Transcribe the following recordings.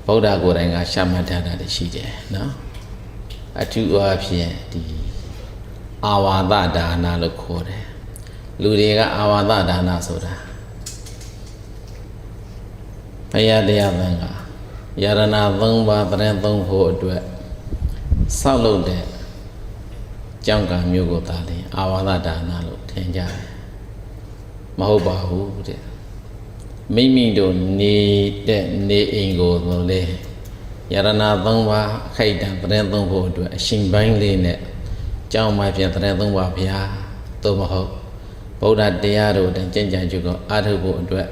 ဗုဒ္ဓကိုယ်တိုင်ကရှာမှတ်ထားတာရှိတယ်နော်အထူးအားဖြင့်ဒီအာဝါဒဒါနလို့ခေါ်တယ်လူတွေကအာဝါဒဒါနဆိုတာဘုရားတရားသံဃာယရဏ3ပါးတရင်3ဖို့အတွက်ဆောက်လုပ်တဲ့ကြောင့်ကံမျိုးကိုသာလျှင်အာဝါဒဒါနလို့ထင်ကြတယ်မဟုတ်ပါဘူးတဲ့မိမိတို့နေတဲ့နေအိမ်ကိုဆိုလေယရဏ3ပါးအခိုက်အတန့်တရင်3ဖို့အတွက်အရှင်ပိုင်းလေးနဲ့ကြောင့်မှပြန်တရင်3ပါးဘုရားသို့မဟုတ်ဗုဒ္ဓတရားတို့တန်ကျင့်ကြံကြုကိုအားထုတ်ဖို့အတွက်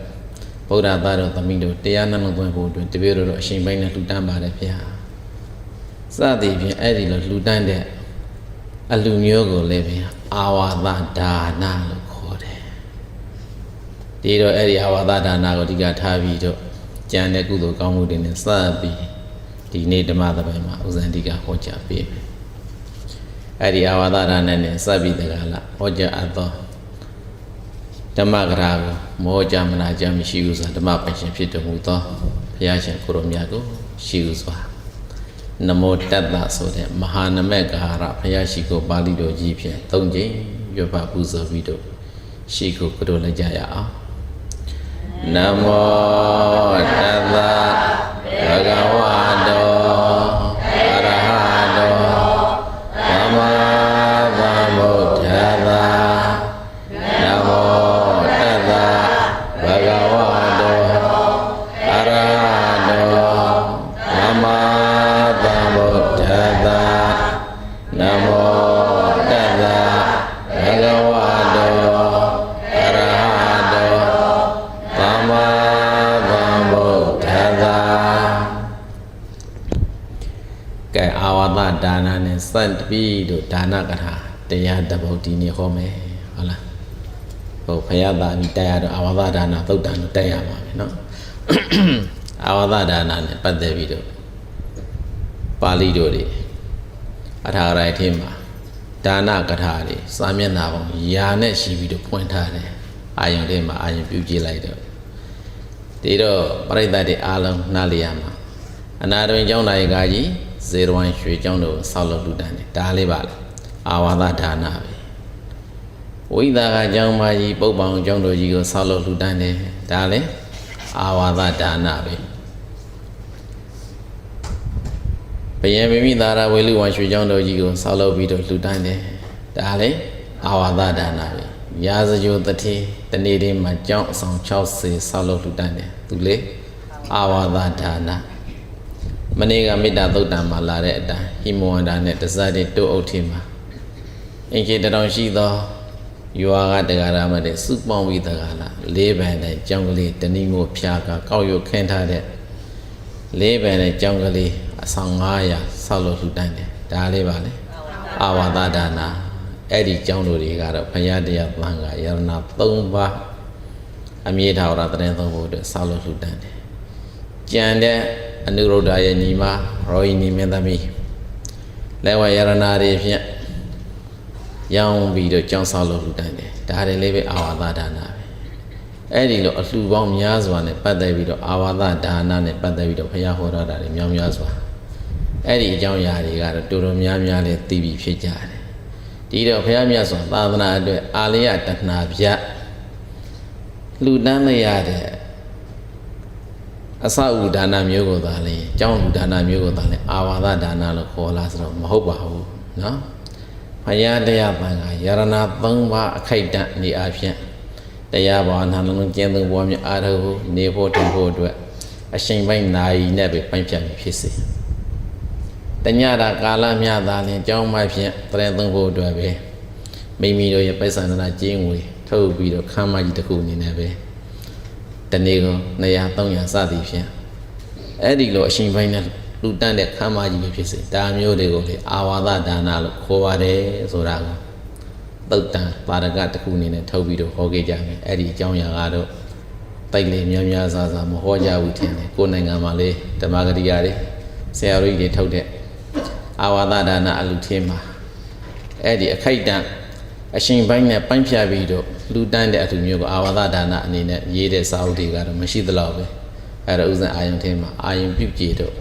ဗုဒ္ဓသားတော်သမီးတို့တရားနှလုံးသွင်းဖို့အတွက်တပည့်တော်အရှင်ပိုင်းနဲ့လှူဒန်းပါတယ်ဗျာစသည်ဖြင့်အဲ့ဒီလိုလှူဒန်းတဲ့အလူမျိုးကိုလည်းဗျာအာဝါဒဒါနလို့ခေါ်တယ်ဒီတော့အဲ့ဒီအာဝါဒဒါနကိုအဓိကထားပြီးတော့ကျန်တဲ့ကုသိုလ်ကောင်းမှုတွေနဲ့စပြီးဒီနေ့ဓမ္မသဘင်မှာဥဇန်တိကဟောကြားပေးမယ်အဲ့ဒီအာဝါဒဒါနနဲ့စပြီးတကလားဟောကြားအပ်သောဓမ္မဂရာကိုမောကြမနာကြမရှိဘူးဆိုတာဓမ္မပရှင်ဖြစ်တော်မူသောဘုရားရှင်ကိုရောမြတ်ကိုရှိဥစွာနမောတတ္တဆိုတဲ့မဟာနမေကာရဘုရားရှိခိုးပါဠိတော်ကြီးဖြင့်၃ကြိမ်ရွတ်ဖတ်ပူဇော်ပြီးတော့ရှိခိုးကြိုးလိုက်ကြရအောင်နမောတတ္တဘဂဝတောအရဟတောသမ္မာသမ္ဗုဒ္ဓတ္တနမောဘဂဝတောအရဟတောသမ္မာသမ္ဗုဒ္ဓတ္တနမောတတ္တဘဂဝတောအရဟတောသမ္မာသမ္ဗုဒ္ဓတ္တကဲအာဝါဒဒါနနဲ့စံတပြီးတို့ဒါနကထာတရားတပုဒ်ဒီနေ့ဟောမယ်ဟုတ်လားဟုတ်ဖယားသားပြီးတိုက်ရတော့အာဝါဒဒါနသုတ်တန်ကိုတိုက်ရပါမယ်နော်အာဝါဒဒါနနဲ့ပတ်သက်ပြီးတော့ပါဠိတော်တွေအထာရိုက်ထင်းမှာဒါနကထာတွေစာမျက်နှာပေါင်းယာနဲ့ရှိပြီးတော့ဖွင့်ထားတယ်အာယုန်ထဲမှာအာယုန်ပြုကြည့်လိုက်တော့ဒီတော့ပရိသတ်တွေအားလုံးနားလည်ရမှာအနာတွင်ကျောင်းနာယကကြီးဇေရဝံရွှေကျောင်းတို့ဆောက်လုပ်လူတန်းတယ်ဒါလေးပါလေအာဝါဒဒါနပဲဝိသကကျောင်းမကြီးပုပ္ပအောင်ကျောင်းတော်ကြီးကိုဆောက်လုပ်လှူဒန်းတယ်ဒါလည်းအာဝါဒဒါနပဲဘယံမိမိသာရဝေလူဝံရွှေကျောင်းတော်ကြီးကိုဆောက်လုပ်ပြီးတော့လှူဒန်းတယ်ဒါလည်းအာဝါဒဒါနပဲရာဇဂိုတတိတနေ့တည်းမှာကျောင်းအဆောင်60ဆောက်လုပ်လှူဒန်းတယ်သူလေအာဝါဒဒါနမနေ့ကမေတ္တာသုတ်တံမှာလာတဲ့အတိုင်းဟိမဝန္တာနဲ့တစတဲ့တိုးအုပ်ထင်းမှာအင်္ဂေတတော်ရှိသောရွာကတရားရမတဲ့စုပေါင်းပြီးတကားလားလေးပန်တဲ့ကြောင်းကလေးတဏိမို့ဖြာကကောက်ရုပ်ခင်းထားတဲ့လေးပန်တဲ့ကြောင်းကလေးအဆောင်900ဆောက်လို့လှူဒန်းတယ်ဒါလေးပါလေအာဝါဒဒါနအဲ့ဒီကြောင်းတို့တွေကတော့ဘုရားတရားသံဃာယရဏ3ပါးအမြဲထာဝရတရင်3ဖို့အတွက်ဆောက်လို့လှူဒန်းတယ်ကြံတဲ့အနုရုဒ္ဓရဲ့ညီမရောဟိနီမင်းသမီးလဲဝယရဏတွေဖြင့်ရောင်းပြီးတော့ကြောင်းဆောက်လို့လှူဒန်းတယ်ဒါတွေလေးပဲအာဝါဒဒါနပဲအဲ့ဒီလိုအလှူပေါင်းများစွာနဲ့ပတ်သက်ပြီးတော့အာဝါဒဒါနနဲ့ပတ်သက်ပြီးတော့ဘုရားဟောတာတွေများများစွာအဲ့ဒီအကြောင်းအရာတွေကတော့တော်တော်များများလေးသိပြီးဖြစ်ကြတယ်ဒီတော့ဘုရားမြတ်စွာသာသနာအတွက်အာလယတဏှာပြလှူဒန်းရတဲ့အစဥဒါနမျိုးကိုသာလေကျောင်းဥဒါနမျိုးကိုသာလေအာဝါဒဒါနလို့ခေါ်လားဆိုတော့မဟုတ်ပါဘူးနော်ဘုရားတရားပံကယရဏ3ပါးအခိုက်အတန့်နေအဖြစ်တရားဘာဝနာလုံးကျင့်သုံးပွားများအားထုတ်နေဖို့တည်ဖို့အတွက်အရှင်ပိုင်းနာယီနဲ့ပဲပိုင်းဖြတ်ပြီးဖြစ်စေတညတာကာလမြသာလင်ကျောင်းမဖြင့်တရင်သုံးဖို့အတွက်ပဲမိမိတို့ရဲ့ပိုက်ဆံနာကျင်းငွေထုတ်ပြီးတော့ခမ်းမကြီးတစ်ခုအနေနဲ့ပဲတနေ့က200 300စသည်ဖြင့်အဲ့ဒီလိုအရှင်ပိုင်းနဲ့လူတန်းတဲ့ခမ်းမကြီးပဲဖြစ်စေဒါမျိုးတွေကိုလေအာဝါဒဒါနလို့ခေါ်ပါတယ်ဆိုတာကသုတ်တံပါရကတစ်ခုအနေနဲ့ထုတ်ပြီးတော့ဟောခဲ့ကြမယ်အဲ့ဒီအကြောင်းအရာကတော့တိုက်လေများများစားစားမဟောကြဘူးထင်တယ်ကိုယ်နိုင်ငံမှာလေဓမ္မဂရိယာတွေဆရာတော်ကြီးတွေထုတ်တဲ့အာဝါဒဒါနအလူထင်းမှာအဲ့ဒီအခိုက်တန့်အရှင်ပိုင်းနဲ့ပိုင်းဖြတ်ပြီးတော့လူတန်းတဲ့အလူမျိုးကိုအာဝါဒဒါနအနေနဲ့ရေးတဲ့စာအုပ်တွေကတော့မရှိသလောက်ပဲ အဲ့ဒါဥစဉ်အာယုံထဲမှာအာယုံပြုတ်ကြည့်တော့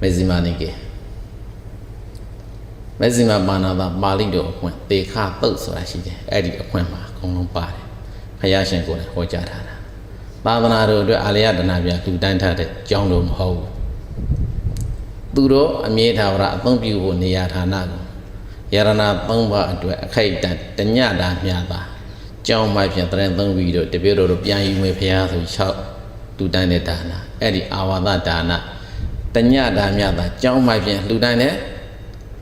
မေဇိမာနိကေမေဇိမာပါဏာတာပါဠိတော်အခွင့်သေခသုတ်ဆိုတာရှိတယ်အဲ့ဒီအခွင့်မှာအကုန်လုံးပါတယ်ဘုရားရှင်ကိုယ်တိုင်ဟောကြားထားတာသာသနာတော်အတွက်အာလယတနာပြလူတိုင်းထားတဲ့ကျောင်းတော်မဟုတ်ဘူးသူတို့အမြဲတမ်းအသုံးပြုဖို့နေရာဌာနကိုယရဏသုံးပါးအတွက်အခိုက်အတန့်တညတာမြာတာကျောင်းမှပြန်တရင်သုံးပြီးတော့တပည့်တော်တို့ပြန်ယူမယ်ဘုရားဆို6လူတိုင်းတဲ့ဒါနအဲ့ဒီအာဝါဒဒါနတညတာမြာတာကျောင်းမှပြန်လူတိုင်းတဲ့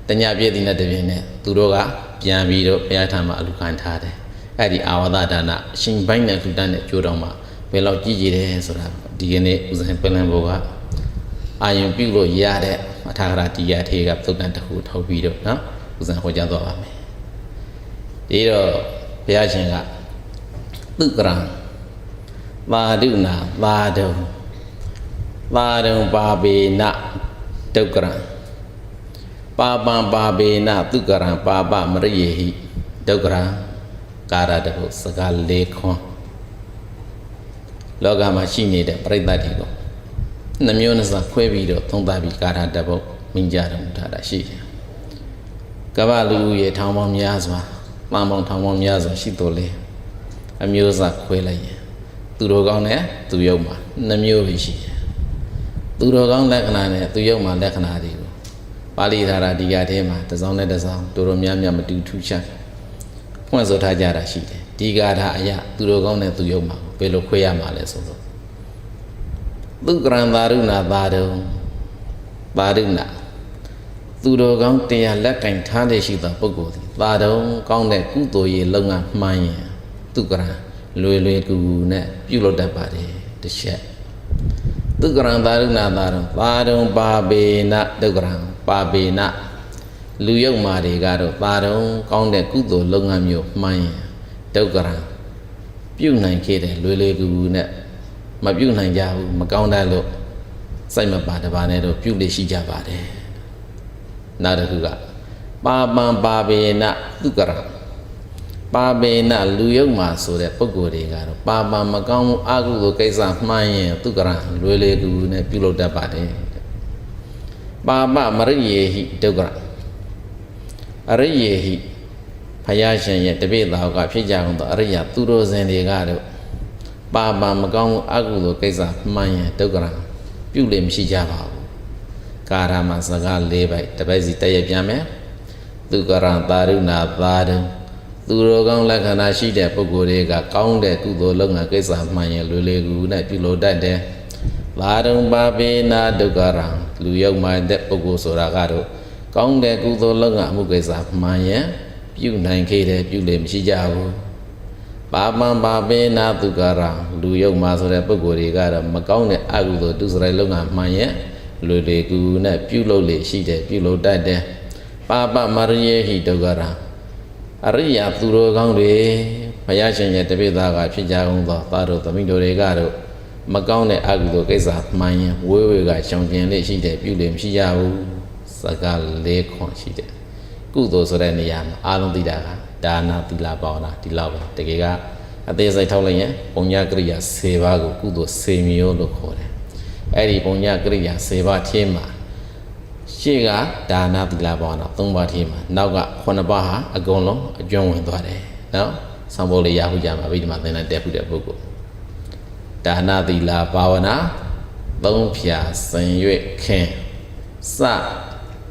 တညပြည့်တဲ့နဲ့တပြင်းနဲ့သူတို့ကပြန်ပြီးတော့ဘုရားထံမှာအလူခံထားတယ်အဲ့ဒီအာဝါဒဒါနအရှင်ဘိုင်းနဲ့လူတိုင်းနဲ့ကြိုးတော်မှာဘယ်လောက်ကြည်ကြည်တယ်ဆိုတာဒီကနေ့ဦးဇင်းပလန်ဘောကအာယုံပြုလို့ရတဲ့အထာဂရတိယထေကသုတ်တန်တစ်ခုထုတ်ပြီးတော့နော်ဦးဇင်းဟောကြားသွားပါမယ်ဒီတော့ဘုရားရှင်ကသုကရံသာဓုနာသာဓုပါပေနဒုက္ကရံပါပံပါပေနသုကရံပါပမရိယေဟိဒုက္ကရံကာရတဟုစကားလေးခွန်းလောကမှာရှိနေတဲ့ပြိဿတွေကိုနှမျိုးနှစားခွဲပြီးတော့သုံးသပ်ပြီးကာရတပုတ်မိကြတော်မူတာရှိတယ်ကမ္ဘာလူရဲ့ထောင်ပေါင်းများစွာမှန်ပေါင်းထောင်ပေါင်းများစွာရှိတော်လေအမျိုးအစားခွဲလိုက်ရင်သူတော်ကောင်းနဲ့သူယုံမှာနှမျိုးပဲရှိတယ်သူတော်ကောင်းလက္ခဏာနဲ့သူယုံမှာလက္ခဏာတွေကိုပါဠိသာရဒီကထဲမှာတစ်စောင်းနဲ့တစ်စောင်းတို့တော်များများမတူထူးခြားဖွင့်ဆိုထားကြတာရှိတယ်ဒီကာထာအရာသူတော်ကောင်းနဲ့သူယုံမှာဘယ်လိုခွဲရမှာလဲဆိုတော့သုကရံသာရုဏသာတုံသာရုဏသူတော်ကောင်းတရားလက်ကင်ထားတဲ့ရှိသောပုဂ္ဂိုလ်သည်သာတုံကောင်းတဲ့ကုသိုလ်ရေးလုပ်ငန်းမှန်းရင်သုကရံလွယ်ကူကူနဲ့ပြုလုပ်တတ်ပါတယ်တစ်ချက်သုကရံသာရုဏသာတုံပါပေနဒုက္ကရံပါပေနလူယုတ်မာတွေကတော့သာတုံကောင်းတဲ့ကုသိုလ်လုပ်ငန်းမျိုးမှန်းရင်ဒုက္ကရံပြုနိုင်ခဲ့တယ်လွယ်ကူကူနဲ့မပြုနိုင်ကြဘူးမကောင်းတဲ့လို့စိတ်မပါတပါနဲ့တော့ပြုလို့ရှိကြပါတယ်နောက်တစ်ခုကပါပံပါပေနသုကရံပါပေနလူယုတ်မာဆိုတဲ့ပုဂ္ဂိုလ်တွေကတော့ပါပံမကောင်းမှုအကုသိုလ်ကိစ္စမှန်းရင်သုကရံလွယ်ကူကူနဲ့ပြုလုပ်တတ်ပါတယ်ပါပမရိယေဟိဒုက္ကရံအရိယေဟိဘုရားရှင်ရဲ့တပည့်တော်ကဖြစ်ကြအောင်တော့အရိယသူတော်စင်တွေကတော့ပါပံမကောင်းမှုအကုသိုလ်ကိစ္စမှန်ရင်ဒုက္ခရံပြုလေမရှိကြပါဘူးကာရမစကား၄ပိုက်တစ်ပိုက်စီတည့်ရပြန်မယ်သုကရံသာရုဏသာတုံသူတော်ကောင်းလက္ခဏာရှိတဲ့ပုဂ္ဂိုလ်တွေကကောင်းတဲ့ကုသိုလ်လုပ်ငန်းကိစ္စမှန်ရင်လွယ်ကူနဲ့ပြုလုပ်တတ်တယ်သာတုံပါပေနာဒုက္ခရံလူရောက်မှတဲ့ပုဂ္ဂိုလ်ဆိုတာကတော့ကောင်းတဲ့ကုသိုလ်လုပ်ငန်းအမှုကိစ္စမှန်ရင်ပြုနိုင်ခဲ့တယ်ပြုလေမရှိကြဘူးပါပံပါပေနာသုကရံလူယုတ်မှာဆိုတဲ့ပုဂ္ဂိုလ်တွေကတော့မကောင်းတဲ့အကုသိုလ်ဒုစရိုက်လုပ်ငန်းမှန်ရဲ့လွယ်ကူနဲ့ပြုလုပ်လေရှိတယ်ပြုလုပ်တတ်တယ်ပါပမရိယေဟိဒုက္ကရံအရိယာသူတော်ကောင်းတွေဘုရားရှင်ရဲ့တပည့်သားကဖြစ်ကြအောင်သောသားတို့သမီးတို့တွေကတော့မကောင်းတဲ့အကုသိုလ်ကိစ္စမှန်ရင်ဝေးကရှောင်ကျင်လေရှိတယ်ပြုလေမရှိကြဘူးစကားလေးခွန်ရှိတယ်ကုသိုလ်ဆိုတဲ့နေရာမှာအားလုံးသိတာကဒါနသီလဘာဝနာဒီလောက်ပဲတကယ်ကအသေးစိတ်ထောက်လိုက်ရင်ပုံညာကရိယာ10ပါးကိုကုသိုလ်10မျိုးလို့ခေါ်တယ်အဲ့ဒီပုံညာကရိယာ10ပါးထဲမှာရှေ့ကဒါနသီလဘာဝနာ3ပါးထဲမှာနောက်က9ပါးဟာအကုန်လုံးအကျွမ်းဝင်သွားတယ်နော်ဆောင်းဖို့လေးရဟုကြမှာဗိဓမာသင်္นานတက်ဖို့တဲ့ပုဂ္ဂိုလ်ဒါနသီလဘာဝနာ3ဖြာစင်၍ခင်စ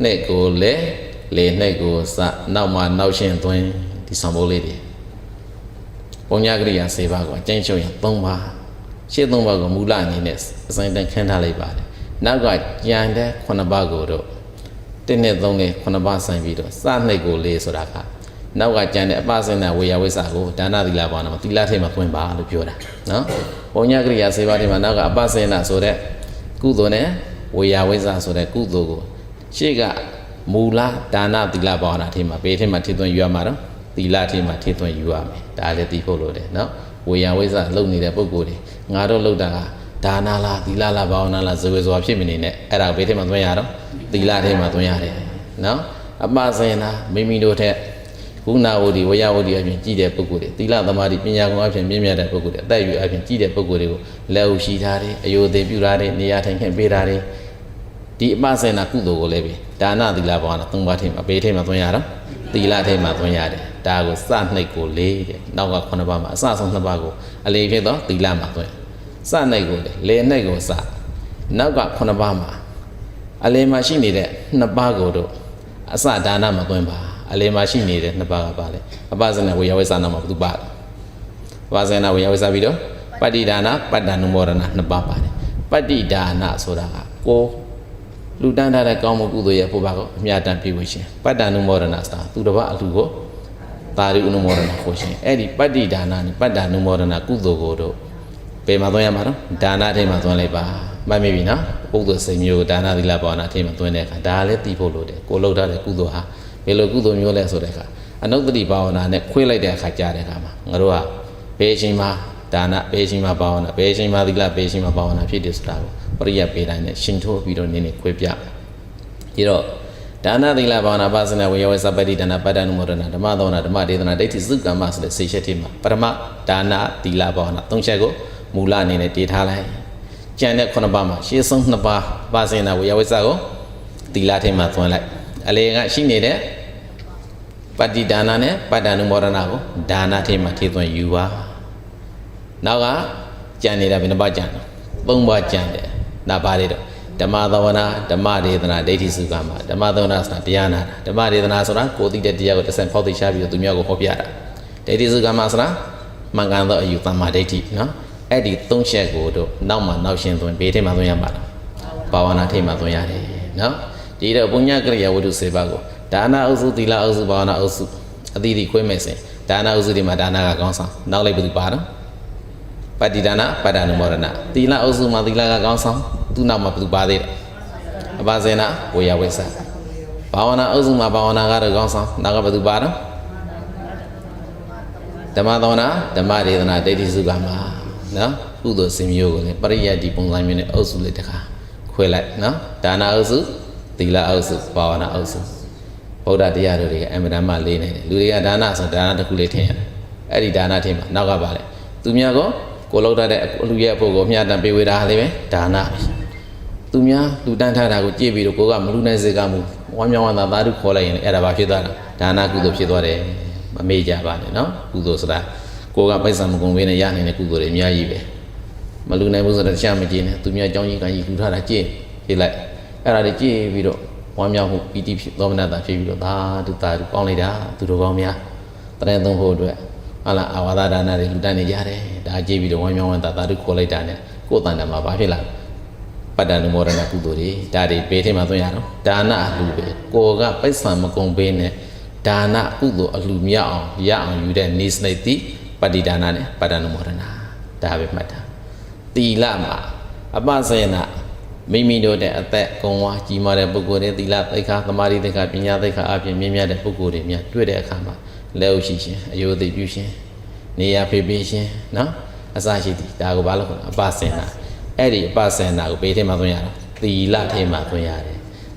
နဲ့ကိုလေနဲ့ကိုစနောက်မှနောက်ရှင်းသွင်းဒီဆောင်ဖို့လေးတွေပုံညာကရိယာ10ပါးကိုအကျဉ်းချုပ်ရင်3ပါးရှင်း3ပါးကိုမူလအနေနဲ့အစိုင်းတန်းခန်းထားလိုက်ပါတယ်နောက်ကကြံတဲ့9ပါးကိုတော့1နဲ့3နဲ့9ပါးဆိုင်ပြီးတော့စနှိတ်ကိုလေဆိုတာကနောက်ကကြံတဲ့အပစိဏဝေယဝိဆာကိုဒါနသီလဘာဝနာမှာသီလထဲမှာသွင်းပါလို့ပြောတာနော်ပုံညာကရိယာ10ပါးထဲမှာနောက်ကအပစိဏဆိုတဲ့ကုသိုလ်နဲ့ဝေယဝိဆာဆိုတဲ့ကုသိုလ်ကိုရှေ့ကမူလဒါနသီလဘာဝနာထဲမှာဘေးထဲမှာထည့်သွင်းယူရမှာတော့သီလထဲမှာထည့်သွင်းယူရမယ်ဒါလည်းသိဖို့လိုတယ်နော်ဝေယဝိဇ္ဇလုံနေတဲ့ပုဂ္ဂိုလ်တွေငါတို့လုံတာကဒါနလားသီလလားဘာဝနာလားဇဝေဇဝါဖြစ်မနေနဲ့အဲ့ဒါဘေးထဲမှာသွင်းရတော့သီလထဲမှာသွင်းရတယ်နော်အပဇင်နာမိမိတို့ထက် ကုဏဝတိဝယဝတိအပြင်ကြည်တဲ့ပုဂ္ဂိုလ်တွေသီလသမာဓိပညာကုံအပြင်မြင့်မြတ်တဲ့ပုဂ္ဂိုလ်တွေအသက်အရွယ်အပြင်ကြည်တဲ့ပုဂ္ဂိုလ်တွေကိုလက်ဥရှိထားတယ်အယုသေပြုထားတယ်နေရာထိုင်ခင်းပေးထားတယ်ဒီအပစေနာကုသိုလ်ကိုလည်းပဲဒါနသီလဘာဝနာ၃ပါးထိမှာအပေထိမှာသွင်းရတော့သီလထိမှာသွင်းရတယ်ဒါကိုစနှိတ်ကိုလေးတဲ့နောက်က9ပါးမှာအစဆုံး2ပါးကိုအလေးဖြစ်တော့သီလမှာသွင်းစနှိတ်ကိုလေနှိတ်ကိုစနောက်က9ပါးမှာအလေးမှာရှိနေတဲ့2ပါးကိုတော့အစဒါနမှာသွင်းပါအလေးမှာရှိနေတဲ့2ပါးကပါလေအပစေနာဝေယဝိသနာမှာဘုသူပါအပစေနာဝေယဝိသပြီးတော့ပတ္တိဒါနပတ္တနုမောဒနာ2ပါးပါတယ်ပတ္တိဒါနဆိုတာကကိုလူတန်းထားတဲ့ကောင်းမှုကုသိုလ်ရဲ့ဖို့ပါကအမြတ်တမ်းပြုရှင်ပတ္တနုမောဒနာဆိုတာသူတစ်ပါးအလှကိုတာရိဥနုမောဒနာကိုရှင်အဲ့ဒီပတ္တိဒါနနဲ့ပတ္တနုမောဒနာကုသိုလ်ကိုတော့ဘယ်မှာသွင်းရမှာတော့ဒါနထဲမှာသွင်းလိုက်ပါမှတ်မိပြီနော်ပုဂ္ဂိုလ်စိတ်မျိုးဒါနသီလဘာဝနာထဲမှာသွင်းတဲ့အခါဒါလည်းသိဖို့လိုတယ်ကိုလှုပ်ထားတဲ့ကုသိုလ်ဟာဘယ်လိုကုသိုလ်မျိုးလဲဆိုတဲ့အခါအနုတ္တိဘာဝနာနဲ့ခွေးလိုက်တဲ့အခါကြားတဲ့အခါမှာငါတို့ကဘယ်အချိန်မှာဒါနဘယ်အချိန်မှာဘာဝနာဘယ်အချိန်မှာသီလဘယ်အချိန်မှာဘာဝနာဖြစ်တယ်ဆိုတာကိုပရိယတ်ပေးတိုင်းနဲ့ရှင်ထိုးပြီးတော့နည်းနည်းခွေးပြဒီတော့ဒါနသီလဘာဝနာပါစနာဝေယဝစပတ္တိဒါနပတ္တနုမောဒနာဓမ္မသောနာဓမ္မဒေသနာဒိဋ္ဌိစုကမ္မဆိုတဲ့စိတ်ချက်တွေမှာပရမဒါနသီလဘာဝနာ၃ချက်ကိုမူလအနေနဲ့တည်ထားလိုက်ကျန်တဲ့9ပါးမှာရှေ့ဆုံး2ပါးပါစနာဝေယဝစကိုသီလထဲမှာသွင်းလိုက်အလေကရှိနေတဲ့ပတ္တိဒါနနဲ့ပတ္တနုမောဒနာကိုဒါနထဲမှာထည့်သွင်းယူပါနောက်ကကြံနေတာဘယ်နှပါးကြံလဲ3ပါးကြံတယ်ဒါပါတယ်တော့ဓမ္မသဝနာဓမ္မဒေသနာဒိဋ္ဌိစုကမှာဓမ္မသဝနာဆိုတာတရားနာတာဓမ္မဒေသနာဆိုတာကိုသိတဲ့တရားကိုတစ်ဆင့်ဖောက်သိချပြီးတော့သူများကိုဟောပြတာဒိဋ္ဌိစုကမှာဆိုတာမှန်ကန်သောအယူသမ္မာဒိဋ္ဌိနော်အဲ့ဒီ3ချက်ကိုတော့နောက်မှနောက်ရှင်းသွင်းဘေးထဲမှာသွင်းရမှာလားဘာဝနာထဲမှာသွင်းရတယ်နော်ဒီတော့ပုညကရိယာဝတ္ထု7ပါးကိုဒါနဥစုသီလဥစုဘာဝနာဥစုအသီးသီးခွဲမယ်စင်ဒါနဥစုဒီမှာဒါနကကောင်းဆောင်နောက်လိုက်ဘယ်သူပါတော့ပတ္တိဒါနပတ္တနုမောဒနာသီလဥစုမှာသီလကကောင်းဆောင်သူနောက်မှာဘယ်သူပါသေးတယ်အပါစေနာဝေယဝိသဘာဝနာဥစုမှာဘာဝနာကတော့ကောင်းဆောင်နောက်ကဘယ်သူပါတော့ဓမ္မသောနာဓမ္မဒေသနာဒိဋ္ဌိစုကမှာနော်ကုသိုလ်စင်မျိုးကိုလည်းပရိယတ်ဒီပုံစံမျိုးနဲ့အုပ်စုလေးတစ်ခါခွဲလိုက်နော်ဒါနအုပ်စုသီလအုပ်စုဘာဝနာအုပ်စုဗုဒ္ဓတရားတို့တွေကအမှန်တမ်းမှလေးနေတယ်လူတွေကဒါနဆိုဒါနတစ်ခုလေးထင်ရတယ်အဲ့ဒီဒါနထင်မှာနောက်ကပါလေသူများကိုလောက်တတ်တဲ့အလူရဲ့အဖို့ကိုမျှတန်ပေးဝေတာလေးပဲဒါနပဲသူများလူတန်းထားတာကိုကြည့်ပြီးတော့ကိုကမလူနိုင်စေကမှုဝမ်းမြောက်ဝမ်းသာသာဓုခေါ်လိုက်ရင်အဲ့ဒါဘာဖြစ်သွားတာဒါနကုသိုလ်ဖြစ်သွားတယ်မမေ့ကြပါနဲ့နော်ကုသိုလ်ဆိုတာကိုကပိုက်ဆံမကုန်ဝေးနဲ့ရနိုင်တဲ့ကုသိုလ်တွေအများကြီးပဲမလူနိုင်ဘူးဆိုတော့တရားမကြည့်နဲ့သူများအကြောင်းကြီးကကြီးလူထားတာကြည့်ဖြစ်လိုက်အဲ့ဒါတွေကြည့်ပြီးတော့ဝမ်းမြောက်မှုပီတိဖြစ်သောမနတာဖြစ်ပြီးတော့သာဓုသာဓုကောင်းလိုက်တာသူတို့ကောင်းများတရင်သုံးဖို့အတွက်ဟာလာအာဝါဒဒါနတွေလူတန်းနေကြတယ်ဒါကြည့်ပြီးတော့ဝမ်းမြောက်ဝမ်းသာသာဓုခေါ်လိုက်တာနဲ့ကိုယ်တန်တမှာဘာဖြစ်လာပတ္တနုမောဒနာကုသိုလ်တွေဒါတွေဘေးထဲမှာသွင်းရတော့ဒါနအလှပဲကိုကပိုက်ဆံမကုန်ပေးနဲ့ဒါနကုသိုလ်အလှမြောက်အောင်ရအောင်ယူတဲ့နေစနိတိပတ္တိဒါနနဲ့ပတ္တနုမောဒနာဒါပဲမှတ်တာသီလမှာအပစေနာမိမိတို့တဲ့အသက်ကုံဝါကြီးမားတဲ့ပုဂ္ဂိုလ်တွေသီလသိက္ခာသမာဓိသိက္ခာပညာသိက္ခာအပြင်မြင့်မြတ်တဲ့ပုဂ္ဂိုလ်တွေများတွေ့တဲ့အခါမှာလက်ဥရှိရှင်အယုသိပြုရှင်နေရဖေးပေးရှင်နော်အစရှိသည်ဒါကိုဘာလို့ခေါ်လဲအပစေနာအဲ့ဒီအပစေနာကိုဘေးထဲမှာသွင်းရတာသီလထဲမှာသွင်းရတယ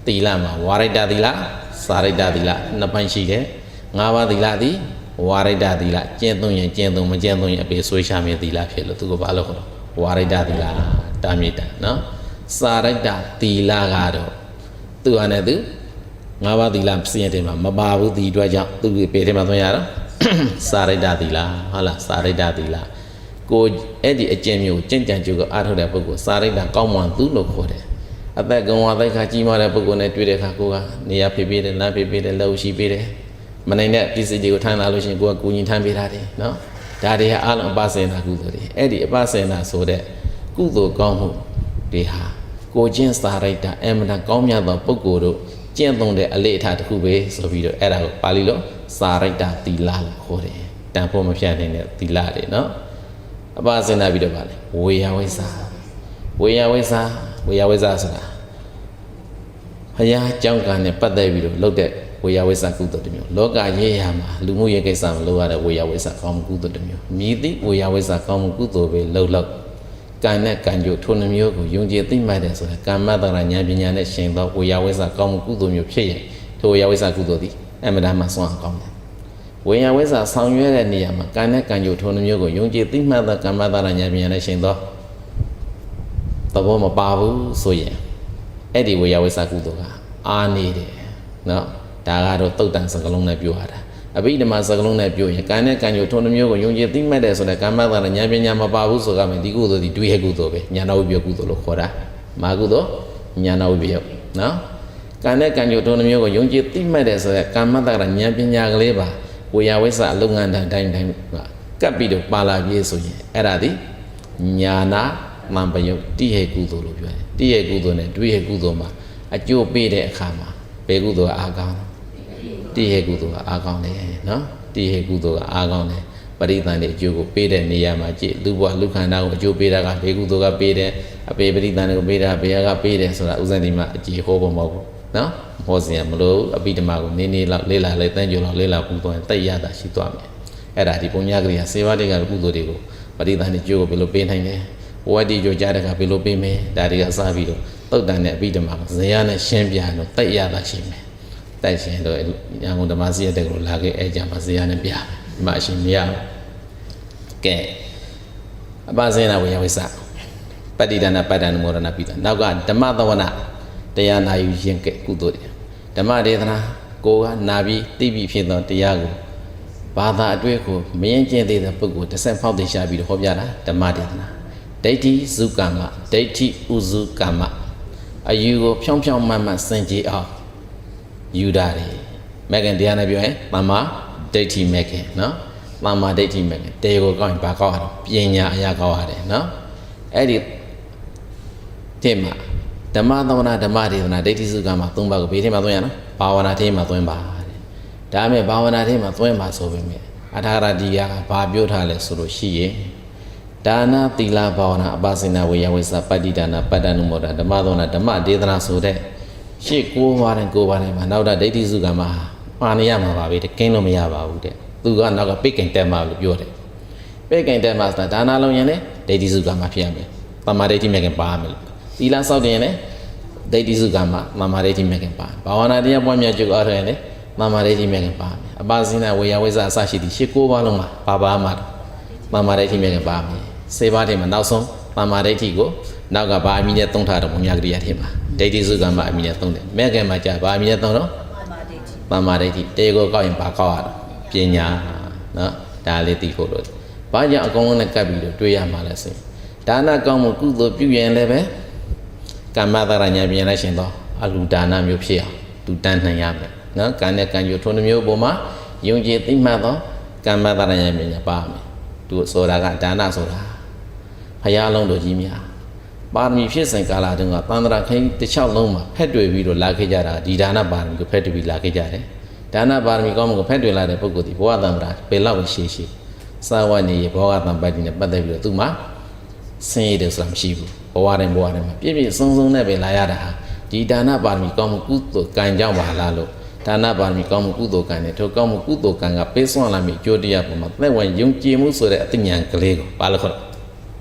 ်သီလမှာဝါရိတ္တသီလစာရိတ္တသီလနှစ်ပိုင်းရှိတယ်၅ပါးသီလသည်ဝါရိတ္တသီလကျင့်သုံးရင်ကျင့်သုံးမကျင့်သုံးရင်အပေဆွေးရှာမြေသီလဖြစ်လို့သူကဘာလို့ခေါ်လဲဝါရိတ္တသီလတာမြစ်တာနော်စာရိတ္တသီလကတော့သူ့အနေနဲ့သူ၅ပါးသီလစီရင်တယ်မှာမပါဘူးဒီအတွက်ကြောင့်သူ့ပေထဲမှာသွင်းရတော့စာရိတ္တသီလဟုတ်လားစာရိတ္တသီလကိုအဲ့ဒီအကျင့်မျိုးကျင့်ကြံကြိုးကိုအားထုတ်တဲ့ပုဂ္ဂိုလ်စာရိတ္တကောင်းမှန်သူလို့ခေါ်တယ်အသက်ကုံဝါသိက္ခာကြီးမားတဲ့ပုဂ္ဂိုလ်နဲ့တွေ့တဲ့အခါကိုကနေရာဖေးပေးတယ်လမ်းဖေးပေးတယ်လက်ဥရှိပေးတယ်မနိုင်တဲ့ပစ္စည်းတွေကိုထမ်းလာလို့ရှိရင်ကိုကကူညီထမ်းပေးတာတယ်နော်ဒါတွေဟာအလုံးအပစေနာကုသိုလ်တွေအဲ့ဒီအပစေနာဆိုတဲ့ကုသိုလ်ကောင်းမှုတွေဟာကိုချင်းစာရိတ္တအမှန်တန်ကောင်းမြတ်သောပုဂ္ဂိုလ်တို့ကျင့်သုံးတဲ့အလေအထတစ်ခုပဲဆိုပြီးတော့အဲ့ဒါကိုပါဠိလိုစာရိတ္တသီလလို့ခေါ်တယ်တန်ဖို့မဖြတ်နိုင်တဲ့သီလတွေနော်အပစေနာပြီးတော့ပါလေဝေယဝိဇ္ဇာဝေယဝိဇ္ဇာဆိုတာဘုရားကြောင့်ကနဲ့ပတ်သက်ပြီးတော့လုပ်တဲ့ဝေယဝိဇ္ဇကုသိုလ်တစ်မျိုးလောကရေးရာမှာလူမှုရေးကိစ္စမှာလုပ်ရတဲ့ဝေယဝိဇ္ဇကောင်းမှုကုသိုလ်တစ်မျိုးမြည်သည့်ဝေယဝိဇ္ဇကောင်းမှုကုသိုလ်ပဲလုပ်ကံနဲ့ကံကြိုထိုနှမျိုးကိုယုံကြည်သိမှတ်တယ်ဆိုတဲ့ကာမတ္တရာဉာဏ်ပညာနဲ့ရှင်သောဝေယဝိဇ္ဇကောင်းမှုကုသိုလ်မျိုးဖြစ်ရင်ထိုဝေယဝိဇ္ဇကုသိုလ်သည်အမှန်တမ်းမှဆွမ်းကောင်းတယ် ဝိညာဝိဇ္ဇာဆောင်ရွက်တဲ့နေရာမှာကံနဲ့ကံကြိုထုံးမျိုးကိုယုံကြည်သိမှတ်သောကမ္မတာရဉာဏ်ပညာနဲ့ရှင်သောသဘောမပါဘူးဆိုရင်အဲ့ဒီဝိညာဝိဇ္ဇာကုသိုလ်ကအာနေတယ်နော်ဒါကတော့တုတ်တန်စကလုံးနဲ့ပြောရတာအဘိဓမ္မာစကလုံးနဲ့ပြောရင်ကံနဲ့ကံကြိုထုံးမျိုးကိုယုံကြည်သိမှတ်တယ်ဆိုတဲ့ကမ္မတာရဉာဏ်ပညာမပါဘူးဆိုကြမယ်ဒီကုသိုလ်ဒီတွေးရကုသိုလ်ပဲဉာဏဝိပယကုသိုလ်လို့ခေါ်တာမာကုသိုလ်ဉာဏဝိပယနော်ကံနဲ့ကံကြိုထုံးမျိုးကိုယုံကြည်သိမှတ်တယ်ဆိုတဲ့ကမ္မတာရဉာဏ်ပညာကလေးပါဝိညာဝိဇ္ဇာအလုပ်ငန်းတိုင်းကပ်ပြီးတော့ပါလာပြေးဆိုရင်အဲ့ဒါဒီညာနာမှန်ပယုတ်တိဟေကုသိုလ်လို့ပြောတယ်တိဟေကုသိုလ်နဲ့ဒွိဟေကုသိုလ်မှာအကျိုးပေးတဲ့အခါမှာဘယ်ကုသိုလ်ကအားကောင်းတိဟေကုသိုလ်ကအားကောင်းတယ်နော်တိဟေကုသိုလ်ကအားကောင်းတယ်ပရိသန်တွေအကျိုးကိုပေးတဲ့နေရာမှာကြည့်လူဘဝလူခန္ဓာကိုအကျိုးပေးတာကဘယ်ကုသိုလ်ကပေးတယ်အပေပရိသန်တွေကိုပေးတာဘယ်ကပေးတယ်ဆိုတာဥစ္စာဒီမှာအကြည့်ဟောဖို့မဟုတ်ဘူးနော်ဟောစရာမလိုအပိဓမ္မာကိုနေလောက်လေးလာလေးတန်းကြုံလောက်လေးလာပူသွားရင်တိတ်ရတာရှိသွားမယ်အဲ့ဒါဒီပုံညာကလေးကစေဝတိကကုသိုလ်တွေကိုပရိသန်တွေကျိုးကိုဘယ်လိုပေးနိုင်လဲဘဝတိကျိုးကြတဲ့ကဘယ်လိုပေးမယ်ဒါတွေကစပြီးတော့တုတ်တန်တဲ့အပိဓမ္မာကိုဇေယျနဲ့ရှင်းပြတော့တိတ်ရတာရှိမယ်တိုက်ရှင်တော့ရန်ကုန်ဓမ္မစီရတဲ့ကိုလာခဲ့အဲ့ကြမှာဇေယျနဲ့ပြမယ်ဒီမှာအရှင်မရဘူးကဲအပဇေနာဝိယဝိသပတ္တိဒါနပတ္တနမောဒနာပြီးတာနောက်ကဓမ္မသဝနာတရားနာယူခြင်းကဲကုသိုလ်တွေဓမ္မဒေသနာကိုကနာပြီးသိပြီးဖြစ်သောတရားကိုဘာသာအတွေ့ကိုမရင်ကျင့်သေးတဲ့ပုဂ္ဂိုလ်တစ်ဆက်ဖောက်တင်ရှားပြီးတော့ဟောပြတာဓမ္မဒေသနာဒိဋ္ဌိဇုကမ္မဒိဋ္ဌိဥဇုကမ္မအယူကိုဖြောင်းဖြောင်းမှန်မှန်စင်ကြယ်အောင်ယူတာတွေမကင်တရားနဲ့ပြောရင်သမ္မာဒိဋ္ဌိမကင်နော်သမ္မာဒိဋ္ဌိမကင်တေကိုကောင်းရင်ဘာကောင်းရလဲပညာအရာကောင်းရတယ်နော်အဲ့ဒီတင့်မှာဓမ္မသဝနာဓမ္မဒေသနာဒိဋ္ဌိစုကမှာ၃ပါးကိုဘေးထဲမှာသွင်းရနော်ဘာဝနာထဲမှာသွင်းပါတဲ့ဒါမဲ့ဘာဝနာထဲမှာသွင်းပါဆိုပေမဲ့အထာရတိယကဘာပြောထားလဲဆိုလို့ရှိရင်ဒါနသီလဘာဝနာအပစေနာဝေယဝိသပတ္တိဒါနပတ္တနုမောဒဓမ္မသဝနာဓမ္မဒေသနာဆိုတဲ့ရှေ့၉ပါးနဲ့၉ပါးနဲ့မှာနောက်တာဒိဋ္ဌိစုကမှာပါနေရမှာပါပဲကင်းလို့မရပါဘူးတဲ့သူကနောက်ကပိတ်ကင်တက်မှာလို့ပြောတယ်ပိတ်ကင်တက်မှာဆိုတာဒါနလုံးရင်လေဒိဋ္ဌိစုကမှာဖြစ်ရမယ်သမာဓိဋ္ဌိမြတ်ကပါမယ်သီလစောင့်တင်ရင်လည်းဒိဋ္ဌိစုကမှာသမာဓိဋ္ဌိမြတ်ကပါဘာဝနာတရားပွားများကျုပ်အားထုတ်ရင်လည်းသမာဓိဋ္ဌိမြတ်ကပါမယ်အပါဇိနာဝေယဝိဇ္ဇအစရှိသည့်ရှစ်ကိုးပါးလုံးမှာပါမှာသမာဓိဋ္ဌိမြတ်ကပါမယ်စေပါးထဲမှာနောက်ဆုံးသမာဓိဋ္ဌိကိုနောက်ကဘာအမည်နဲ့သုံးထားတော့ဘုံများကရိယာထဲမှာဒိဋ္ဌိစုကမှာအမည်နဲ့သုံးတယ်မဲ့ကဲမှာကြာဘာအမည်နဲ့သုံးတော့သမာဓိဋ္ဌိတေကိုကောက်ရင်ဘာကောက်ရတော့ပညာနော်ဒါလေးသိဖို့လို့ဘာကြောင့်အကုန်လုံးနဲ့ကပ်ပြီးတော့တွေးရမှာလဲဆိုဒါနကောင်းမှုကုသိုလ်ပြုရင်လည်းပဲကမ္မတာရဉာဏ်ပညာနဲ့ရှင်သောအလူဒါနမျိုးဖြစ်အောင်သူတန်းနိုင်ရမယ်နော်ကံနဲ့ကံကြိုထုံးမျိုးပေါ်မှာယုံကြည်သိမှတ်သောကမ္မတာရဉာဏ်ပညာပါမယ်သူဆိုတာကဒါနဆိုတာဘုရားလုံးတို့ကြီးများပါရမီဖြစ်စဉ်ကာလတုန်းကသန္တရာခိုင်းတစ်ချောင်းလုံးမှာဖက်တွေ့ပြီးတော့လာခဲ့ကြတာဒီဒါနပါရမီကိုဖက်တွေ့ပြီးလာခဲ့ကြတယ်ဒါနပါရမီကောင်းမှုကိုဖက်တွေ့လာတဲ့ပုဂ္ဂိုလ်ဒီဘဝသံဃာဘယ်လောက်ရှိရှိစာဝတ်နေရဘောဂတံပတ်တိနဲ့ပတ်သက်ပြီးတော့သူမှဆင်းရဲတယ်ဆိုတာမရှိဘူးဘဝတိုင်းမှာပြည့်ပြည့်စုံစုံနဲ့ပဲလာရတာဟာဒီဒါနပါရမီကောင်းမှုကုသိုလ်ကံကြောင့်ပါလားလို့ဒါနပါရမီကောင်းမှုကုသိုလ်ကံနဲ့ထိုကောင်းမှုကုသိုလ်ကံကပေးစွမ်းလာမိအကျိုးတရားပေါ်မှာသက်ဝင်ယုံကြည်မှုဆိုတဲ့အသိဉာဏ်ကလေးကိုဘာလို့ခေါ်လဲ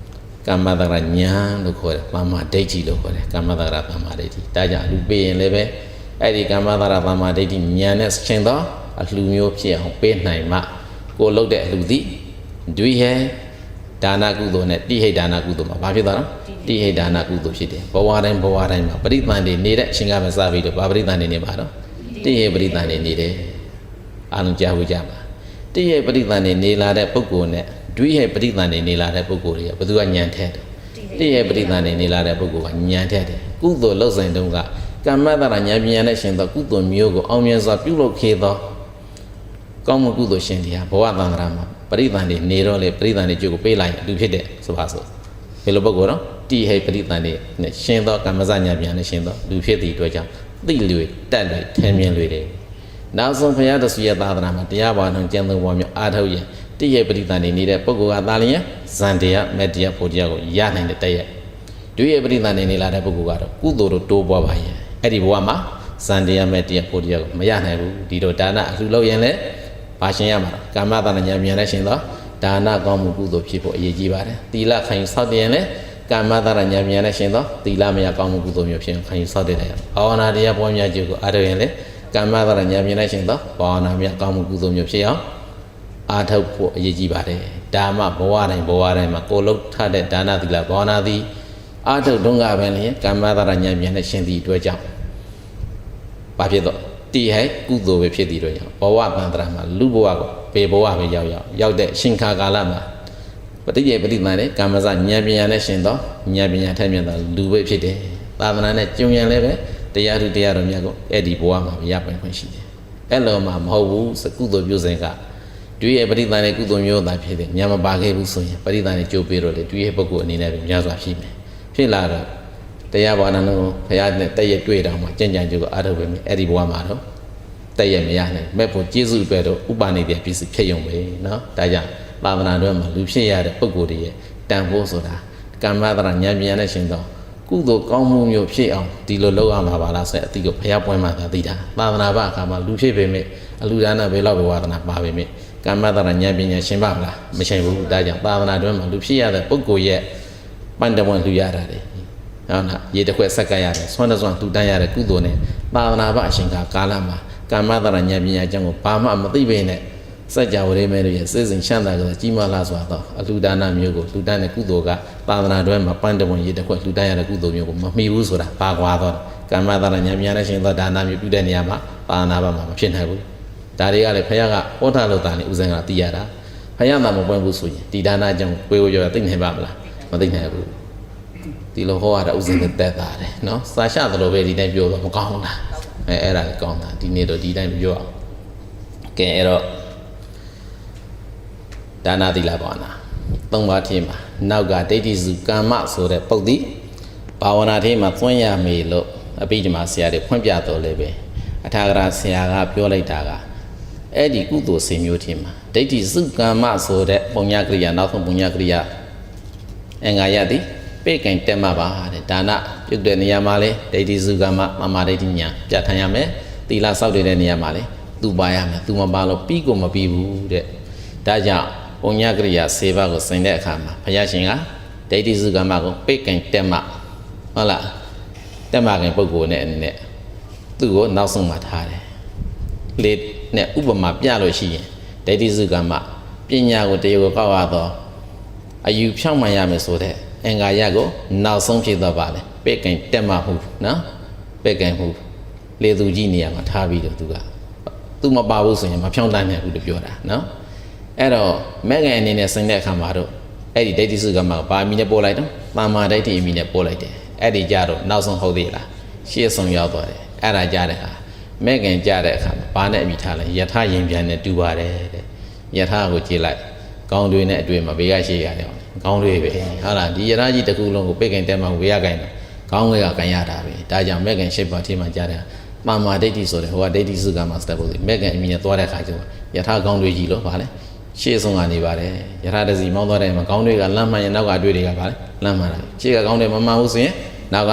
ကမ္မတရဉာဏ်လို့ခေါ်တယ်သမ္မာဒိဋ္ဌိလို့ခေါ်တယ်ကမ္မတရသမ္မာဒိဋ္ဌိဒါကြောင့်လူပေးရင်လည်းပဲအဲ့ဒီကမ္မတရသမ္မာဒိဋ္ဌိဉာဏ်နဲ့ရှင်သောအလှမျိုးဖြစ်အောင်ပေးနိုင်မှကိုလုပ်တဲ့အလှသည်ဒွိဟေဒါနကုသိုလ်နဲ့တိဟိဒါနကုသိုလ်မှာဘာဖြစ်သွားလဲတိဟိဒါနကုသိုလ်ဖြစ်တယ်ဘဝတိုင်းမှာပရိသန်တွေနေတဲ့အချိန်ကမှစပြီးတော့ဘာပရိသန်တွေနေပါတော့တိဟိပရိသန်တွေနေတယ်အာလုံးကြားဝကြပါတိဟိပရိသန်တွေနေလာတဲ့ပုဂ္ဂိုလ်နဲ့ဒွိဟိပရိသန်တွေနေလာတဲ့ပုဂ္ဂိုလ်တွေကဘယ်သူကညံထဲတယ်တိဟိပရိသန်တွေနေလာတဲ့ပုဂ္ဂိုလ်ကညံထဲတယ်ကုသိုလ်လောက်ဆိုင်တုန်းကကမ္မတရဉာဏ်ပညာနဲ့ရှင်သောကုသိုလ်မျိုးကိုအောင်မြင်စွာပြုလုပ်ခဲ့သောကောင်းမှုကုသိုလ်ရှင်တရားဘဝသံဃာမှာပရိသန်တွေနေတော့လေပရိသန်တွေကြိုးကိုပေးလိုက်အတူဖြစ်တဲ့ဆိုပါစို့ဘယ်လိုပုဂ္ဂိုလ်တော့တိဟိပရိသန်တွေနဲ့ရှင်သောကမ္မဇဉာဏ်ပညာနဲ့ရှင်သောလူဖြစ်သည့်အတွက်ကြောင့်သိလွေတက်လွေထင်မြင်လွေတယ်နောက်ဆုံးဘုရားတဆူရဲ့သာသနာမှာတရားဘာနှံကျင့်သုံးပေါ်မျိုးအားထုတ်ရင်တိဟိပရိသန်တွေနေတဲ့ပုဂ္ဂိုလ်ကသာလျင်ဇန်တရားမေတ္တရားဖို့တရားကိုရနိုင်တဲ့တည့်ရဲ့ဒုရဲ့ပရိသန်တွေနေလာတဲ့ပုဂ္ဂိုလ်ကတော့ကုသိုလ်တို့တိုးပွားပါရဲ့အဲ့ဒီဘဝမှာဇန်တရားမေတ္တရားဖို့တရားကိုမရနိုင်ဘူးဒီတော့ဒါနအလှလုပ်ရင်လည်းဘာရှင်ရမှာလဲကာမတဏ္ဍဉာဏ်မြန်နဲ့ရှင်သောဒါနကောင်းမှုကုသိုလ်ဖြစ်ဖို့အရေးကြီးပါတယ်သီလခံယူဆောက်တည်ရင်လည်းကာမတဏ္ဍဉာဏ်မြန်နဲ့ရှင်သောသီလမယကောင်းမှုကုသိုလ်မျိုးဖြစ်ခံယူဆောက်တည်တယ်ဘာဝနာတရားပွားများခြင်းကိုအားထုတ်ရင်လည်းကာမတဏ္ဍဉာဏ်မြန်နဲ့ရှင်သောဘာဝနာမယကောင်းမှုကုသိုလ်မျိုးဖြစ်အောင် အားထုတ်ဖို့အရေးကြီးပါတယ်ဒါမှဘဝတိုင်းမှာကိုလုတ်ထတဲ့ဒါနသီလဘာဝနာသည်အားထုတ်တုန်းကပဲလေကမ္မသရဉာဏ်ဉာဏ်နဲ့ရှင်သည့်အတွက်ကြောင့်ဘာဖြစ်တော့တည်ဟဲ့ကုသိုလ်ပဲဖြစ်သည့်အတွက်ကြောင့်ဘဝဗန္တရာမှာလူဘဝကိုဘေဘဝပဲရောက်တဲ့ရှင်ခါကာလမှာပฏิယေပฏิမှန်တဲ့ကမ္မစဉာဏ်ဉာဏ်နဲ့ရှင်တော့ဉာဏ်ပညာထက်မြက်သောလူပဲဖြစ်တယ်သာသနာနဲ့ကျုံရံလည်းပဲတရားထုတရားတော်မြတ်ကိုအဲ့ဒီဘဝမှာရပိုင်ခွင့်ရှိတယ်အဲ့လိုမှမဟုတ်ဘူးစကုသိုလ်ပြုစဉ်ကတွေ့ရဲ့ပရိသတ်နဲ့ကုသိုလ်မျိုးသာဖြစ်တယ်ညမပါခဲ့ဘူးဆိုရင်ပရိသတ်နဲ့ကြိုးပေးတော့လေတွေ့ရဲ့ပုဂ္ဂိုလ်အနေနဲ့များစွာရှိမယ်ဖြစ်လာတော့တရားဘာနာလို့ဘုရားနဲ့တည့်ရတွေ့တော့မှကြင်ကြံကြိုးကိုအားထုတ်ပဲအဲ့ဒီဘဝမှာတော့တည့်ရမရနိုင်မဲ့ဖို့ကျေးဇူးအတွက်တော့ဥပနိဒေပစ္စည်းဖြစ်ရုံပဲเนาะဒါကြောင့်သာသနာတော်မှာလူဖြစ်ရတဲ့ပုဂ္ဂိုလ်တွေရဲ့တန်ဖိုးဆိုတာကမ္မသရဉာဏ်ဉာဏ်နဲ့ရှင်တော့ကုသိုလ်ကောင်းမှုမျိုးဖြစ်အောင်ဒီလိုလုပ်ရမှာပါလားဆိုတဲ့အတိကိုဘုရားပွဲမှာသာသိတာသာသနာ့ဘအခါမှာလူဖြစ်ပေမဲ့အလူဒါနဘယ်လောက်ပဲဝါသနာပါပေမဲ့ကမ္မသရဉာဏ်ပညာရှင်ပါမလားမရှင်ဘူးဒါကြောင့်သာသနာတော်မှာလူဖြစ်ရတဲ့ပုဂ္ဂိုလ်ရဲ့ပန္တဝန်လူရတာတယ်ဟုတ်လားရေတစ်ခွက်ဆက်ကရတယ်ဆွမ်းတစွမ်းတူတန်းရတဲ့ကုသိုလ်နဲ့သာသနာ့ဘအရှင်ကာလမှာကမ္မသရဉာဏ်ပညာအကြောင်းကိုဘာမှမသိပေနဲ့စัจ java ရေမဲတို့ရဲ့စိတ်စဉ်ချမ်းသာကြတဲ့ကြီးမားလာစွာသောအလှူဒါနမျိုးကိုလှူဒန်းတဲ့ကုသိုလ်ကသာသနာတော်မှာပန်းတဝန်ရေတစ်ခွက်လှူဒန်းရတဲ့ကုသိုလ်မျိုးကိုမမှီဘူးဆိုတာပါကွာတော့ကမ္မသရဉာဏ်ပညာနဲ့ရှင်သောဒါနမျိုးပြုတဲ့နေရာမှာသာသနာ့ဘမှာမဖြစ်နိုင်ဘူးဒါတွေကလည်းဘုရားကဟောထားလို့တာနေဥစဉ်ကသိရတာဘုရားမှမပွင့်ဘူးဆိုရင်ဒီဒါနအကြောင်းကိုယ်ကိုရောသိနိုင်ပါမလားမသိနိုင်ဘူးဒီလိုဟောရတာဥစဉ်နဲ့တက်တာတယ်နော်စာရှသလိုပဲဒီတိုင်းပြောတော့မကောင်းတာအဲ့ဒါလည်းကောင်းတာဒီနေ့တော့ဒီတိုင်းပြောအောင်ကဲအဲ့တော့ဒါနသီလဘာဝနာ၃ပါးထင်းမှာနောက်ကဒိဋ္ဌိစုကမ္မဆိုတဲ့ပုဒ်တိဘာဝနာထင်းမှာသွင်းရမေလို့အဘိဓမ္မာဆရာတွေဖွင့်ပြတော်လဲပဲအထာဂရဆရာကပြောလိုက်တာကအဲ့ဒီကုသိုလ်စေမျိုးထင်းမှာဒိဋ္ဌိစုကမ္မဆိုတဲ့ပုံညာကရိယာနောက်ဆုံးပုံညာကရိယာအင်္ဂါရသည်ပေကင်တက်မှာပါတဲ့ဒါနပြုတဲ့နေရာမှာလေဒိဋ္ဌိစုကမ္မသမာဓိဉာဏ်ပြဋ္ဌာန်းရမယ်သီလစောင့်တဲ့နေရာမှာလေသူပါရမယ်သူမပါလို့ပြီးကိုမပြီးဘူးတဲ့ဒါကြောင့်ပုံညာကရိယာ၄ပါးကိုစဉ်တဲ့အခါမှာဘုရားရှင်ကဒိဋ္ဌိစုကမ္မကိုပေကင်တက်မှာဟုတ်လားတက်မှာခင်ပုဂ္ဂိုလ်နဲ့အနေနဲ့သူ့ကိုနောက်ဆုံးမှထားတယ်လေနဲ့ဥပမာပြလို့ရှိရင်ဒိဋ္ဌိစုကမ္မပညာကိုတရားကိုကောက်ရတော့အယူဖြောင်းမှန်ရမယ်ဆိုတဲ့အင်္ဂါရကိုနောက်ဆုံးဖြစ်တော့ပါလေပေကင်တက်မှာဟုတ်နော်ပေကင်ဟုတ်လေသူကြီးနေရာမှာထားပြီးတော့သူမပါဘူးဆိုရင်မဖြောင်းတတ်နိုင်ဘူးလို့ပြောတာနော်အဲ့တော့မဲ့ငယ်အနေနဲ့စဉ်တဲ့အခါမှာတော့အဲ့ဒီဒိဋ္ဌိစုကမ္မကိုပါမီနဲ့ပို့လိုက်တော့ပါမာဒိဋ္ဌိအမီနဲ့ပို့လိုက်တယ်အဲ့ဒီကြတော့နောက်ဆုံးဟုတ်သေးလားရှေ့ဆုံးရောက်သွားတယ်အဲ့ဒါကြတဲ့အခါမဲ့ငယ်ကြတဲ့အခါမှာဘာနဲ့အမိထားလဲယထာရင်ပြန်နဲ့တူပါတယ်တဲ့ယထာကိုကြည့်လိုက်ကောင်းတွေနဲ့အတွေ့မှာဘေးကရှေ့ရတယ်ကောင်းတွေပဲဟုတ်လားဒီယထာကြီးတစ်ခုလုံးကိုပိတ်ကင်တက်မှဝေရကိုင်းတယ်ကောင်းတွေကကန်ရတာပဲဒါကြောင့်မဲ့ငယ်ရှေ့ပါထင်းမှာကြတဲ့ပါမာဒိဋ္ဌိဆိုတဲ့ဟိုကဒိဋ္ဌိစုကမ္မစတဲ့ပုဒ်မဲ့ငယ်အမီနဲ့သွားတဲ့အခါကျတော့ယထာကောင်းတွေကြီးလို့ဗာလဲရှေ့ဆုံးကနေပါတယ်ယထာတစီမောင်းသွားတဲ့မှာကောင်းတွေကလမ်းမှန်ရင်နောက်ကတွေ့တွေကပါလေလမ်းမှန်တာရှေ့ကကောင်းတွေမမှန်ဘူးဆိုရင်နောက်က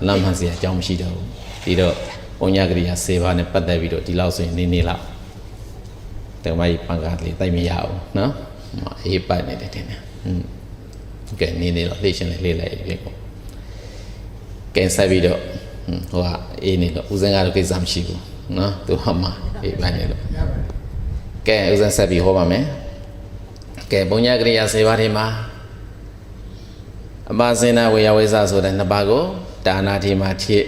လမ်းမှန်စရာအကြောင်းမရှိတော့ဘူးဒီတော့ပုံညာကရိယာ၄ပါးနဲ့ပတ်သက်ပြီးတော့ဒီလောက်ဆိုရင်နေလောက်တမကြီးပန်ကားလေးတိုက်မရအောင်နော်အေးပတ်နေတယ်တင်တယ်ကဲနေတော့လေ့ရှင်လေးလိုက်ပြီပေါ့ကဲဆက်ပြီးတော့ဟိုကအေးနေတော့ဦးစင်းကတော့ကိစ္စမရှိဘူးနော်သူဟမှာအေးပတ်နေတော့ကဲဥစဉ်ဆက်ပြီးဟောပါမယ်ကဲပုံညာကရိယာ၄ပါးထဲမှာအပါစင်နာဝေယဝိဇ္ဇဆိုတဲ့နှစ်ပါးကိုဒါနာထေမှာဖြစ်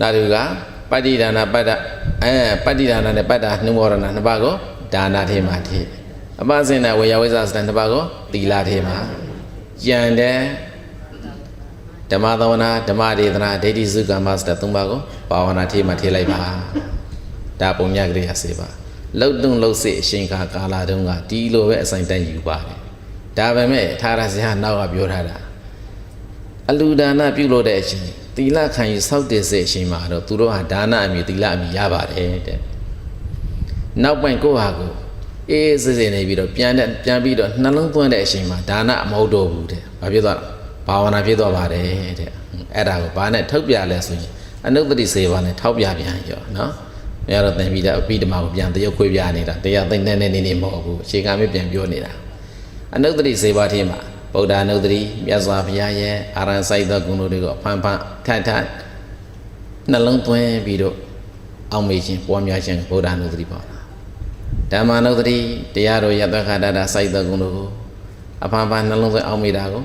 နာတုကပတ္တိဒါနာပတ္တပတ္တိဒါနာနဲ့ပတ္တာနှုမောရဏနှစ်ပါးကိုဒါနာထေမှာဖြစ်အပါစင်နာဝေယဝိဇ္ဇဆိုတဲ့နှစ်ပါးကိုသီလထေမှာကြံတဲ့ဓမ္မသဝနာဓမ္မဒေသနာဒိဋ္ဌိစုကမ္မစတဲ့၃ပါးကိုဘာဝနာထေမှာထည့်လိုက်ပါဒါပုံညာကရိယာ၄ပါးလှုပ်တုံလှုပ်စေအရှင်ကာလတုန်းကဒီလိုပဲအဆိုင်တန်းယူပါတယ်ဒါပေမဲ့ထာရဆရာနောက်ကပြောထားတာအလူဒါနပြုလို့တဲ့အချိန်သီလခံယူစောင့်တည်စေအချိန်မှာတော့သူတို့ဟာဒါနအမည်သီလအမည်ရပါတယ်တဲ့နောက်ပိုင်းကိုယ့်ဟာကိုအေးစစ်စစ်နေပြီးတော့ပြန်ပြီးတော့နှလုံးသွင်းတဲ့အချိန်မှာဒါနမဟုတ်တော့ဘူးတဲ့ဘာဖြစ်သွားလဲဘာဝနာဖြစ်သွားပါတယ်တဲ့အဲ့ဒါကိုဘာနဲ့ထုတ်ပြလဲဆိုရင်အနုတ္တိစေပါနဲ့ထောက်ပြပြန်ရောနော်မရတော့သင်ပြီးတော့အပိဓမ္မာကိုပြန်တရုပ်ခွေပြနေတာတရားသိနေနေမဟုတ်ဘူးအခြေခံမျိုးပြန်ပြောနေတာအနုတ္တိစေပါထင်းမှာဗုဒ္ဓအနုတ္တိမြတ်စွာဘုရားရဲ့အာရဏစိုက်သောဂုဏ်တို့တွေကိုဖန်ထနှလုံးသွင်းပြီးတော့အောင်မေ့ခြင်းပွားများခြင်းဗုဒ္ဓအနုတ္တိပါလား ဓမ္မနုဒတိတရားတော်ရတ္တခါတတာစိုက်တော်ကုံတို့ကိုအဖန်ဖန်နှလုံးသွင်းအောင်မိတာကို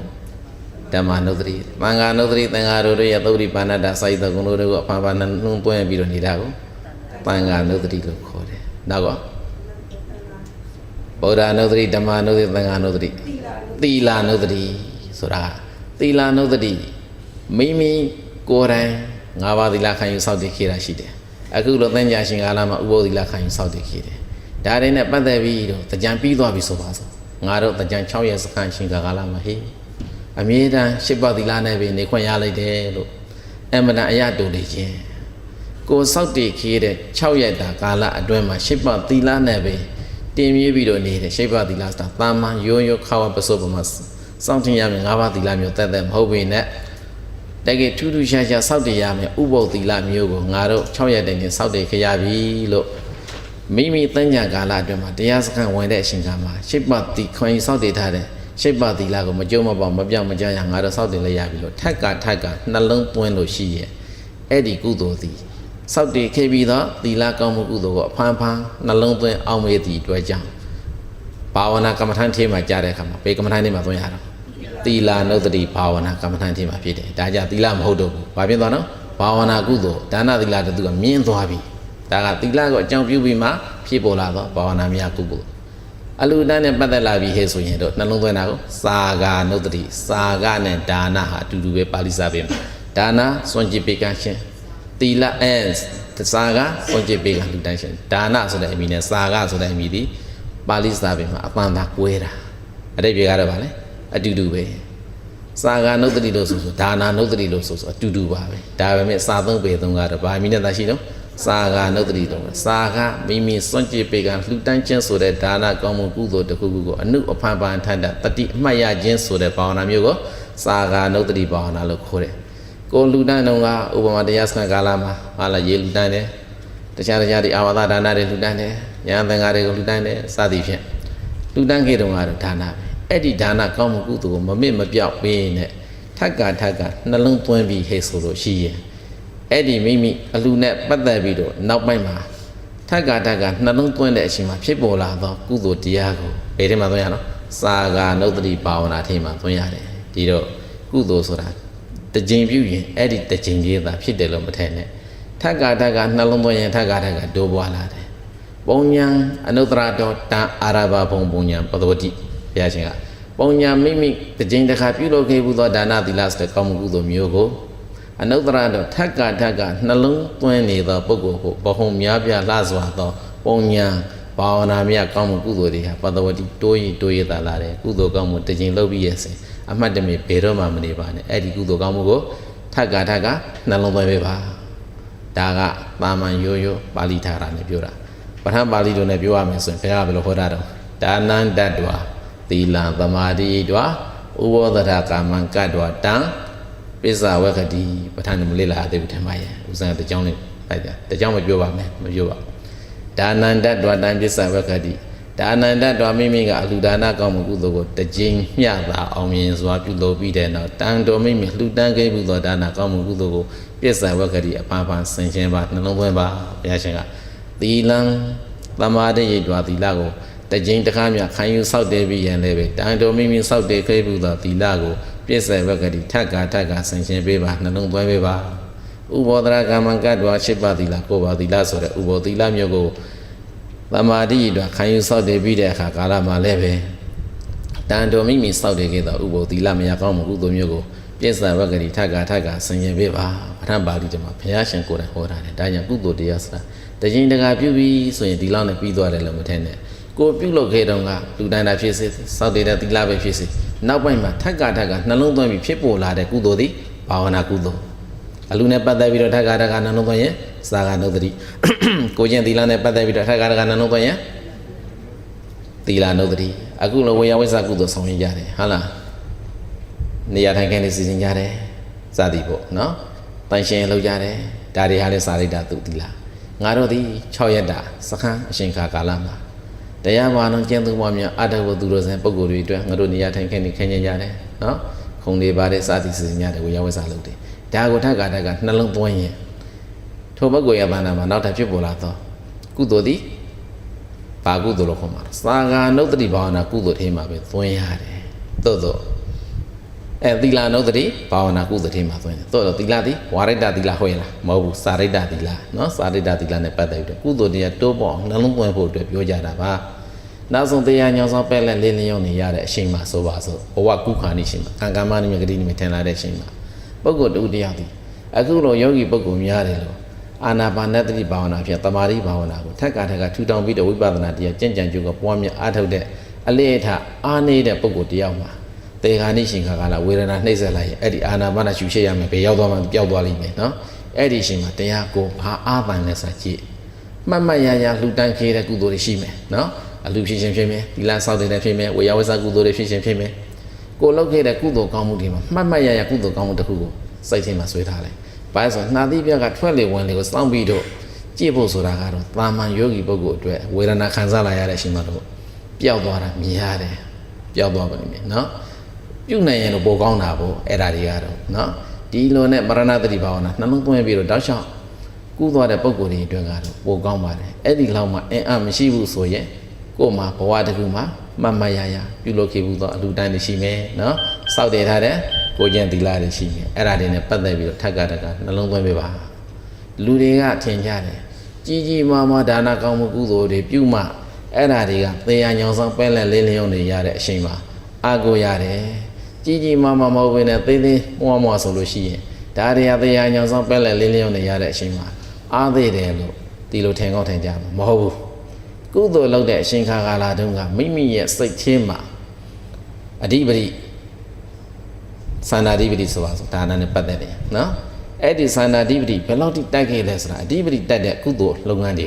ဓမ္မနုဒတိသံဃာနုဒတိသံဃာတို့ရဲ့သုဒ္ဓိပါဏတ္တစိုက်တော်ကုံတို့ကိုအဖန်ဖန်နှလုံးသွင်းပြီးတော့နေတာကိုသံဃာနုဒတိလို့ခေါ်တယ်နောက်ကောဗုဒ္ဓနုဒတိဓမ္မနုဒတိသံဃာနုဒတိသီလနုဒတိဆိုတာသီလနုဒတိမိမိကိုယ်တိုင်၅ပါးသီလခံယူစောင့်တည်ခဲ့တာရှိတယ်အခုလိုသင်္ကြန်ရှင်ကာလမှာဥပုသ်သီလခံယူစောင့်တည်ခဲ့တယ်ဒါတွေနဲ့ပတ်သက်ပြီးတော့တကြံပြီးသွားပြီဆိုပါစို့ငါတို့တကြံ6ရက်စခန်းရှင်ကာလမှာဟေးအမြဲတမ်း၈ပါးသီလနဲ့ပဲနေခွင့်ရလိုက်တယ်လို့အမှန်တန်အရတူနေခြင်းကိုစောင့်တည်ခဲ့တဲ့6ရက်တာကာလအတွင်းမှာ၈ပါးသီလနဲ့ပဲတင်မြည်ပြီးတော့နေတဲ့၈ပါးသီလဆိုတာတာမန်ရိုးရိုးခါဝပစုပမှာစောင့်တင်ရမယ်၅ပါးသီလမျိုးတက်တက်မဟုတ်ပေနဲ့တကယ်ထူးထူးခြားခြားစောင့်တည်ရမယ်ဥပုသ်သီလမျိုးကိုငါတို့6ရက်တိုင်နဲ့စောင့်တည်ခဲ့ရပြီလို့မိမိသင်္ကြန်ကာလအတွင်းမှာတရားစခန်းဝင်တဲ့အချိန်ကမှာ၈ပါးသီခွန်ကြီးစောင့်တည်ထားတဲ့၈ပါးသီလကိုမကြုံမပေါမပြောင်းမကြရငါတို့စောင့်တည်လိုက်ရပြီလို့ထက်ကနှလုံးသွင်းလို့ရှိရဲ့အဲ့ဒီကုသိုလ်သည်စောင့်တည်ခဲ့ပြီးတော့သီလကောင်းမှုကုသိုလ်ကိုအဖန်ဖန်နှလုံးသွင်းအောင်မေးသည့်အတွက်ကြောင့်ဘာဝနာကမ္မထန်ထေးမှာကြားတဲ့အခါမှာပေကမ္မထန်ထေးမှာသွင်းရတော့သီလနုဒတိဘာဝနာကမ္မထန်ထေးမှာဖြစ်တယ်ဒါကြသီလမဟုတ်တော့ဘူးဘာဖြစ်သွားနော်ဘာဝနာကုသိုလ်ဒါနသီလတူကမြင်သွားပြီဒါကသီလကိုအကြောင်းပြုပြီးမှဖြစ်ပေါ်လာတော့ဘာဝနာများကုသိုလ်အလူတန်းနဲ့ပတ်သက်လာပြီးဟဲ့ဆိုရင်တော့နှလုံးသွင်းတာကိုစာဂာနုဒတိစာဂနဲ့ဒါနဟာအတူတူပဲပါဠိစာပေမှာဒါနစွန့်ကြည့်ပေကရှင်သီလစာဂစွန့်ကြည့်ပေကလူတန်းရှင်ဒါနဆိုတဲ့အမည်နဲ့စာဂဆိုတဲ့အမည်ဒီပါဠိစာပေမှာအပန်းသာကွဲတာအတိတ်ပြေကတော့ဗာလဲအတူတူပဲစာဂနုဒတိလို့ဆိုဒါနနုဒတိလို့ဆိုအတူတူပါပဲဒါပေမဲ့စာသုံးပေသုံးကတော့ဗာမီနဲ့သာရှိတော့စာဂနုဒတိတော့စာဂမိမိစွန့်ကြည့်ပေကလှူတန်းခြင်းဆိုတဲ့ဒါနကောင်းမှုကုသိုလ်တစ်ခုခုကိုအနုအဖန်ဖန်ထန်တတတိအမှတ်ရခြင်းဆိုတဲ့ဘာဝနာမျိုးကိုစာဂနုဒတိဘာဝနာလို့ခေါ်တယ်ကိုလှူဒန်းတော့ကဥပမာတရားစခန်းကာလမှာဟာလာရေလှူဒန်းတယ်တခြားဒီအာဝါဒဒါနတွေလှူဒန်းတယ်ဉာဏ်သင်္ဃာတွေကိုလှူဒန်းတယ်စသည်ဖြင့်လှူဒန်းခဲ့တော့ကတော့ဒါနပဲအဲ့ဒီဒါနကောင်းမှုကုသိုလ်ကိုမမေ့မပြောက်ပေးနဲ့ထက်ကနှလုံးသွင်းပြီးဟဲ့ဆိုလို့ရှိရင်အဲ့ဒီမိမိအလှနဲ့ပတ်သက်ပြီးတော့နောက်ပိုင်းမှာထက်ကနှလုံးသွင်းတဲ့အချိန်မှာဖြစ်ပေါ်လာသောကုသိုလ်တရားကိုဘယ်ထဲမှာသွင်းရနော်စာဂာနုဒတိဘာဝနာထဲမှာသွင်းရတယ်ဒီတော့ကုသိုလ်ဆိုတာတကြိမ်ပြုရင်အဲ့ဒီတကြိမ်ကြီးသာဖြစ်တယ်လို့မထင်နဲ့ထက်ကနှလုံးသွင်းရင်ထက်ကဒိုးပွားလာတယ်ပုံညာအနုတ္တရတော်တန်အာရဘဘုံပုံညာပတဝတိဘုရားရှင်ကပုံညာမိမိတကြိမ်တစ်ခါပြုလုပ်ခဲ့ဘူးသောဒါနသီလစတဲ့ကောင်းမှုကုသိုလ်မျိုးကိုအနုတ္တရတော်ထက်ကနှလုံးသွင်းနေသောပုဂ္ဂိုလ်ကိုဘဟုံများပြလှစွာသောပုံညာဘာဝနာမြတ်ကောင်းမှုကုသိုလ်တွေဟာပတဝတိတိုးရသာလာတယ်ကုသိုလ်ကောင်းမှုတကြိမ်လုပ်ပြီးရဲ့စဉ်အမှတ်တမဲ့ဘယ်တော့မှမနေပါနဲ့အဲ့ဒီကုသိုလ်ကောင်းမှုကိုထက်ကနှလုံးသွင်းပေးပါဒါကပါမန်ရိုးရိုးပါဠိထားတာနဲ့ပြောတာပဋ္ဌာန်းပါဠိလိုနဲ့ပြောရမယ်ဆိုရင်ဘုရားကဘယ်လိုဟောတာတော့ဒါနန္တတ္တဝသီလသမာဓိတ္တဝဥဘောဓရကာမံကတ္တဝတံပစ္ဆဝကတိပဋ္ဌာန်းမလေးလာသေးဘူးထင်ပါရဲ့ဥစဉ်တကြောင်းလေးပိုက်တာတကြောင်းမပြောပါမယ်မပြောပါဒါနန္တတ္တဝတံပစ္ဆဝကတိဒါနန္တတ္တဝမိမိကအလှူဒါနကောင်းမှုကုသိုလ်ကိုတကြိမ်မျှသာအောင်မြင်စွာပြုလုပ်ပြီးတဲ့နောက်တန်တော်မိမိလှူဒန်းခဲ့မှုသောဒါနကောင်းမှုကုသိုလ်ကိုပစ္ဆဝကတိအပန်းပန်းဆင်ခြင်ပါနှလုံးသွင်းပါဘုရားရှင်ကသီလံသမာဓိရည်တွာသီလကိုတကြိမ်တစ်ခါမျှခံယူဆောက်တည်ပြီးရန်လည်းပဲတန်တော်မိမိဆောက်တည်ခဲ့မှုသောသီလကိုပစ္ဆဝကတိထက်ကဆင်ခြင်ပေးပါနှလုံးသွင်းပေးပါဥဘောဓရကမ္မကတ္တဝ၈ပါးသီလ၉ပါးသီလဆိုတဲ့ဥဘောသီလမျိုးကိုသမာဓိအတွက်ခံယူဆောက်တည်ပြီးတဲ့အခါကာလမှာလည်းပဲတန်တော်မိမိဆောက်တည်ခဲ့သောဥဘောသီလမရကောင်းမှုကုသိုလ်မျိုးကိုပစ္ဆဝကတိထက်ကဆင်ခြင်ပေးပါပဋ္ဌာန်းပါဠိထဲမှာဘုရားရှင်ကိုယ်တိုင်ဟောတာတယ်ဒါကြောင့်ကုသိုလ်တရားဆိုတာတကြိမ်တကာပြုပြီးဆိုရင်ဒီလောက်နဲ့ပြီးသွားတယ်လို့မထင်နဲ့ကိုပြုလုပ်ခဲ့တော့ကလူတိုင်းတာဖြစ်စေစောက်တည်တဲ့သီလပဲဖြစ်စေနောက်ပိုင်းမှာထက်ကနှလုံးသွင်းပြီးဖြစ်ပေါ်လာတဲ့ကုသိုလ်သည်ဘာဝနာကုသိုလ်အလူနဲ့ပတ်သက်ပြီးတော့ထက်ကနှလုံးသွင်းရင်စာဂနုဒတိကိုကျင့်သီလနဲ့ပတ်သက်ပြီးတော့ထက်ကနှလုံးသွင်းရင်သီလနုဒတိအခုလိုဝေယဝိဇ္ဇကုသိုလ်ဆောင်ရကြတယ်ဟုတ်လားနေရာထိုင်ခင်းလေးစီစဉ်ကြတယ်စသည်ပေါ့နော်တန်ရှင်းလုပ်ကြတယ်ဒါတွေဟာလည်းစာရိတ္တသူသီလငါတို့ဒီ6ရက်တာစခန်းအရှင်ခါကာလမှာတရားဘာလုံးကျင့်သုံးပါများအတ္တဝတ္ထုတို့ဆန်ပုဂ္ဂိုလ်တွေအတွက်ငါတို့နေရာထိုင်ခင်းနေခင်းကြရတယ်နော်ခုံတွေပါတဲ့စသည်စီစဉ်ကြတယ်ဝေယဝိဇ္ဇလုပ်တယ်ဒါကိုထက်ကနှလုံးသွင်းရင်ထိုပုဂ္ဂိုလ်ရဲ့ဘာနာမှာနောက်ထပ်ဖြစ်ပေါ်လာတော့ကုသိုလ်သည် ဘာကုသိုလ်လို့ခေါ်မှာသာဂာနုတ္တိဘာဝနာကုသိုလ်ထဲမှာပဲသွင်းရတယ်သို့သောသီလနုတ္တိဘာဝနာကုသိုလ်ထဲမှာသွင်းတယ်သို့သောသီလသည်ဝါရိတ္တသီလဟုတ်ရဲ့လားမဟုတ်ဘူးစာရိတ္တသီလနော်စာရိတ္တသီလနဲ့ပတ်သက်ပြီးကုသိုလ်တရားတိုးပေါ်နှလုံးသွင်းဖို့အတွက်ပြောကြတာပါနောက်ဆုံးတရားညောင်းဆောင်ပဲ့လက်လေးလျောင်းနေရတဲ့အချိန်မှာဆိုပါစို့ဘဝကုခါနေချိန်မှာကံကမ္မနိမဂတိနိမထင်လာတဲ့အချိန်မှာပုဂ္ဂိုလ်တူတရားသည်အခုလိုယောဂီပုဂ္ဂိုလ်များတယ်လို့အာနာပါနတတိဘာဝနာဖြင့်တမာတိဘာဝနာကိုထက်ကထူထောင်ပြီးတော့ဝိပဿနာတရားကြင်ကြံကြိုးကပွားများအားထုတ်တဲ့အလေးအထအားနေတဲ့ပုဂ္ဂိုလ်တရားမှာတေခါနိရှင်ခါကလာဝေဒနာနှိမ့်ဆက်လိုက်ရင်အဲ့ဒီအာနာပါနရှုရှိရမယ်ဘယ်ရောက်သွားမှပျောက်သွားလိမ့်မယ်နော်အဲ့ဒီရှင်မှာတရားကိုဘာအားပန်လဲဆိုကြည့်မှတ်ရလှူတန်းခေတဲ့ကုသိုလ်တွေရှိမယ်နော်အလူဖြစ်ခြင်းဖြစ်မယ်သီလဆောက်တဲ့ဖြစ်မယ်ဝေယဝိဇ္ဇကုသိုလ်တွေဖြစ်ခြင်းဖြစ်မယ်ကိုလုပ်ခဲ့တဲ့ကုသိုလ်ကောင်းမှုတွေမှာမှတ်ရကုသိုလ်ကောင်းမှုတစ်ခုကိုစိတ်ထဲမှာဆွဲထားလိုက်ဘာလို့ဆိုနှာသီးပြကထွက်လေဝင်လေကိုစောင့်ပြီးတော့ကြည့်ဖို့ဆိုတာကတော့တာမန်ယောဂီပုဂ္ဂိုလ်အတွက်ဝေဒနာခံစားလာရတဲ့အချိန်မှာတော့ပျောက်သွားတာမြင်ရတယ်ပျောက်သွားပါလိမ့်မယ်နော်ပြုတ်နိုင်ရင်တော့ပိုကောင်းတာပေါ့အဲ့ဒါတွေကတော့နော်ဒီလိုနဲ့မရဏတတိဘာဝနာနှလုံးသွင်းပြီးတော့တောက်လျှောက်ကူးသွားတဲ့ပုဂ္ဂိုလ်တွေအတွက်ကတော့ပိုကောင်းပါတယ်အဲ့ဒီလောက်မှအင်အားမရှိဘူးဆိုရင်ကိုယ်မှာဘဝတစ်ခုမှာမှတ်ရပြုလုပ်ခဲ့ဘူးသောအလူတန်းတွေရှိမယ်နော်စောက်တည်ထားတဲ့ကိုကျင့်သီလတွေရှိမယ်အဲ့ဒါတွေနဲ့ပတ်သက်ပြီးတော့ထက်ကနှလုံးသွင်းပေးပါလူတွေကထင်ကြတယ်ကြီးမားဒါနကောင်းမှုကုသိုလ်တွေပြုမှအဲ့ဒါတွေကသေရညောင်ဆောင်ပဲလက်လေးလျောင်းနေရတဲ့အချိန်မှာအာကိုရတယ်ကြီးမားမဟုတ်ဘဲနဲ့သေးမွားဆိုလို့ရှိရင်ဒါတွေကသေရညောင်ဆောင်ပဲလက်လေးလျောင်းနေရတဲ့အချိန်မှာအားသေးတယ်လို့ဒီလိုထင်ကောင်းထင်ကြမှာမဟုတ်ဘူးကုသိုလ်လုပ်တဲ့အရှင်ခါကာလတုန်းကမိမိရဲ့စိတ်ချင်းမှာအဓိပတိသန္တာဓိပတိဆိုတာဒါနဲ့ပတ်သက်တယ်နော်အဲ့ဒီသန္တာဓိပတိဘယ်လောက်တိတိုက်ခဲ့လဲဆိုတာအဓိပတိတိုက်တဲ့ကုသိုလ်လုပ်ငန်းတွေ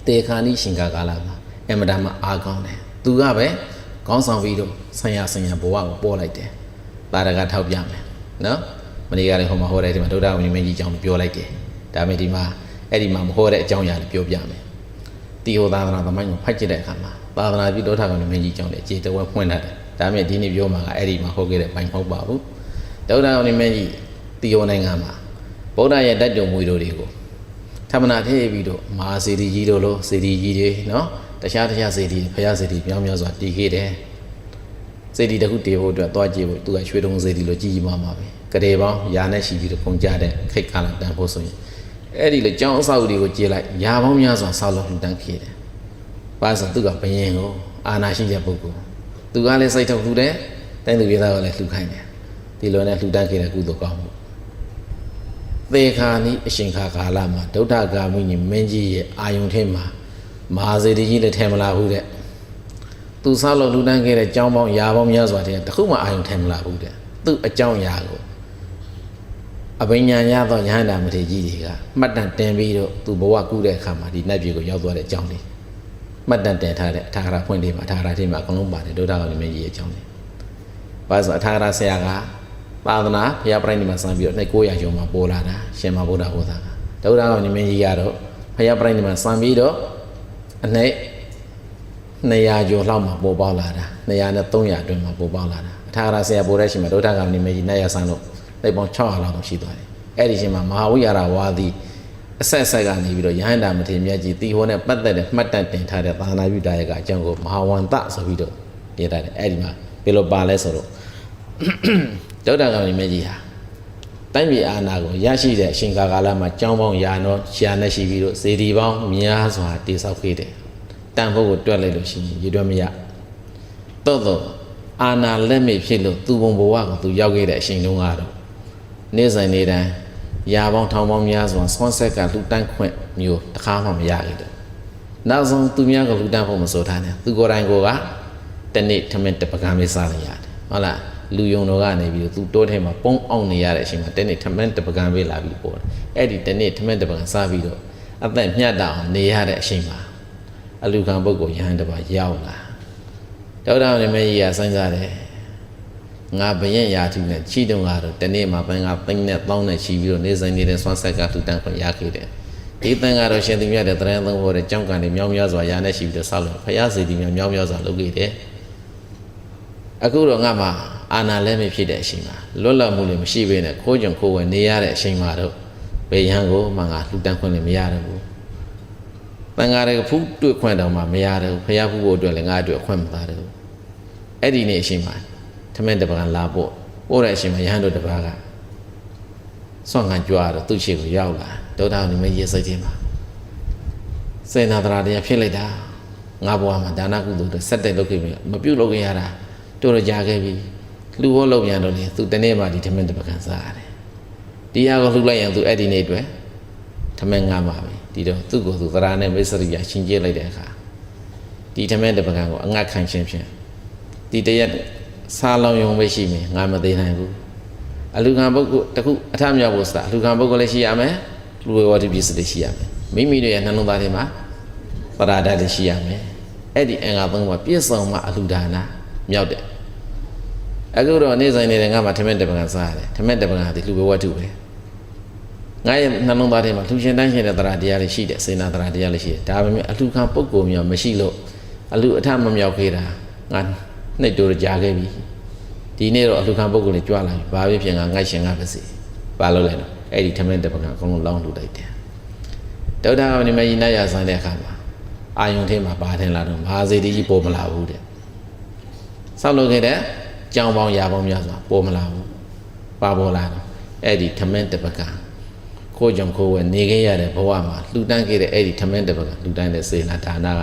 ကတေခါနိရှင်ခါကာလမှာအမတန်မှအားကောင်းတယ်သူကပဲခေါင်းဆောင်ပြီးတော့ဆံရဘဝကိုပေါ်လိုက်တယ်တာရကထောက်ပြမယ်နော်မနေ့ကလည်းဟိုမှာဟောတဲ့ဒီမှာဒုဒ္ဒဝိနည်းမင်းကြီးအကြောင်းပြောလိုက်တယ်ဒါပေမဲ့ဒီမှာအဲ့ဒီမှာမဟောတဲ့အကြောင်းအရာလည်းပြောပြမယ်တီဟောသာသနာသမိုင်းကိုဖတ်ကြည့်တဲ့အခါမှာသာသနာပြုဒုဒ္ဒဝိနည်းမင်းကြီးအကြောင်းလည်းအခြေတဝဲဖွင့်လာတယ်ဒါပေမဲ့ဒီနေ့ပြောမှာကအဲ့ဒီမှာဟောခဲ့တဲ့ဘိုင်မဟုတ်ပါဘူးဒုဒ္ဒဝိနည်းမင်းကြီးတီဟောနိုင်ငံမှာဗုဒ္ဓရဲ့တတ်ကြုံမွေတို့တွေကိုธรรมนาထည့်ပြီးတော့မဟာစေတီကြီးတို့လိုစေတီကြီးတွေနော်တခြားစေတီဖယားစေတီပြောင်းစွာတည်ခဲ့တယ်စေတီတစ်ခုတည်ဖို့အတွက်သွားကြည့်ဖို့သူကရွှေတုံးစေတီလိုကြီးမားမှာပဲကလေးပေါင်းရာနဲ့ရှိပြီးတော့ပုံကြတဲ့ခိတ်ကာလတန်ဖို့ဆိုရင်အဲ့ဒီလေကျောင်းအဆောက်အဦတွေကိုကြည့်လိုက်ရာပေါင်းများစွာဆောက်လုပ်လှူဒန်းခဲ့တယ်။ဘာလို့သူကဘယင်ကိုအာနာရှိတဲ့ပုဂ္ဂိုလ်သူကလည်းစိတ်ထုတ်လှူတယ်တိုင်းသူပြည်သားကလည်းလှူခိုင်းတယ်ဒီလိုနဲ့လှူဒန်းခဲ့တဲ့ကုသိုလ်ကောင်းမှုသေခါနိအရှင်ခါကာလမှာဒုဋ္ဌဂါမိညမင်းကြီးရဲ့အာယုန်ထဲမှာမဟာစေတီကြီးလည်းထဲမလာဘူးတဲ့သူဆောက်လုပ်လှူဒန်းခဲ့တဲ့ကျောင်းပေါင်းရာပေါင်းများစွာတည်းတခုမှအာယုန်ထဲမလာဘူးတဲ့သူ့အကြောင်းအရာကိုအဘိညာရသောယဟန္တာမထေရကြီးတွေကမှတ်တမ်းတင်ပြီးတော့သူဘဝကူးတဲ့အခါမှာဒီနတ်ပြည်ကိုရောက်သွားတဲ့အကြောင်းလေးမှတ်တမ်းတင်ထားတဲ့အထာဂရဖွင့်လေးမှာအထာဂရထဲမှာအကုန်လုံးပါတယ်ဒုဋ္ဌဂါမိမင်းကြီးရဲ့အကြောင်းလေးဘာလို့ဆိုအထာဂရဆရာကသာသနာဘုရားပြိဋိနိဗ္ဗာန်ဆံပြီးတော့900ကျော်မှာပေါ်လာတာရှင်မဗုဒ္ဓဟောတာကဒုဋ္ဌဂါမိမင်းကြီးကတော့ဘုရားပြိဋိနိဗ္ဗာန်ဆံပြီးတော့အနည်း200ကျော်လောက်မှာပေါ်ပေါက်လာတာ200နဲ့300အတွင်းမှာပေါ်ပေါက်လာတာအထာဂရဆရာပေါ်တဲ့ရှင်မှာဒုဋ္ဌဂါမိမင်းကြီး900ဆံလို့သိပေါင်း600လောက်တော့ရှိသွားတယ်အဲ့ဒီရှင်မှာမဟာဝိဟာရဝါဒီအဆက်ကနေပြီးတော့ယဟန္တာမထေရမြတ်ကြီးတီဟောနဲ့ပတ်သက်တဲ့မှတ်တမ်းတင်ထားတဲ့သာသနာပြုတာရဲ့ကအကြောင်းကိုမဟာဝန္တဆိုပြီးတော့ရေးထားတယ်အဲ့ဒီမှာဘယ်လိုပါလဲဆိုတော့ဒုဋ္ဌဂါမိမင်းကြီးဟာတိုင်းပြည်အာဏာကိုရရှိတဲ့အရှင်ကာလမှာကျောင်းပေါင်းရာနဲ့ရှိပြီးတော့စေတီပေါင်းများစွာတည်ဆောက်ခဲ့တယ်တန်ဖို့ကိုတွက်လိုက်လို့ရှိရင်ရည်တွက်မရတော့အာဏာလက်မဲ့ဖြစ်လို့သူ့ဘုံဘဝကိုသူရောက်ခဲ့တဲ့အရှင်တုန်းကတော့နေ့စဉ်နေ့တိုင်းရာပေါင်းထောင်ပေါင်းများစွာဆွမ်းဆက်ကလူတန်းခွင့်မျိုးတစ်ခါမှမရခဲ့တယ်နောက်ဆုံးသူများကလူတန်းဖို့မဆိုထားနဲ့သူကိုယ်တိုင်ကတနေ့ထမင်းတပကံလေးစားလိုက်ရတယ်ဟုတ်လားလူယုံတော်ကနေပြီးသူတိုးထဲမှာပုံအောင်နေရတဲ့အချိန်မှာတနေ့ထမင်းတပကံပေးလာပြီးပေါ်တယ်အဲ့ဒီတနေ့ထမင်းတပကံစားပြီးတော့အသက်မြတ်တာအောင်နေရတဲ့အချိန်မှာအလူခံပုဂ္ဂိုလ်ယဟန်တပါရောက်လာဒုဋ္ဌဂါမိမင်းကြီးကစဉ်းစားတယ်ငါဘယင်ရာသူနဲ့ချီတုံကတော့တနေ့မှာပန်းကသိန်းနဲ့တောင်းနဲ့ချီပြီးတော့နေစဉ်နေတဲ့ဆွမ်းဆက်ကထူတန်းခွင့်ရခဲ့တယ်ဒီတန်ကတော့ရှင်သူမြတ်တဲ့တရံသုံးဖို့တဲ့ကြောင်းကန်တွေမြောင်းများစွာရာနဲ့ရှိပြီးတော့ဆောက်လို့ဖယားစီတီများမြောင်းများစွာလုပ်ခဲ့တယ်အခုတော့ငါမှာအာနာလည်းမဖြစ်တဲ့အချိန်မှာလွတ်လပ်မှုလည်းမရှိဘဲနဲ့ခိုးကြုံခိုးဝယ်နေရတဲ့အချိန်မှာတော့ဘယ်ရန်ကိုမှငါလှူဒန်းခွင့်လည်းမရတော့ဘူးသ တန်ဃာတွေဖူးတွေ့ခွင့်တော်မှာမရတယ်ဖျားဖူးဖို့အတွက်လည်းငါအတွက်ခွင့်မသားတယ်အဲ့ဒီနေ့အချိန်မှာထမင်းတပကံလာဖို့ပို့တဲ့အချိန်မှာရဟန်းတို့တပါးကဆွမ်းခံကြွားတော့သူ့ရှိကိုရောက်လာဒေါတာနေမရေစိတ်ထဲမှာစေနာတရာတရားဖြစ်လိုက်တာငါဘဝမှာဒါနကုသိုလ်တွေဆက်တဲ့လုပ်ခဲ့ပြီမပြုတ်လုပ်ခဲ့ရတာတို့တော့ကြာခဲ့ပြီလူဟောလုပ်ပြန်တော့လေသူတနေ့မှဒီထမင်းတပကံစားရတယ်ဒီဟာကိုလှုပ်လိုက်ရင်သူအဲ့ဒီနေ့အတွက်ထမင်းငါမှာပဲဒီတော့သူ့ကိုယ်သူသရာနဲ့မိစ္ဆရိယရှင်းကျဲလိုက်တဲ့အခါဒီထမင်းတပကံကိုအငတ်ခံခြင်းဖြင့်ဒီတရက်စားလောင်ယုံပဲရှိမယ်ငါမသေးနိုင်ဘူးအလူခံပုဂ္ဂိုလ်တခုအထမြောက်ဖို့စတာအလူခံပုဂ္ဂိုလ်လည်းရှိရမယ်လူဝေဝတိပစ္စည်းလည်းရှိရမယ်မိမိတို့ရဲ့နှလုံးသားထဲမှာပရာဒတ်လည်းရှိရမယ်အဲ့ဒီအင်္ဂါသုံးပါးပြည့်စုံမှအလူဒါနမြောက်တယ်အခုတော့နေ့စဉ်နေတဲ့ငါမှထမင်းတပကံစားရတယ်ထမင်းတပကံဒီလူဝေဝတုပဲငါရဲ့နှလုံးသားထဲမှာလှူရှင်တန်းရှင်တဲ့တရားတရားလေးရှိတယ်စေနာတရားတရားလေးရှိတယ်ဒါပေမဲ့အလှခံပုဂ္ဂိုလ်မျိုးမရှိလို့အလှအထမမြောက်ခဲ့တာငါနှိပ်တိုးကြာခဲ့ပြီဒီနေ့တော့အလှခံပုဂ္ဂိုလ်လေးကြွလာပြီဘာပဲဖြစ်ငါငိုက်ရှင်ငါပဲစီဘာလို့လဲတော့အဲ့ဒီထမင်းတပကံအကုန်လုံးလောင်းလှူလိုက်တယ်ဒေါတာကနေမကြီးနိုင်ရဆိုင်တဲ့အခါမှာအာယုန်ထဲမှာပါထင်လာတော့မဟာစေတီကြီးပေါ်မလာဘူးတဲ့ဆောက်လုပ်ခဲ့တဲ့ကြောင်ပေါင်းရာပေါင်းများစွာပေါ်မလာဘူးပါပေါ်လာတော့အဲ့ဒီထမင်းတပကံခိုးကြုံခိုးဝဲနေခဲ့ရတဲ့ဘဝမှာလှူဒန်းခဲ့တဲ့အဲ့ဒီထမင်းတပကလှူဒန်းတဲ့စေနာဒါနက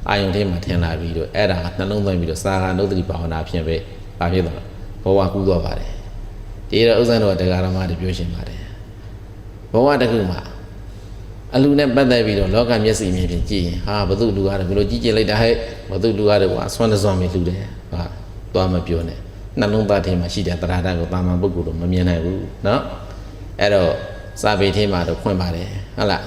အာယုန်ထဲမှာထင်လာပြီးတော့အဲ့ဒါကနှလုံးသွင်းပြီးတော့စာဃာနုဒတိဘာဝနာဖြင့်ပဲဘာဖြစ်သွားဘဝကူးသွားပါတယ်ဒီတော့ဥစ္စာတော်တရားဓမ္မတွေပြောရှင်ပါတယ်ဘဝတစ်ခုမှာအလူနဲ့ပတ်သက်ပြီးတော့လောကမျက်စိမြင်ဖြင့်ကြည့်ရင်ဟာဘု து လူရတယ်ဘယ်လိုကြည့်ကြလိုက်တာဟဲ့ဘု து လူရတယ်ကွာဆွမ်းတစွမ်းမြင်လူတယ်ဟာသွားမပြောနဲ့နှလုံးသားထဲမှာရှိတဲ့တရားဓာတ်ကိုတာမန်ပုဂ္ဂိုလ်တို့မမြင်နိုင်ဘူးเนาะအဲ့တော့စာပေထဲမှာတော့ဖွင့်ပါတယ်ဟုတ်လား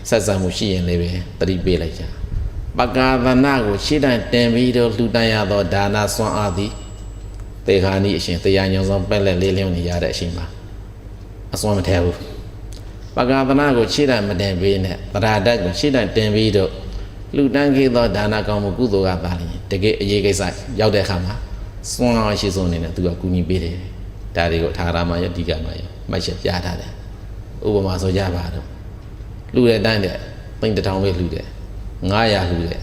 ဆက်ဆံမှုရှိရင်လည်းပဲသတိပေးလိုက်ကြပကာသနာကိုရှေ့တိုင်တင်ပြီးတော့လှူဒန်းရသောဒါနစွမ်းအားသည်တေခါနီးအရှင်တရားညောင်ဆောင်ပက်လက်လေးလျောင်းနေရတဲ့အချိန်မှာအစွမ်းမထဲဘူးပကာသနာကိုရှေ့တိုင်မတင်ပေးနဲ့တရားဓာတ်ကိုရှေ့တိုင်တင်ပြီးတော့လှူဒန်းခဲ့သောဒါနကောင်းမှုကုသိုလ်ကသာလျှင်တကယ်အရေးကိစ္စရောက်တဲ့အခါမှာစွမ်းအားရှိဆုံးအနေနဲ့သူကကူညီပေးတယ်ဒါတွေကိုထာရမယတိကမယမှတ်ချက်ပြထားတယ်ဥပမာဆိုကြပါတော့လှူတဲ့တိုင်းတဲ့သိန်း1000ပဲလှူတယ်900လှူတယ်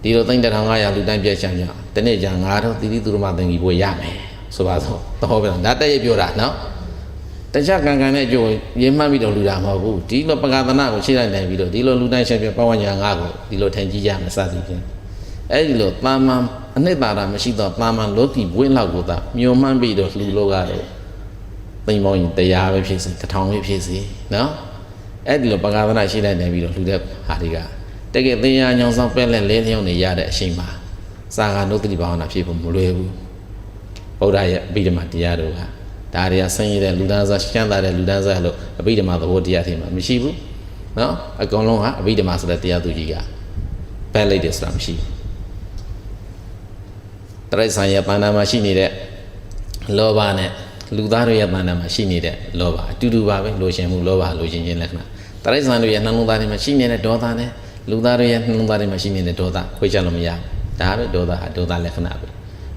ဒီလိုသိန်း1500လှူတိုင်းပြည့်ချမ်းကြတနေ့ကျငါတော့သီတိသူရမသင်္ကီဘွေရမယ်ဆိုပါတော့တော့ပြန်ဒါတက်ရပြောတာနော်တခြားကံကံနဲ့အကျိုးရင်းမှတ်ပြီးတော့လှူတာမဟုတ်ဘူးဒီလိုပကာသနာကိုရှင်းလိုက်နိုင်ပြီးတော့ဒီလိုလှူတိုင်းချက်ပြပဝဉ္ဇာငါကိုဒီလိုထိုင်ကြည့်ရမယ်စသည်ဖြင့်အဲ့ဒီလိုတာမန်အနှစ်သာရမရှိတော့တာမန်လောကီဘွေးလောက်ကိုသာမျောမှန်းပြီးတော့လှူလို့ကတော့သိမ့်ပေါင်းရင်တရားပဲဖြစ်စေ1000ပဲဖြစ်စေနော်အဲ့ဒီလိုပကာသနာရှိလိုက်နိုင်ပြီးတော့လှူတဲ့ဟာတွေကတကယ်သင်ညာညောင်ဆောင်ပဲလက်လဲလျောင်းနေရတဲ့အချိန်မှာစာဃာနုတ္တိဘာဝနာဖြစ်ဖို့မလွယ်ဘူးဗုဒ္ဓရဲ့အဘိဓမ္မာတရားတို့ကဒါတွေကဆင်းရဲတဲ့လူသားစားရှမ်းသာတဲ့လူသားစားလို့အဘိဓမ္မာသဘောတရားတွေမှာမရှိဘူးနော်အကောင်လုံးဟာအဘိဓမ္မာဆိုတဲ့တရားသူကြီးကဘက်လိုက်တယ်ဆိုတာမရှိဘူးတရိစ္ဆာန်ရဲ့ပန္နာမှာရှိနေတဲ့လောဘနဲ့လူသားတို့ရဲ့ပန္နာမှာရှိနေတဲ့လောဘအတူတူပါပဲလိုချင်မှုလောဘလိုချင်ခြင်းလက္ခဏာတရိစ္ဆာန်တို့ရဲ့နှလုံးသားထဲမှာရှိနေတဲ့ဒေါသနဲ့လူသားတို့ရဲ့နှလုံးသားထဲမှာရှိနေတဲ့ဒေါသခွဲခြားလို့မရဘူးဒါပဲဒေါသဟာဒေါသလက္ခဏာပဲ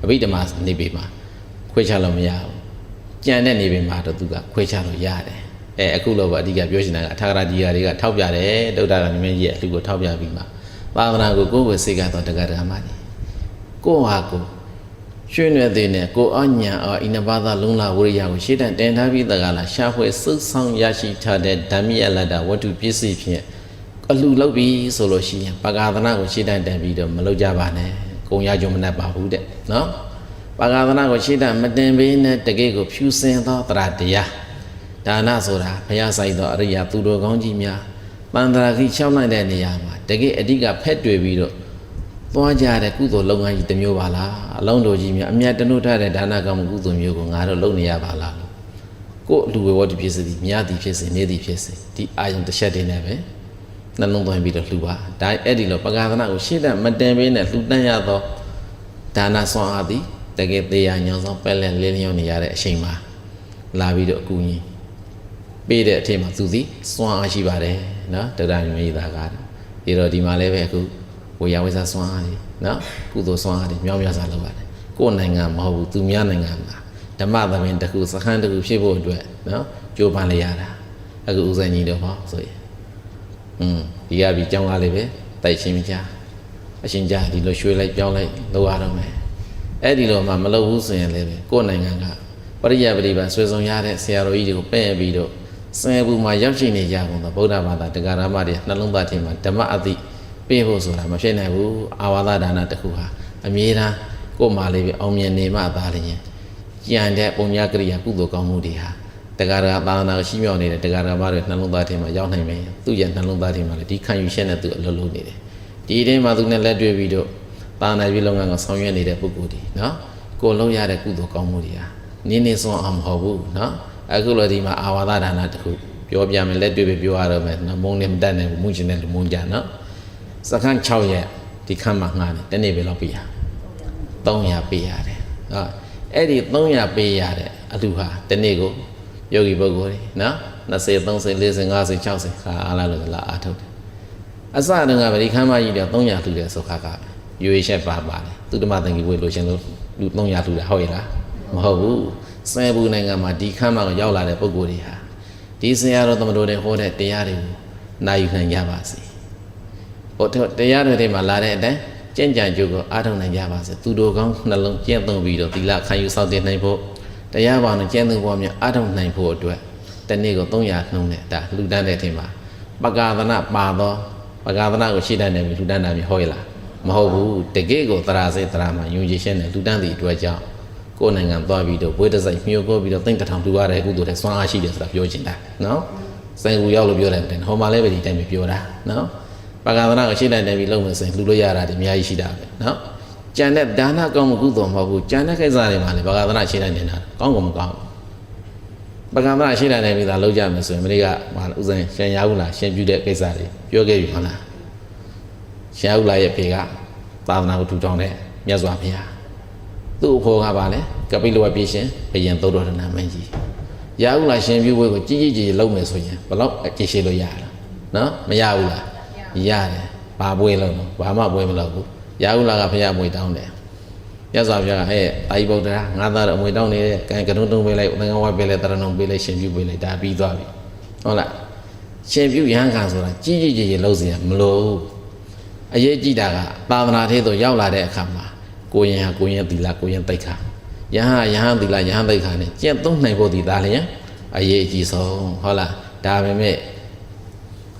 အဘိဓမ္မာနေပေမှာခွဲခြားလို့မရဘူးကြံတဲ့နေပေမှာတော့သူကခွဲခြားလို့ရတယ်အခုလောဘအဓိကပြောချင်တာကအထာဂရဒီယာတွေကထောက်ပြတယ်ဒုဒ္ဒကနိမင်းကြီးရဲ့အလှကိုထောက်ပြပြီးမှသာသနာကိုကိုယ်ဝေစေကတော့တက္ကရာမကြီးကိုဟာကိုရွှေ့နေတဲ့နဲ့ကိုအညာအိနဘာသာလုံးလာဝရိယကိုရှေ့တန်းတင်ထားပြီးတကလားရှားဖွေစုဆောင်ရရှိထားတဲ့ဓမ္မိအလတ္တဝတ္ထုပစ္စည်းဖြင့်အလှလုပ်ပြီးဆိုလို့ရှိရင်ပကာသနာကိုရှေ့တန်းတင်ပြီးတော့မလုပ်ကြပါနဲ့ကုံရကြုံမနှက်ပါဘူးတဲ့နော်ပကာသနာကိုရှေ့တန်းမတင်ပေးနဲ့တကယ့်ကိုဖြူစင်သောတရားတရားဒါနဆိုတာဘုရားဆိုင်သောအရိယာသူတော်ကောင်းကြီးများတန်ត្រာခိ၆နိုင်တဲ့နေရာမှာတကယ့်အဓိကဖက်တွေ့ပြီးတော့သွားကြတဲ့ကုသိုလ်လုပ်ငန်းကြီးတစ်မျိုးပါလားအလုံးတော်ကြီးများအမြတ်တနုထားတဲ့ဒါနကောင်းမှုကုသိုလ်မျိုးကိုငါတို့လုပ်နေရပါလားလို့ကို့လူဝေဝတ္တဖြစ်စေမြတ်သည်ဖြစ်စေနေသည်ဖြစ်စေဒီအာယုံတစ်ချက်တည်းနဲ့ပဲနှလုံးသွင်းပြီးတော့လှူပါဒါအဲ့ဒီလိုပကာသနာကိုရှေ့တန်းမတင်ပေးနဲ့လှူတန်းရသောဒါနဆွမ်းအားသည်တကယ်တရားညောင်းဆောင်ပက်လက်လေးလျောင်းနေရတဲ့အချိန်မှာလာပြီးတော့အကူကြီးပေးတဲ့အထက်မှာသူသည်စွမ်းအားရှိပါတယ်နော်ဒေါက်တာမြင့်သားကဒီတော့ဒီမှာလည်းပဲအခုဝေယဝိဇ္ဇစွမ်းအားတွေနော်ကုသိုလ်စွမ်းအားတွေမြောက်များစွာလုပ်ပါတယ်ကိုယ်နိုင်ငံမဟုတ်ဘူးသူများနိုင်ငံမှာဓမ္မသမင်တစ်ခုစခန်းတစ်ခုဖြစ်ဖို့အတွက်နော်ကြိုးပမ်းလိုက်ရတာအခုဦးဇင်းကြီးတော့ဟောဆိုရင် ဒီကပြီးကြောင်းကားလေးပဲတိုက်ချင်းမကြအရှင်ကြဒီလိုရွှေ့လိုက်ပြောင်းလိုက်လောက်ရတော့မယ်အဲ့ဒီလိုမှမလုပ်ဘူးဆိုရင်လည်းပဲကိုယ်နိုင်ငံကပရိယပရိပါဆွေဆောင်ရတဲ့ဆရာတော်ကြီးတွေကိုပဲ့ပြီးတော့စင်ဘူးမှာရောက်ရှိနေကြကုန်သောဗုဒ္ဓဘာသာတရားဓမ္မတွေနှလုံးသားထဲမှာဓမ္မအသိပေးဖို့ဆိုတာမဖြစ်နိုင်ဘူးအာဝါဒဒါနတစ်ခုဟာအမြဲတမ်းကိုယ်မှလေးပဲအောင်မြင်နေမှသာလျှင်ကြံတဲ့ပုံညာကရိယာကုသိုလ်ကောင်းမှုတွေဟာတရားဓမ္မသာသနာရှိမြောက်နေတဲ့တရားဓမ္မတွေနှလုံးသားထဲမှာရောက်နိုင်မယ်သူ့ရဲ့နှလုံးသားထဲမှာလည်းဒီခံယူချက်နဲ့သူအလုပ်လုပ်နေတယ်ဒီအချိန်မှာသူနဲ့လက်တွေ့ပြီးတော့သာနာပြုလုပ်ငန်းကိုဆောင်ရွက်နေတဲ့ပုဂ္ဂိုလ်တွေနော်ကိုလုံးရတဲ့ကုသိုလ်ကောင်းမှုတွေဟာနင်းနေစွမ်းအောင်မဟုတ်ဘူးနော်အခုလိုဒီမှာအာဝါဒဒါနတစ်ခုပြောပြမယ်လက်တွေ့ပဲပြောရတော့မယ်နော်မုံနေမတတ်နိုင်ဘူးမုံချင်တဲ့လူမုံကြနော်စခန်း6ရက်ဒီခန်းမှာငှားတယ်တနေ့ပဲလောက်ပေးရ300ပေးရတယ်နော်အဲ့ဒီ300ပေးရတဲ့အလူဟာတနေ့ကိုယောဂီပုဂ္ဂိုလ်တွေနော်20 30 40 50 60ခါအားလာလို့လာအားထုတ်တယ်အစတုန်းကဗဒီခမ်းမကြီးတော့300လှူတယ်ဆိုခါကရွေးချက်ပါပါတယ်သူဓမ္မသင်္ကီဝေလို့ရှင်လို့လူ300လှူတယ်ဟုတ်ရဲ့လားမဟုတ်ဘူးစင်ဘူးနိုင်ငံမှာဒီခမ်းမကိုရောက်လာတဲ့ပုဂ္ဂိုလ်တွေဟာဒီဆရာတော်သမတော်တွေဟောတဲ့တရားတွေကိုနိုင်ယူနိုင်ကြပါစေဟောတရားတွေမှာလာတဲ့အတိုင်းကြင်ကြံကြိုးကိုအားထုတ်နိုင်ကြပါစေသူတို့ကောင်းနှလုံးကျင့်သုံးပြီးတော့သီလခံယူစောင့်တည်နိုင်ဖို့တရားဘာနဲ့ကျင့်သုံးဖို့များအားထုတ်နိုင်ဖို့အတွက်တနေ့ကို300နှုံးနဲ့ဒါလူတန်းတဲ့အထင်မှာပကာသနာပါတော့ပကာသနာကိုရှိတတ်တယ်လူတန်းတာမျိုးဟောရလားမဟုတ်ဘူးတကယ်ကိုသရာစေသရာမှာယုံကြည်ခြင်းနဲ့လူတန်းသည့်အတွက်ကြောင့်ကိုယ်နိုင်ငံသွားပြီးတော့ဘွေးတစိုက်မြှိုးကိုပြီးတော့သိမ့်တထောင်တူရတဲ့ကုသိုလ်တွေစွမ်းအားရှိတယ်ဆိုတာပြောချင်တာနော်စံကူရောက်လို့ပြောတယ်ဟောမှာလည်းပဲဒီတိုင်းပဲပြောတာနော်ပကာသနာကိုရှိတတ်တယ်ပြီးလုံးမယ်ဆိုရင်လူလို့ရတာဒီအများကြီးရှိတာပဲနော်ကျန်တဲ့ဒါနကောင်းမှုကုသိုလ်မဟုတ်ဘူးကျန်တဲ့ကိစ္စတွေမှာလည်းပကာသနာရှိတတ်နေတာကောင်းကုန်မကောင်းပကံမရရှိတဲ့ပြည်သားလောက်ကြမယ်ဆိုရင်မင်းကဟာဥစဉ်ရှင်ရဘူးလားရှင်ပြတဲ့ကိစ္စတွေပြောခဲ့ပြီဟုတ်လားရှင်ရဘူးလားရဲ့ဖေကသာသနာကိုထူထောင်တဲ့မြတ်စွာဘုရားသူ့အဖို့ကပါလေကပိလဝပြည့်ရှင်ဘယင်သုဒ္ဓရဏမင်းကြီးရဘူးလားရှင်ပြဝဲကိုကြီးကြီးလုံးမယ်ဆိုရင်ဘလောက်အကျရှိလို့ရလားနော်မရဘူးလားရတယ်ဘာပွဲလုံးဘာမှပွဲမလုပ်ဘူးရဘူးလားကဘုရားအမွေတောင်းတယ်ရသော်ပြဟဲ့တာကြီးဗုဒ္ဓရာငါသားတော့အမွေတောင်းနေတဲ့ကံကနုံတုံးပေးလိုက်သံဃာဝါပေးလိုက်တရဏုံပေးလိုက်ရှင်ပြုပေးလိုက်ဒါပြီးသွားပြီဟုတ်လားရှင်ပြုရဟန်းခံဆိုတာကြီးကြီးကြီးလုံးစီရမလို့အရေးကြီးတာကသာသနာထဲသို့ရောက်လာတဲ့အခါမှာကိုရင်ဟာကိုရင်သီလကိုရင်သိက္ခာယဟယဟန်သီလယဟန်သိက္ခာနဲ့ကျင့်သုံးနိုင်ဖို့ဒီသားလျင်အရေးအကြီးဆုံးဟုတ်လားဒါပေမဲ့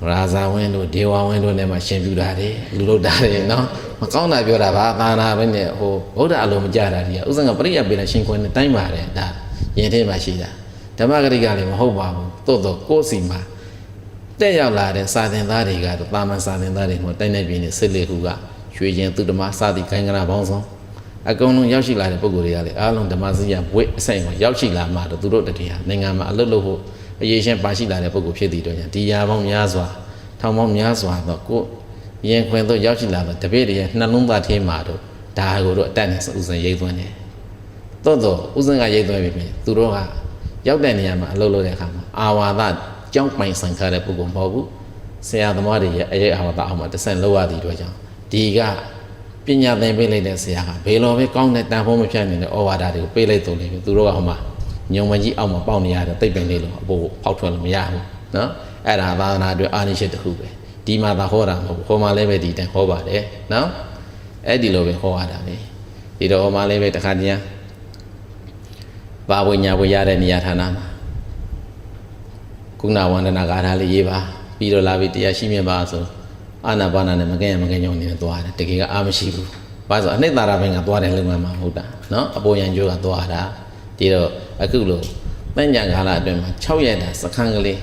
ရာဇဝင်းတို့ဒေဝဝင်းတို့နဲ့မှရှင်ပြုတာတယ်လူတို့တာတယ်နော်မကောင်းတာပြောတာပါသာနာပဲနဲ့ဟိုဗုဒ္ဓအလိုမကြတာကြီးဥစ္စာကပရိယပေနဲ့ရှင်ခွင်နဲ့တိုင်းပါတယ်ဒါရင်ထဲမှာရှိတာဓမ္မဂရိကလည်းမဟုတ်ပါဘူးသို့တော့ကိုယ်စီမှာတက်ရောက်လာတဲ့စာသင်သားတွေကတော့တာမန်စာသင်သားတွေမဟုတ်တိုင်းနေပြည်နေစစ်လေခုကရွှေရင်သူဓမ္မစသည်ခိုင်ကနာပေါင်းစုံအကုန်လုံးရောက်ရှိလာတဲ့ပုဂ္ဂိုလ်တွေကလည်းအားလုံးဓမ္မစရိယဘွဲ့အဆိုင်မှာရောက်ရှိလာမှတော့သူတို့တည်းဟာနိုင်ငံမှာအလွတ်လို့ဖို့အရေးရှင်ပါရှိလာတဲ့ပုဂ္ဂိုလ်ဖြစ်တည်တော့ဒီရာပေါင်းများစွာထောင်ပေါင်းများစွာတော့ကိုရင်ခွင်တော့ရောက်ရှိလာတော့တပည့်တွေရဲ့နှလုံးသားထဲမှာတော့ဒါကိုတော့အတတ်နဲ့ဥစဉ်ရိပ်သွင်းတယ်သို့တော့ဥစဉ်ကရိပ်သွင်းပြီသူတို့ကရောက်တဲ့နေရာမှာအလုပ်လုပ်တဲ့အခါမှာအာဝါဒကြောင်းပိုင်ဆိုင်ခါတဲ့ပုဂ္ဂိုလ်မဟုတ်ဘူးဆရာသမားတွေရဲ့အရေးအာဝါဒအောင်မှာတဆင့်လောက်ရသည်တို့ကြောင့်ဒီကပညာသင်ပေးလိုက်တဲ့ဆရာကဘယ်လိုပဲကောင်းတဲ့တန်ဖိုးမဖြတ်နေတဲ့ဩဝါဒတွေကိုပေးလိုက်တော့လေသူတို့ကဟိုမှာညုံမကြီးအောက်မှာပေါက်နေရတဲ့သိပ္ပံလေးလို့အပေါ်ပေါက်ထွက်လို့မရဘူးနော်အဲ့ဒါသာသနာအတွက်အာနိရှစ်တစ်ခုပဲဒီမှာသာဟောတာမဟုတ်ဘူးဟောမှာလည်းပဲဒီတိုင်ဟောပါတယ်နော်အဲ့ဒီလိုပဲဟောရတာပဲဒီတော့ဟောမှာလည်းပဲတခါတည်းဘာဝိညာဝေရတဲ့နေရာဌာနမှာကုဏဝန္ဒနာကာထာလေးရေးပါပြီးတော့လာပြီးတရားရှိမြင်ပါဆိုအာနာပါနာနဲ့မကဲ့ရမကဲ့ညောင်းနေနဲ့သွားတယ်တကယ်ကအာမရှိဘူးဘာလို့အနှစ်သာရဘင်ကသွားတယ်လုံမှမှာမဟုတ်တာနော်အပေါ်ရန်ကျိုးကသွားတာဒီတော့အခုလို့ပညာကာလအတွင်းမှာ6ရက်တာစခန်းကလေး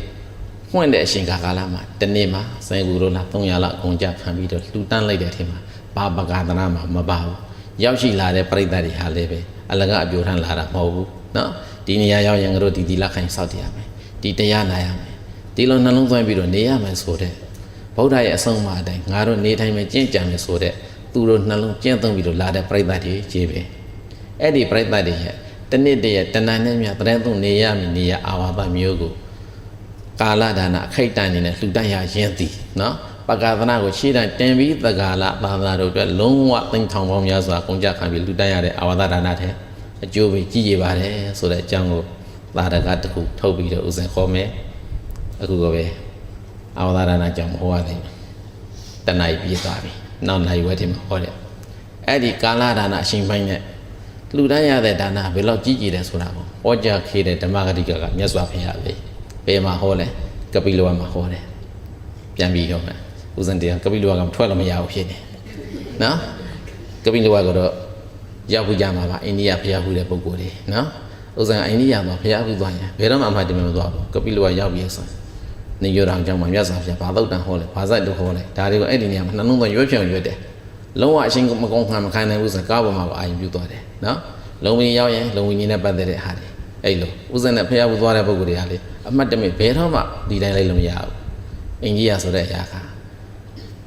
ဖွင့်တဲ့အချိန်ကာလမှာတနေ့မှာစိုင်းကူတို့လား300လောက်အကုန်ကြဖန်ပြီးတော့လှူတန်းလိုက်တဲ့အချိန်မှာဘာပကာသနာမှာမပါဘူးရောက်ရှိလာတဲ့ပြိတ္တတွေဟာလည်းပဲအလကအပြိုထမ်းလာတာမဟုတ်ဘူးနော်ဒီနေရာရောက်ရင်တို့ဒီလခိုင်စောက်တရားမယ်ဒီတရားနာရမယ်ဒီလိုနှလုံးသွင်းပြီးတော့နေရမယ်ဆိုတဲ့ဗုဒ္ဓရဲ့အဆုံးအမအတိုင်းငါတို့နေတိုင်းပဲကျင့်ကြံမယ်ဆိုတဲ့သူတို့နှလုံးကျင့်သုံးပြီးတော့လာတဲ့ပြိတ္တတွေကြီးပဲအဲ့ဒီပြိတ္တတွေရဲ့တနစ်တည်းရဲ့တဏ္ဍာနဲ့မြတ်တရင်သုံးနေရမယ်နေရအာဝါဒမျိုးကိုကာလဒါနအခိတ်တန်နေနဲ့လှူဒန်းရရင်းသည်နော်ပကာသနာကိုရှေ့တန်းတင်ပြီးသကာလသာသနာတို့အတွက်လုံးဝသိမ့်ထောင်ပေါင်းများစွာကုန်ကြခံပြီးလှူဒန်းရတဲ့အာဝါဒဒါနတဲ့အကျိုးပဲကြည်ရပါတယ်ဆိုတဲ့အကြောင်းကိုသာရကတခုထုတ်ပြီးတော့ဥစဉ်ခေါ်မယ်အခုကပဲ အာဝါဒဒါနကြောင့်ဟောရသေးတဏှာကြီးပြေးသွားပြီနောက်နိုင်ဝဲထင်မှာဟောတယ်အဲ့ဒီကာလဒါနအရှင်ပိုင်းနဲ့လူတိုင်းရတဲ့ဒါနဘယ်လောက်ကြီးကြီးတယ်ဆိုတာကိုဟောကြားခေတဲ့ဓမ္မဂတိကမြတ်စွာဘုရားလေဘယ်မှာဟောလဲကပိလဝါမှာဟောတယ်ပြန်ပြီးတော့မယ်ဦးဇင်းတရားကပိလဝါကထွက်လို့မရဘူးဖြစ်နေနော်ကပိလဝါကတော့ရောက်ဘူးကြမှာပါအိန္ဒိယဘုရားဖူးတဲ့ပုဂ္ဂိုလ်တွေနော်ဦးဇင်းအိန္ဒိယမှာဘုရားဖူးသွားရင်ဘယ်တော့မှအမှတ်တမဲ့မသွားဘူးကပိလဝါရောက်ပြီးဆိုနေရအောင်ကြောင့်မှမြတ်စွာဘုရားဘာသုတ်တန်ဟောလဲဘာစိုက်တို့ဟောလဲဒါတွေကိုအဲ့ဒီနေရာမှာနှလုံးသွင်းရွေးဖြောင်ရွေးတယ်လုံးဝအရှင်မကုန်းခံမခံနိုင်ဘူးဆိုကားပေါ်မှာအာရုံပြုသွားတယ်နော်လုံဝင်ရောက်ရင်လုံဝင်ကြီးနဲ့ပတ်သက်တဲ့ဟာတွေအဲ့လိုဥစဉ်နဲ့ဖျားဘူးသွားတဲ့ပုဂ္ဂိုလ်တွေကလေအမှတ်တမဲ့ဘယ်တော့မှဒီတိုင်းလိုက်လို့မရဘူးအင်ကြီးရဆိုတဲ့အရာခါ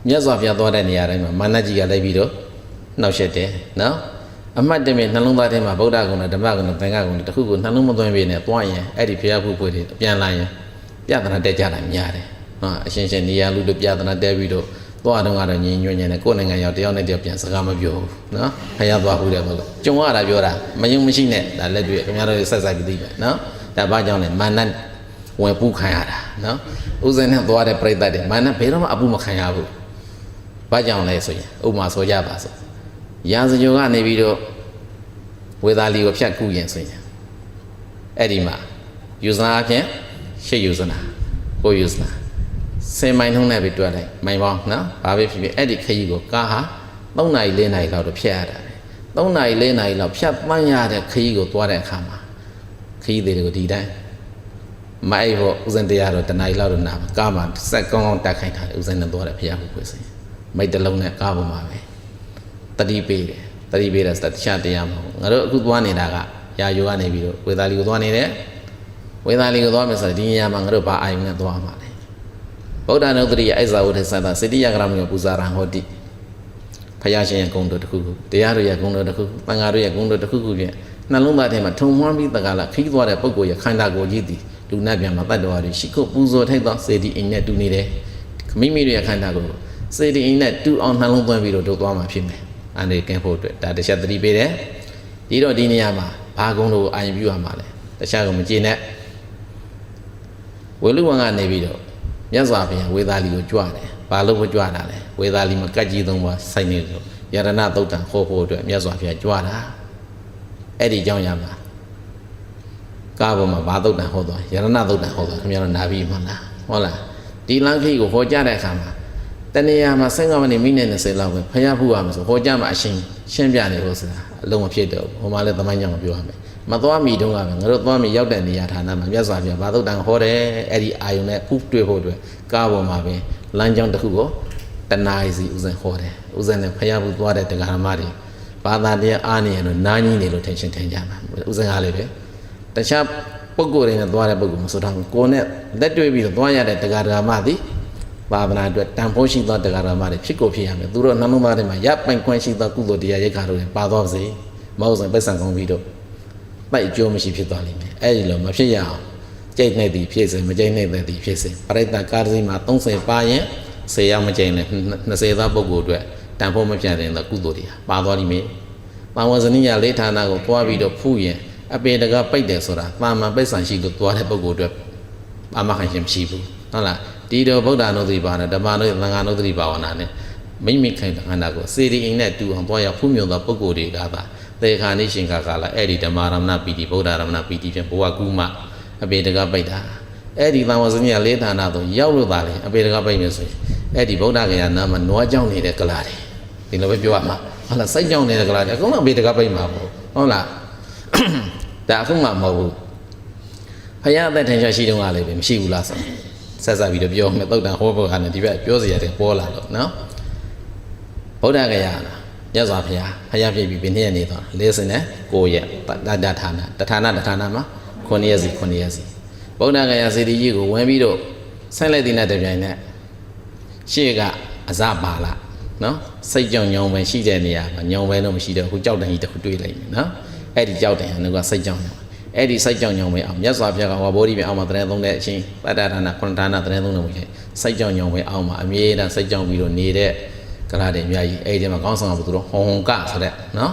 မြတ်စွာဘုရားသွားတဲ့နေရာတိုင်းမှာမာနကြီးကလိုက်ပြီးတော့နှောက်ယှက်တယ်နော်အမှတ်တမဲ့နှလုံးသားထဲမှာဗုဒ္ဓဂုဏဓမ္မဂုဏသံဃာဂုဏတခုခုနှလုံးမသွင်းပေးနဲ့သွားရင်အဲ့ဒီဖျားဘူးပွေတွေပြန်လာရင်ပြဿနာတက်ကြတာများတယ်ဟာအရှင်ရှင်နေရာလူတို့ပြဿနာတက်ပြီးတော့သွားတော့ကတော့ညင်ညွန့်ညင်နဲ့ကိုယ်နိုင်ငံရောက်တယောက်နဲ့တယောက်ပြန်စကားမပြောဘူးနော်ဖျားသွားဘူးတဲ့ဘုလို့ကြုံရတာပြောတာမယုံမရှိနဲ့ဒါလက်တွေ့ခင်ဗျားတို့ဆက်ဆိုင်ပြီးသိပဲနော်ဒါဘာကြောင့်လဲမာနဝင်ပူခံရတာနော်ဥစဉ်နဲ့သွားတဲ့ပြိတ္တတွေမာနဘယ်တော့မှအပူမခံရဘူးဘာကြောင့်လဲဆိုရင်ဥပမာဆိုကြပါစို့ရာဇဂိုကနေပြီးတော့ဝေသာလီကိုဖြတ်ကူးရင်ဆိုရင်အဲ့ဒီမှာယူဇနာအဖြစ်ရှေ့ယူဇနာကိုယူဇနာစင်မိုင်နှုံးနဲ့ပဲတွက်လိုက်မိုင်ပေါင်းနော်ဘာပဲဖြစ်ဖြစ်အဲ့ဒီခရီးကိုကားဟာ3 နာရီ 4 နာရီလောက်တော့ဖြတ်ရတာ3 နာရီ 4 နာရီလောက်ဖြတ်ပန်းရတဲ့ခရီးကိုသွားတဲ့အခါမှာခရီးတွေကိုဒီတိုင်းမိုက်ဖို့ဥစဉ်တရားတော့တနာရီလောက်တော့နာမှာကားမှာစက်ကောင်းကောင်းတက်ခိုင်းထားတယ်ဥစဉ်နဲ့သွားတယ်ဖျားဖို့ဖွင့်စင်မိုက်တစ်လုံးနဲ့ကားပေါ်မှာပဲတတိပေးတယ်တတိပေးတဲ့တခြားတရားမဟုတ်ငါတို့အခုသွားနေတာကရာယိုကနေပြီးတော့ဝေသာလီကိုသွားနေတယ်ဝေသာလီကိုသွားမယ်ဆိုတော့ဒီနေရာမှာငါတို့ဘာအာယုံနဲ့သွားမှာလဲဗုဒ္ဓနုတ္တိယအိဇာဝဋ္ဌသတ္တစေတိယကရမေပူဇာရံဟောတိဖယားရှင်ရဲ့ဂုဏ်တော်တစ်ခုခုတရားတို့ရဲ့ဂုဏ်တော်တစ်ခုခုသံဃာတို့ရဲ့ဂုဏ်တော်တစ်ခုခုဖြင့်နှလုံးသားထဲမှာထုံမွှမ်းပြီးတက္ကလာခီးသွားတဲ့ပုဂ္ဂိုလ်ရဲ့ခန္ဓာကိုယ်ကြီးသည်လူနာပြန်မှာတတ္တဝါတွေရှိခို့ပူဇော်ထိုက်သောစေတီအိမ်နဲ့တူနေတယ်မိမိတို့ရဲ့ခန္ဓာကိုယ်စေတီအိမ်နဲ့တူအောင်နှလုံးသွင်းပြီးတော့တို့သွားမှာဖြစ်မယ်အန္တရာယ်ကင်းဖို့အတွက်ဒါတစ်ချက်သတိပေးတယ်ဒီတော့ဒီနေရာမှာဘာဂုဏ်တို့အာရုံပြုရမှာလဲတခြားကမကြည့်နဲ့ဝေလူဝန်ကနေပြီးတော့မြတ်စွာဘုရားဝေသာလီကိုကြွတယ်ဘာလို့ကြွတာလဲဝေသာလီမှာကတ်ကြီးသုံးပါစိုက်နေလို့ယရဏသုတ်တံဟောဖို့အတွက်မြတ်စွာဘုရားကြွတာအဲ့ဒီကြောင့်ရမှာကားပေါ်မှာဘာသုတ်တံဟောသွားယရဏသုတ်တံဟောသွားခင်ဗျားတို့နာပြီးမှလားဟုတ်လားဒီလမ်းခီးကိုဟောကြားတဲ့အခါမှာတဏှာမှာ15မိနစ်မိနစ်20လောက်ပဲဖျားဖူးရမှာဆိုဟောကြားမှာအရှင်းပြနေလို့ဆိုတာအလုံးမဖြစ်တော့ဘူးဟိုမှာလည်းသမိုင်းကြောင့်ပြောရမယ်မသွားမီတုန်းကပဲငါတို့သွားမီရောက်တဲ့နေရာဌာနမှာမြတ်စွာဘုရားဘာသုတ်တန်ဟောတယ်အဲ့ဒီအာယုန်နဲ့ဥတွေ့ဖို့အတွက်ကားပေါ်မှာပဲလမ်းကြောင်းတစ်ခုကိုတဏှာစီဥစဉ်ဟောတယ်ဥစဉ်နဲ့ဖျားဖူးသွားတဲ့တရားဓမ္မတွေဘာသာတရားအားနေရလို့နားကြီးနေလို့ထင်ရှင်းထင်ကြမှာဥစဉ်အားလေးပဲတခြားပုဂ္ဂိုလ်တွေနဲ့သွားတဲ့ပုဂ္ဂိုလ်မဆိုတော့ကိုယ်နဲ့လက်တွေ့ပြီးတော့သွားရတဲ့တရားဓမ္မသည်ဘာဝနာအတွက်တန်ဖိုးရှိသောတရားဓမ္မတွေဖြစ်ကိုဖြစ်ရမယ်သူတို့နှလုံးသားထဲမှာရပ်ပိုင်ခွင့်ရှိသောကုသိုလ်တရားရိက္ခာတို့ပါသွားပါစေမဟုတ်ဆိုပိဿံကောင်းပြီးတော့ပိုက်အကျိုးမရှိဖြစ်သွားလိမ့်မယ်အဲ့ဒီလိုမဖြစ်ရအောင်ကြိတ်နေသည်ဖြစ်စေမကြိတ်နေတဲ့သည်ဖြစ်စေပရိသတ်ကာရစီမှာ30ပါရင်10ရောက်မကြိတ်နဲ့20သောပုဂ္ဂိုလ်အတွက်တန်ဖိုးမပြတ်တဲ့ကုသိုလ်တွေပါသွားလိမ့်မယ်။ပါဝဇနိယလေးဌာနကိုသွားပြီးတော့ဖူးရင်အပေတကပိတ်တယ်ဆိုတာပါမန်ပိဿံရှိလို့သွားတဲ့ပုဂ္ဂိုလ်အတွက်ပါမခံရှင်မရှိဘူးဟုတ်လားဒီတော့ဗုဒ္ဓနုတ္တိဘာနဲ့ဓမ္မနုတ္တိသံဃာနုတ္တိဘာဝနာနဲ့မိမိခိုင်ခန္ဓာကိုစေတီအိမ်နဲ့တူအောင်သွားရောက်ဖူးမြော်သောပုဂ္ဂိုလ်တွေကသာသေခါနိရှင်ကာလအဲ့ဒီဓမ္မရမဏပီတိဗုဒ္ဓရမဏပီတိဖြင့်ဘဝကူမအပေတကပိတ်တာအဲ့ဒီသံဝဇ္ဇညလေးဌာနသို့ရောက်လို့သာလေအပေတကပိတ်မယ်ဆိုရင်အဲ့ဒီဗုဒ္ဓဂယာနာမှာနွားကြောင်းနေတဲ့ကလာတွေဒီလိုပဲပြောရမှာဟုတ်လားစိုက်ကြောင်းနေတဲ့ကလာတွေအကုန်လုံးအပေတကပိတ်မှာပေါ့ဟုတ်လားဒါအခုမှမဟုတ်ဘူးဖယားအသက်ထင်ရှားရှိတုန်းကလည်းပဲမရှိဘူးလားဆိုဆက်ဆက်ပြီးတော့ပြောမယ်သုတ်တန်ဟောဖို့ကလည်းဒီဘက်ပြောစရာတွေပေါ်လာလို့နော်ဗုဒ္ဓဂယာနာရသော်ဖယားပြည့်ပြီးဘယ်နှစ်ရက်နေသွား40နဲ့9ရက်တဌာနတဌာနမှာ9ရက်စီဗုဒ္ဓဂယာစေတီကြီးကိုဝင်ပြီးတော့ဆက်လိုက်တဲ့နဲ့တပြိုင်နက်ရှေ့ကအစပါလာနော်စိတ်ကြောင့်ညောင်ပဲရှိတဲ့နေရာမှာညောင်ပဲတော့မရှိတော့အခုကြောက်တန်ကြီးတစ်ခုတွေ့လိုက်မယ်နော်အဲ့ဒီကြောက်တန်ကစိတ်ကြောင့်ညောင်အဲ့ဒီစိတ်ကြောင့်ညောင်ပဲအောင်မြတ်စွာဘုရားကဝါဘောဓိပဲအောင်မှာတရင်သုံးတဲ့အချင်းတတ္တဌာနခုနဌာနတရင်သုံးလို့ရှိရင်စိတ်ကြောင့်ညောင်ပဲအောင်မှာအမြဲတမ်းစိတ်ကြောင့်ပြီးတော့နေတဲ့ကလာတယ်အများကြီးအဲ့ဒီမှာကောင်းဆောင်ကဘယ်သူတော့ဟွန်ကဆိုတဲ့နော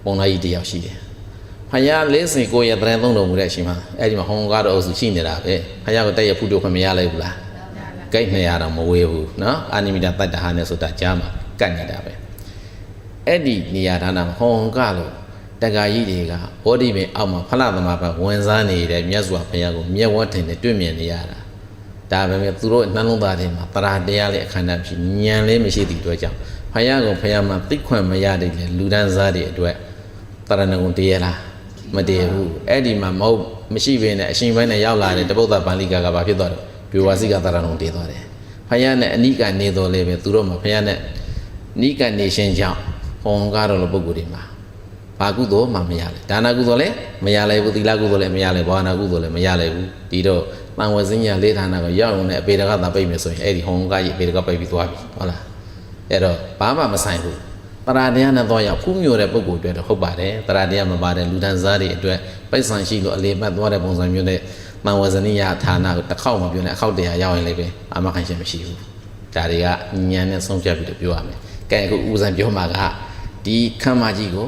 ်ပုံလိုက်ကြီးတယောက်ရှိတယ်ဖယား49ရက်တရင်သုံးလို့မူတဲ့အချိန်မှာအဲ့ဒီမှာဟွန်ကတော့အုပ်စုရှိနေတာပဲဖယားကိုတက်ရဖူးတို့ခွင့်မရလိုက်ဘူးလား ဂိတ်200တော့မဝေးဘူးနော်အာနိမိတာတတ္တဟာနဲ့ဆိုတာကြားမှာကတ်နေတာပဲအဲ့ဒီနေရာဌာနမှာဟောကလို့တက္ကကြီးတွေကဘောဓိပင်အောက်မှာဖလားသမားပဲဝင်စားနေတဲ့မြတ်စွာဘုရားကိုမျက်ဝတ်ထင်နဲ့တွေ့မြင်နေရတာဒါပဲမြတ်သူတို့နှလုံးသားထဲမှာတရားတရားလေးအခန္ဓာဖြစ်ဉာဏ်လေးမရှိသည့်အတွက်ကြောင့်ဘုရားကိုဘုရားမှာသိခွင့်မရတဲ့လူဒန်းစားတွေအတွက်တရဏဂုံတည်ရလားမတည်ဘူးအဲ့ဒီမှာမဟုတ်မရှိဘဲနဲ့အရှင်ဘိုင်းနဲ့ရောက်လာတဲ့တပုဒ္ဒဗန္လိကကဘာဖြစ်သွားတယ်ပြေဝါစီကတရဏဂုံတည်သွားတယ်ဘုရားနဲ့အနိကနေတော်လေးပဲသူတို့မှာဘုရားနဲ့နိကနေရှင်ကြောင့်ဟောကားတော်လိုပုဂ္ဂိုလ်တွေမှာဘာကုသိုလ်မှမရလေဒါနကုသိုလ်လည်းမရလေဘူးသီလကုသိုလ်လည်းမရလေဘာဝနာကုသိုလ်လည်းမရလေဘူးဒီတော့တန်ဝစဉ္ညာလေးဌာနကိုရောက်အောင်နဲ့အပေတကသာပိတ်မယ်ဆိုရင်အဲ့ဒီဟောကားကြီးအပေတကပိတ်ပြီးသွားပြီဟုတ်လားအဲ့တော့ဘာမှမဆိုင်ဘူးတရားတရားနဲ့တော့ရောက်ဖူးမြို့တဲ့ပုဂ္ဂိုလ်တွေတော့ဟုတ်ပါတယ်တရားတရားမပါတဲ့လူဒန်းစားတွေအတွက်ပိတ်ဆံရှိလို့အလေပတ်သွားတဲ့ပုံစံမျိုးနဲ့တန်ဝဇနိယဌာနကိုတစ်ခေါက်မပြောနဲ့အခေါက်တရာရောက်ရင်လည်းပဲအာမခံချက်မရှိဘူးဒါတွေကဉာဏ်နဲ့ဆုံးဖြတ်ပြီးတော့ပြောရမယ်ကဲအခုဦးဇံပြောမှာကဒီခမ်းမကြီးကို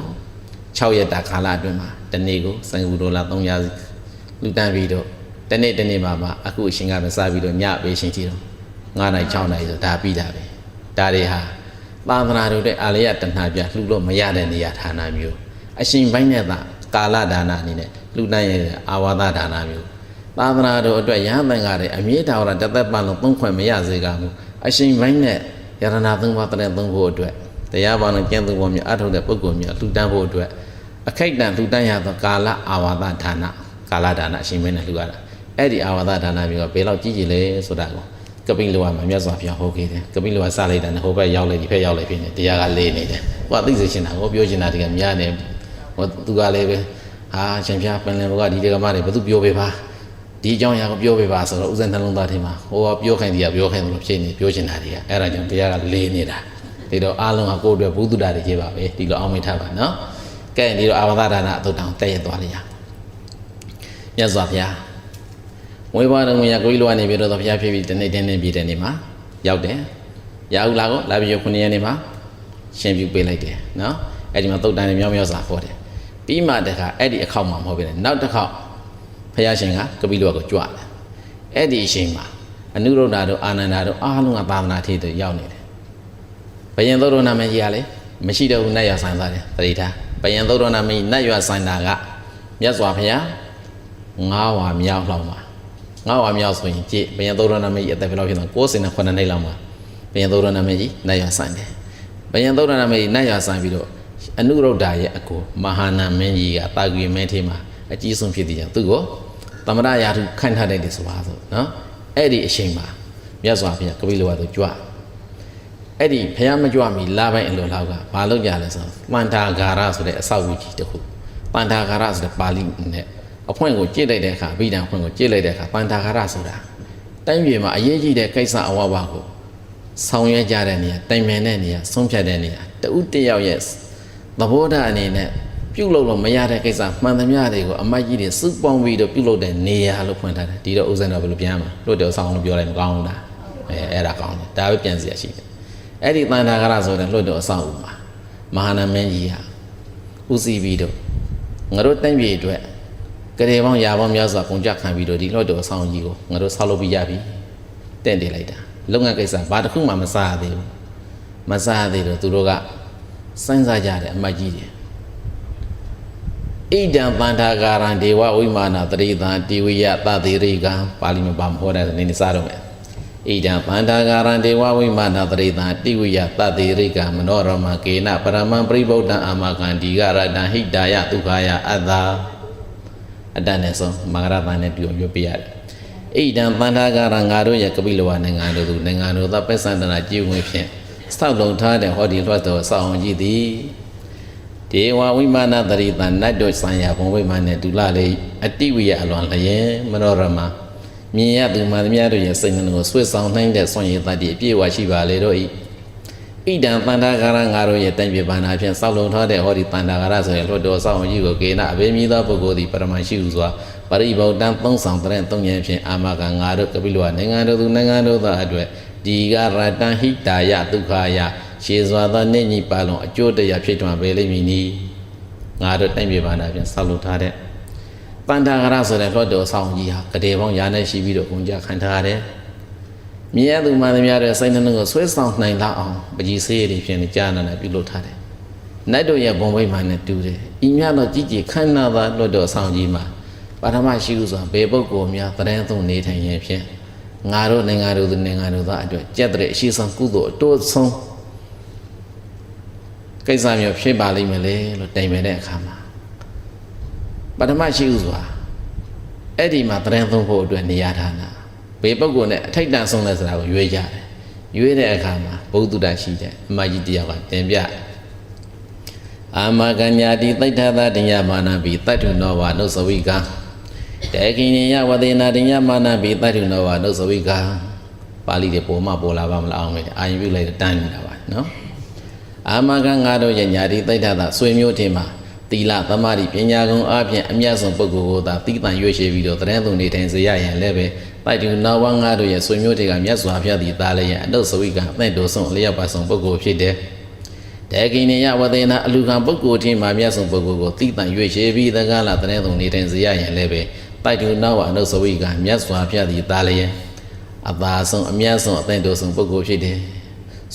6ရက်တာကာလအတွင်းမှာတနေ့ကိုစံကူဒေါ်လာ300လူတန်းပြီးတော့တနေ့မှာအခုအရှင်ကပဲစပြီးတော့ညပေးရှင်ကြည့်တော့9နိုင်6နိုင်ဆိုဒါပြီးတာပဲဒါတွေဟာသာသနာတို့တဲ့အာလယတဏှာပြလှူလို့မရတဲ့နေရာဌာနမျိုးအရှင်ဘိုင်းနဲ့သာကာလဒါနအနေနဲ့လှူနိုင်ရတဲ့အာဝါဒဒါနမျိုးသာသနာတို့အတွက်ရဟန်းသံဃာတွေအမြဲတမ်းတသက်ပတ်လုံးသုံးခွင့်မရစေကမူအရှင်ဘိုင်းနဲ့ယရဏသုံးပါးတဲ့သုံးဖို့အတွက်တရားဘာနဲ့ကျင့်သုံးဖို့မျိုးအထောက်တဲ့ပုဂ္ဂိုလ်မျိုးလှူဒန်းဖို့အတွက်အခိုက်တန်လှူဒန်းရသောကာလအာဝါဒဒါနကာလဒါနအရှင်ဘိုင်းနဲ့လှူရတာအဲ့ဒီအာဝါဒဒါနမျိုးကဘယ်လောက်ကြီးကြီးလဲဆိုတာကိုကပိလောကမှာမြတ်စွာဘုရားဟောခဲ့တယ်ကပိလောကစလိုက်တာနဲ့ဟိုဘက်ရောက်လိုက်ဒီဘက်ရောက်လိုက်ဖြစ်နေတရားကလေးနေတယ်ဟိုကသိစေချင်တာဟောပြောချင်တာတကယ်များနေဟိုသူကလည်းပဲဟာရှင်ဖျားပင်လင်ဘုကဒီတက္ကမတွေဘသူပြောပေးပါဒီအကြောင်းအရာကိုပြောပေးပါဆိုတော့ဥစဉ်နှလုံးသားထဲမှာဟိုကပြောခိုင်းတယ်ပြောခိုင်းတယ်လို့ဖြစ်နေပြောချင်တာတွေကအဲ့ဒါကြောင့်တရားကလေးနေတာဒီတော့အားလုံးကကိုယ်အတွက်ဘုဒ္ဓတာတွေကြီးပါပဲဒီလိုအောင်မိထားပါနော်ကဲဒီတော့အာဝါဒဒါနအသုတ်တောင်တက်ရသွားလိမ့်ရမြတ်စွာဘုရားဝေဘာတော်မူရာကိုကြီးလိုကနေပြီးတော့ဘုရားဖြစ်ပြီးတနေ့တင်းပြည့်တဲ့နေ့မှာရောက်တယ်။ရာဟုလာကိုလာပြီး9ရက်နေ့မှာရှင်ပြုပေးလိုက်တယ်နော်။အဲ့ဒီမှာသုတ်တန်တွေမြောင်းမြောက်စာဟောတယ်။ပြီးမှတခါအဲ့ဒီအခောက်မှာမဟုတ်ပဲနဲ့နောက်တစ်ခေါက်ဘုရားရှင်ကကပိလောကိုကြွတယ်။အဲ့ဒီအချိန်မှာအနုရုဒ္ဓတို့အာနန္ဒတို့အားလုံးကသာသနာထေတို့ရောက်နေတယ်။ဘယင်သုတ်တော်နာမည်ကြီးကလည်းမရှိတော့ဘူးနတ်ရွာဆိုင်သွားတယ်တတိထား။ဘယင်သုတ်တော်နာမည်နတ်ရွာဆိုင်တာကမြတ်စွာဘုရား9ဝါမြောက်လောက်မှာ9ဝါမြောက်ဆိုရင်ကြည့်ဘယင်သုတ်တော်နာမည်ကြီးအသက်ဘယ်လောက်ဖြစ်သွား69နှစ်လောက်မှာဘယင်သုတ်တော်နာမည်ကြီးနတ်ရွာဆိုင်တယ်ဘယင်သုတ်တော်နာမည်ကြီးနတ်ရွာဆိုင်ပြီးတော့အနုရုဒ္ဓရဲ့အကိုမဟာနာမင်းကြီးကတာဂွေမင်းထေးမှာအကြီးဆုံးဖြစ်တဲ့ကြောင့်သူ့ကိုသမရရာထုခန့်ထားတဲ့ဆိုပါဆိုနော်အဲ့ဒီအချိန်မှာမြတ်စွာဘုရားကပိလဝါတို့ကြွအဲ့ဒီဘုရားမကြွမီလာပိုင်းအလိုလောက်ကဘာလုပ်ကြလဲဆိုတော့ပန္တာဂါရဆိုတဲ့အဆောက်အဦကြီးတစ်ခုပန္တာဂါရဆိုတဲ့ပါဠိနဲ့အဖွင့်ကိုကြည့်လိုက်တဲ့အခါဗိဓာဖွင့်ကိုကြည့်လိုက်တဲ့အခါပန္တာဂါရဆိုတာတိုင်းပြည်မှာအရေးကြီးတဲ့ကိစ္စအဝဝကိုဆောင်ရွက်ကြတဲ့နေရာတိုင်ပင်တဲ့နေရာဆုံးဖြတ်တဲ့နေရာတဦးတယောက်ရဲ့သဘောထားအနေနဲ့ပြုလုပ်လို့မရတဲ့ကိစ္စမှန်သမျှတွေကိုအမတ်ကြီးတွေစုပေါင်းပြီးတော့ပြုလုပ်တဲ့နေရာလို့ဖွင့်ထားတယ်ဒီတော့ဥစဉ်တော့ဘယ်လိုပြန်မှာလွတ်တော်ဆောင်လို့ပြောလိုက်မကောင်းဘူးလားအဲ့ဒါကောင်းတယ်ဒါပဲပြန်စီရရှိတယ်အဲ့ဒီတန်တာဂရဆိုတဲ့လွတ်တော်အဆောင်မှာမဟာနာမင်းကြီးဟာဥစီပြီးတော့ငါတို့တိုင်းပြည်အတွက်ကလေးပေါင်းရာပေါင်းများစွာကုန်ကြခံပြီးတော့ဒီလွတ်တော်အဆောင်ကြီးကိုငါတို့ဆောက်လုပ်ပြီးရပြီတင့်တယ်လိုက်တာလုပ်ငန်းကိစ္စဘာတစ်ခုမှမစားရသေးဘူးမစားရသေးတော့သူတို့ကစိုင်းစားကြတယ်အမတ်ကြီးတွေဣဒံပန္ထာကာရံဒေဝဝိမာနတရိသံတိဝိယသတိရိကံပါဠိမှာဟောတဲ့နေနေစားတော့မယ်ဣဒံပန္ထာကာရံဒေဝဝိမာနတရိသံတိဝိယသတိရိကံမနောရမကေနပရမံပရိဗုဒ္ဓံအာမကံဒီကရတံဟိတာယဒုက္ခယအတ္တအတ္တနဲ့ဆုံးမဂရတန်နဲ့ပြုံရွတ်ပြရတယ်ဣဒံပန္ထာကာရံငါတို့ရဲ့ကပိလဝနိုင်ငံတို့သူနိုင်ငံတို့သောပစ္ဆန္ဒနာကြည်ဝင်ဖြင့်စောက်လုံထားတဲ့ဟောဒီလွှတ်တော်စောင်းကြီးသည်ဒေဝဝိမာနတရိသနတ်တို့ဆိုင်ရာဘုံဝိမာနဲ့ဒုလလေးအတိဝိယအလွန်လျင်မနောရမမြင်ရသူမှသမျှတို့ရဲ့စိတ်နှလုံးကိုဆွေးဆောင်နိုင်တဲ့ဆွမ်းရည်တတ်သည့်အပြည့်အဝရှိပါလေတော့ဤဣဒံပန္ထာကာရငါတို့ရဲ့တိုင်ပြပါနာဖြင့်စောက်လုံထားတဲ့ဟောဒီပန္ထာကာရဆိုရင်လွတ်တော်ဆောင်ကြီးကိုကေနအဘိမြည်သောပုဂ္ဂိုလ်သည်ပရမရှိဟုစွာပရိဗုဒ္ဓံသုံးဆောင်တဲ့သုံးဉဏ်ဖြင့်အာမကငါတို့ကပိလဝနိုင်ငံတို့သူနိုင်ငံတို့သောအတွက်ဒီကရတံဟိတာယဒုက္ခယရှေစွာသောနေညီပါလုံးအကျိုးတရားဖြစ်ထွန်းပေလိမ့်မည်နီငါတို့တိုင်ပြပါနာဖြင့်ဆောက်လုပ်ထားတဲ့ပန္ထာဂရဆိုတဲ့လွတ်တော်ဆောင်ကြီးဟာကတိပေါင်းရာနဲ့ရှိပြီးတော့ကုန်ကြခံထားရတယ် မြင်ရသူမှန်သမျှတဲ့စိတ်နှလုံးကိုဆွဲဆောင်နိုင်လောက်အောင်ပကြီးစေးရည်ဖြင့်ကြာနာနဲ့ပြုလုပ်ထားတယ်နတ်တို့ရဲ့ဘုံဘိမှန်နဲ့တူတယ်ဤမြတ်သောကြည်ကြည်ခမ်းနားသောလွတ်တော်ဆောင်ကြီးမှာပထမရှိဟုဆိုဘယ်ပုဂ္ဂိုလ်များတရင်သုံးနေထိုင်ရင်ဖြင့်ငါတို့နိုင်ငံတို့နိုင်ငံတို့သားအတွက်ကြက်တဲ့အရှိဆုံးကုသိုလ်အတိုးဆုံးကိစ္စမျိုးဖြစ်ပါလိမ့်မယ်လေလို့တိုင်ပင်တဲ့အခါမှာပထမရှိဟုဆိုတာအဲ့ဒီမှာတရင်သုံးဖို့အတွက်နေရာဌာနဘယ်ပုဂ္ဂိုလ်နဲ့အထိုက်တန်ဆုံးလဲဆိုတာကိုရွေးကြတယ်ရွေးတဲ့အခါမှာဘုဒ္ဓတာရှိတဲ့အမကြီးတယောက်ကတင်ပြအာမကညာတိသိဋ္ဌသာတင်ယမာနဘိတတ္ထုနောဝနုစဝိကတေကိညယဝသေနာတင်ယမာနဘိတတ္ထုနောဝနုစဝိကပါဠိတွေပေါ်မှပေါ်လာပါမလားအောင်မယ်အာယုပြုလိုက်တန်းနေတာပါနော်အာမကငါတို့ရဲ့ညာတိသိဋ္ဌသာဆွေမျိုးထင်မှာသီလသမာဓိပညာကုံအပြင်အမြတ်ဆုံးပုဂ္ဂိုလ်ကိုသာသိတန်ရွေ့ရှိပြီးတော့တရင်သူနေထိုင်စေရရင်လည်းပဲပိုက်တူနာဝငါတို့ရဲ့ဆွေမျိုးတွေကမြတ်စွာဘုရားသည်သားလည်းရဲ့အတုစဝိကအသင့်တော်ဆုံးအလျောက်ပါဆုံးပုဂ္ဂိုလ်ဖြစ်တယ်တေကိနေယဝသေနာအလူခံပုဂ္ဂိုလ်ထင်မှာမြတ်ဆုံးပုဂ္ဂိုလ်ကိုသိတန်ရွေ့ရှိပြီးသက္ကလတရင်သူနေထိုင်စေရရင်လည်းပဲပိုက်တူနာဝအတုစဝိကမြတ်စွာဘုရားသည်သားလည်းရဲ့အသာဆုံးအမြတ်ဆုံးအသင့်တော်ဆုံးပုဂ္ဂိုလ်ဖြစ်တယ်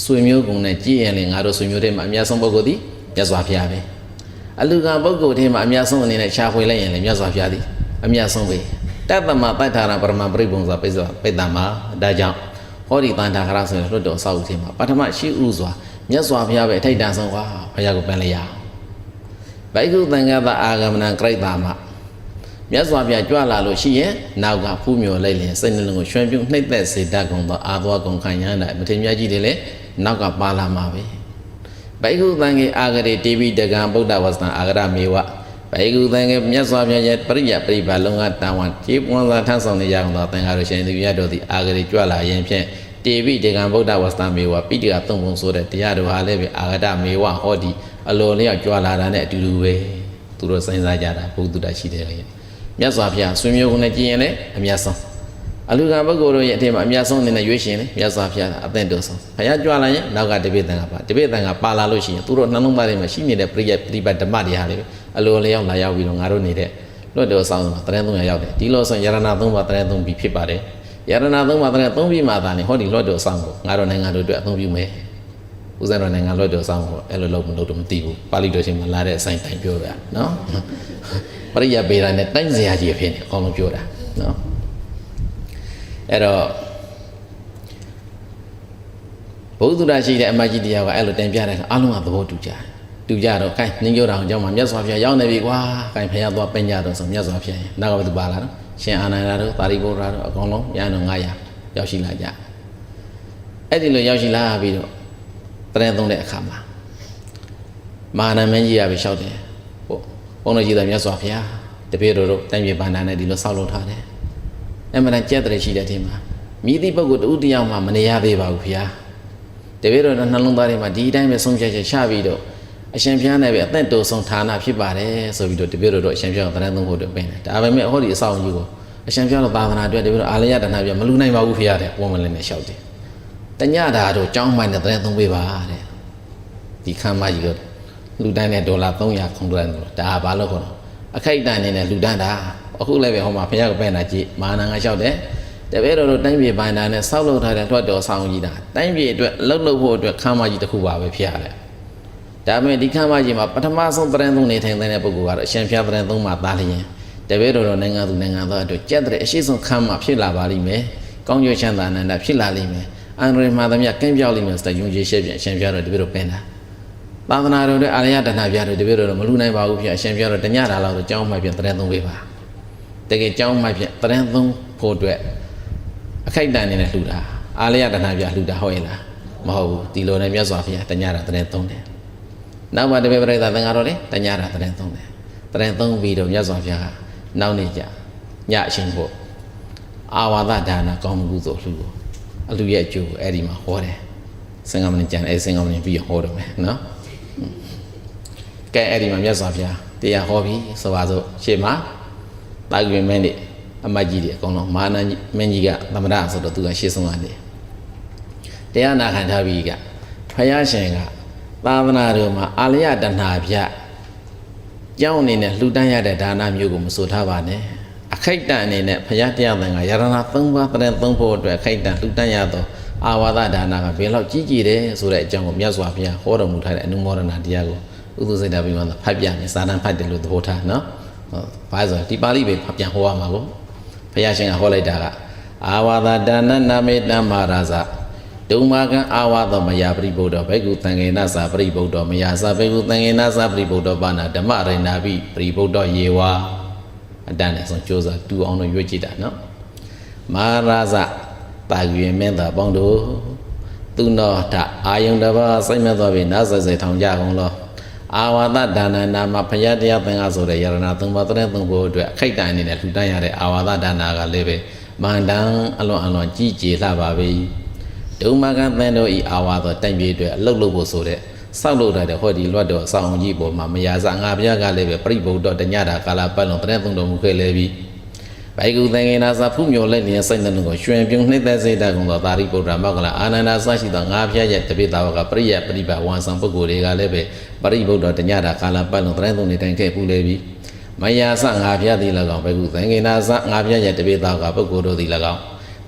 ဆွေမျိုးကုံနဲ့ကြည်ရင်လည်းငါတို့ဆွေမျိုးတွေမှာအမြတ်ဆုံးပုဂ္ဂိုလ်သည်မြတ်စွာဘုရားပဲအလူကပုဂ္ဂိုလ်ထဲမှာအမြတ်ဆုံးအနေနဲ့ရှားဖွေလိုက်ရင်လည်းမြတ်စွာဘုရားသည်အမြတ်ဆုံးပဲတတ္တမပဋ္ဌာနာပရမပရိပုံစွာပိဿပိတ္တမှာဒါကြောင့်ဟောဒီတန်ထာခရဆိုရင်လွတ်တော်အဆောက်အဦထဲမှာပထမရှိဥစွာမြတ်စွာဘုရားပဲအထိတ်တန်ဆုံးကွာဘုရားကိုပန်လိုက်ရအောင်ဘိက္ခုသံဃာသအာဂမနံကရိတ္တာမမြတ်စွာဘုရားကြွလာလို့ရှိရင်နောက်ကဖူးမြော်လိုက်ရင်စိတ်နှလုံးကိုရွှင်ပြုံနှိမ့်သက်စေတတ်ကုန်သောအာသောကုန်ခံရတဲ့မထေရမြတ်ကြီးတွေလည်းနောက်ကပါလာမှာပဲဘိက္ခုသံဃေအာဂရေတေဝိတကံဗုဒ္ဓဝါစနာအာဂရမေဝဘိက္ခုသံဃေမြတ်စွာဘုရားရဲ့ပရိယပရိပါလုံးကတာဝန်ကျေးပွန်စွာထမ်းဆောင်နေကြအောင်သောသံဃာတို့ရှင်သူရတော်သည်အာဂရေကြွလာရင်ဖြင့်တေဝိတကံဗုဒ္ဓဝါစနာမေဝပိဋကသုံးပုံဆိုတဲ့တရားတော်ဟာလည်းပဲအာဂရမေဝဟောဒီအလိုလျောက်ကြွလာတာနဲ့အတူတူပဲသူတို့စဉ်းစားကြတာဘုဒ္ဓတာရှိတယ်လေမြတ်စွာဘုရားဆွေမျိုးကုန်းနဲ့ကြည်ရင်လည်းအမြတ်ဆုံးအလူကံပုဂ္ဂိုလ်တို့ရဲ့အထက်မှာအမြတ်ဆုံးအနေနဲ့ရွေးရှင်လေမြတ်စွာဘုရားအသင့်တော်ဆုံးဘုရားကြွလာရင်နောက်ကတပိဋကံကပါတပိဋကံကပါလာလို့ရှိရင်သူတို့နှလုံးသားထဲမှာရှိနေတဲ့ပရိယပရိပတ်ဓမ္မတွေဟာလေအလိုလျောက်လာရောက်ပြီးတော့ငါတို့နေတဲ့လွတ်တော်ဆောင်မှာတရင်သုံးရရောက်တယ်ဒီလိုဆိုယရဏသုံးပါတရင်သုံးပြီးဖြစ်ပါတယ်ယရဏသုံးပါတရင်သုံးပြီးမှသာလေဟောဒီလွတ်တော်ဆောင်ကိုငါတို့နိုင်ငံတို့အတွက်အသုံးပြုမယ်ဦးဇင်းတော်နိုင်ငံလွတ်တော်ဆောင်ကိုအဲ့လိုလုပ်မလို့တော့မသိဘူးပါဠိတော်ရှင်မှာလာတဲ့အဆိုင်တိုင်ပြောတာနော်ပရိယပေတာနဲ့တိုင်းစရာကြီးဖြစ်နေအကောင်းလုံးပြောတာနော်အဲ့တော့ဘုဒ္ဓရာရှိတဲ့အမကြီးတရားကအဲ့လိုတင်ပြတဲ့အခါအလုံးကသဘောတူကြတော့ခိုင်းနှင်းကြတော်အကြောင်းမှာမြတ်စွာဘုရားရောက်နေပြီကွာခိုင်းဖျားသွားပညာတော်ဆိုမြတ်စွာဘုရားနောက်ကဘယ်သူပါလာတော့ရှင်အာနန္ဒာတို့ပါရိပုတ္တရာတို့အကုန်လုံးရဟန်းတော်900ရောက်ရှိလာကြအဲ့ဒီလိုရောက်ရှိလာပြီးတော့တရင်သုံးတဲ့အခါမှာမဟာနာမင်းကြီးကပဲလျှောက်တယ်ဘုန်းတော်ကြီးသားမြတ်စွာဘုရားတပည့်တော်တို့တိုင်းပြည်ဗန္ဒာနဲ့ဒီလိုဆောက်လုပ်ထားတယ်အမှန်တန်ကြက်တဲ့ရှိတဲ့အချိန်မှာမြည်သည့်ပုဂ္ဂိုလ်တူတယောက်မှမနေရသေးပါဘူးဗျာတပည့်တော်နှလုံးသားထဲမှာဒီအတိုင်းပဲဆုံးဖြတ်ချက်ချပြီးတော့အရှင်ဘုရားနဲ့ပဲအသက်တိုးဆုံးဌာနဖြစ်ပါတယ်ဆိုပြီးတော့တပည့်တော်အရှင်ဘုရားကိုတရံသုံးဖို့အတွက်ပင်တယ်ဒါပေမဲ့ဟောဒီအဆောင်ကြီးကိုအရှင်ဘုရားတော်သာသနာအတွက်တပည့်တော်အာလယတနာပြမလူနိုင်ပါဘူးဘုရားတဲ့ဝန်မလင်းနဲ့လျှောက်တယ်တညတာတို့ကျောင်းမိုင်းနဲ့တရံသုံးပေးပါတဲ့ဒီခမ်းမကြီးကလူတိုင်းနဲ့ဒေါ်လာ300ခုံတန်းလို့ဒါဘာလို့ခေါ်တော့အခိုက်အတန့်နေနဲ့လူတန်းတာအခုလည်းပဲဟောမှာဘုရားကပင်တာကြည့်မဟာနာငါလျှောက်တယ်တပည့်တော်တို့တိုင်းပြည်ဗန္ဒာနဲ့ဆောက်လုပ်ထားတဲ့ထွတ်တော်ဆောင်ကြီးတာတိုင်းပြည်အတွက်လှုပ်ဖို့အတွက်ခမ်းမကြီးတစ်ခုပါပဲဖျားတယ်ဒါပေမဲ့ဒီခမ်းမကြီးမှာပထမဆုံးတရင်သုံးနေထိုင်တဲ့ပုဂ္ဂိုလ်ကတော့အရှင်ဖျားတရင်သုံးမှာသားလျင်တပည့်တော်နိုင်ငံသူနိုင်ငံသားအတွက်ကြက်တဲ့အရှိဆုံးခမ်းမဖြစ်လာပါလိမ့်မယ်ကောင်းကျိုးချမ်းသာနန္ဒဖြစ်လာလိမ့်မယ်အန္တရာယ်မှာသမျှကင်းပြောက်လိမ့်မယ်ဆိုတဲ့ယုံကြည်ချက်ဖြင့်အရှင်ဖျားတော်တပည့်တော်ပင်တာသာသနာတော်တွေအာရယတနာပြတော်တပည့်တော်မလူနိုင်ပါဘူးဖျားအရှင်ဖျားတော်တညတာလောက်တော့ကျောင်းမှပြန်တရင်သုံးပေးပါတကယ်ကျောင်းမှပြန်တရင်သုံးဖို့အတွက်အခိုက်အတန့်နေနဲ့လှူတာအာလယတနာပြလှူတာဟုတ်ရဲ့လားမဟုတ်ဘူးဒီလိုနဲ့မြတ်စွာဘုရားတညတာတရင်သုံးတယ်နောက်မှတပည့်ပရိသတ်သံဃာတော်လည်းတညတာတရင်သုံးတယ်တရင်သုံးပြီးတော့မြတ်စွာဘုရားကနောက်နေကြညအချိန်ဖို့အာဝါဒဒါနကောင်းမှုကုသိုလ်လှူကိုအလှူရဲ့အကျိုးကိုအဲ့ဒီမှာဟောတယ်စင်္ဂမဏေကျန်အဲ့စင်္ဂမဏေပြီးဟောတော့မယ်နော်ကဲအဲ့ဒီမှာမြတ်စွာဘုရားတရားဟောပြီးဆိုပါစို့ရှေ့မှာတာကွေမင်းတွေအမတ်ကြီးတွေအကုန်လုံးမဟာနာမင်းကြီးကသမဏဆိုတော့သူကရှေ့ဆုံးကနေတရားနာခံထားပြီးကဖယားရှင်ကသာသနာတော်မှာအာလယတဏှာပြကျောင်းအနေနဲ့လှူဒန်းရတဲ့ဒါနမျိုးကိုမဆိုထားပါနဲ့အခ ခိတ်တန်အနေနဲ့ဘုရားတရားသင်္ဃာယရဏသုံးပါးတရင်သုံးဖို့အတွက်ခိတ်တန်လှူဒန်းရသောအာဝါဒဒါနကဘယ်လောက်ကြီးကြီးတယ်ဆိုတဲ့အကြောင်းကိုမြတ်စွာဘုရားဟောတော်မူထားတဲ့အနုမောဒနာတရားကိုဥဒုစိတ်တာပြီးမှဖတ်ပြမယ်စာတန်ဖတ်တယ်လို့သဘောထားနော်ဘာလို့ဒီပါဠိပဲပြန်ဟောရမှာကိုဘုရားရှင်ကဟောလိုက်တာကအာဝါဒဒါနနာမေတ္တမဟာရဇဒုမာကံအာဝါသောမယာပရိဗုဒ္ဓဘေကုသံဃေနသာပရိဗုဒ္ဓမယာသာဘေကုသံဃေနသာပရိဗုဒ္ဓပါဏဓမ္မရိဏာပိပရိဗုဒ္ဓယေဝအတန်နဲ့ဆုံးကြိုးစားတူအောင်လို့ရွေးကြည့်တာနော်မဟာရဇတာယူရင်မင်းသားပေါင်းတို့သူနောထအာယုန်တပါစိတ်မဲ့သွားပြီနားဆက်ဆက်ထောင်ကြကုန်လောအာဝါဒဒါနနာမှာဘုရားတရားသင်္ဃာဆိုတဲ့ယရဏသုံးပါးတရင်သုံးဖို့အတွက်အခိတ်တိုင်အနေနဲ့လှူဒန်းရတဲ့အာဝါဒဒါနကလည်းပဲမန္တန်အလွန်ကြီးကျယ်လှပါပြီဒုမာကသင်တို့ဤအာဝါဒတိုင်ပြေအတွက်အလုတ်လို့ဖို့ဆိုတဲ့စောက်လို့တဲ့ဟောဒီလွတ်တော်အဆောင်ကြီးပေါ်မှာမယာစငါဘုရားကလည်းပဲပရိဗုဒ္ဓတညတာကာလပတ်လုံးတရင်သုံးတော်မူခဲ့လေပြီဘိကုသင်္ကေနာသာဖုမြော်လက်လျင်စိတ်နှလုံးကိုရွှင်ပြုံနှိမ့်သက်စေတတ်ကုန်သောသာရိပုတ္တရာမောက္ကလအာနန္ဒာဆရှိသောငါးဖျားရဲ့တပိသာဝကပရိယပရိပါဝန်ဆောင်ပုဂ္ဂိုလ်တွေကလည်းပဲပရိဗုဒ္ဓတညတာကာလပတ်လုံးတရင်သုံးနေတိုင်ခဲ့ပူလေပြီမယာစငါးဖျားသည်၎င်းဘိကုသင်္ကေနာစငါးဖျားရဲ့တပိသာဝကပုဂ္ဂိုလ်တို့သည်၎င်း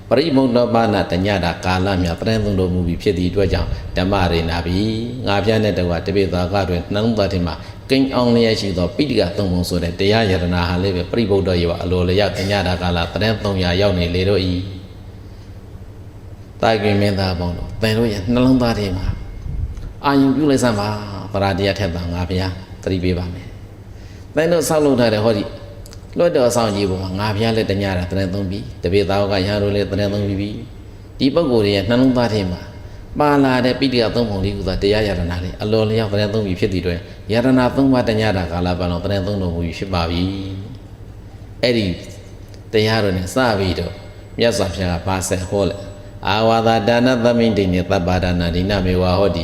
ပရိမုဒ္ဒပါဏတညတာကာလမြတရင်သုံးတော်မူပြီးဖြစ်သည့်အတွက်ကြောင့်ဓမ္မရေနာပြီငါးဖျားနဲ့တကွတပိသာဝကတွင်နှလုံးသားထဲမှာကိန်းအောင်လျက်ရှိသောပိဋကသုံးပုံဆိုတဲ့တရားယရနာဟာလည်းပဲပရိဗုဒ္ဓယေဝအလိုလျောက်တညတာကာလတရင်300ရောက်နေလေတို့ဤတာကိမင်းသားပေါင်းတို့သင်တို့ရဲ့နှလုံးသားထဲမှာအာယုပြုလိုက်စမ်းပါသရတရားထက်တာငါဘုရားသတိပေးပါမယ်သင်တို့ဆောက်လုပ်ထားတဲ့ဟောဒီလွတ်တော်ဆောင်ကြီးပေါ်မှာငါဘုရားလည်းတညတာတရင်3ပြီတပိသာဝကရဟန်းတို့လည်းတရင်3ပြီဒီပုဂ္ဂိုလ်ရဲ့နှလုံးသားထဲမှာပါလာတဲ့ပိဋကသုံးပုံလေးကတရားယရနာလေးအလောလျောက်တရင်သုံးပြီဖြစ်သည့်တွင်ယရနာသုံးပါးတညတာကာလပတ်လုံးတရင်သုံးတော်မူပြီဖြစ်ပါပြီအဲ့ဒီတရားတော်နဲ့စပြီးတော့မြတ်စွာဘုရားကဘာဆက်ဟောလဲအာဝါဒဒါနသမိန်တိနေသဗ္ဗဒါနဒိနမေဝဟောတိ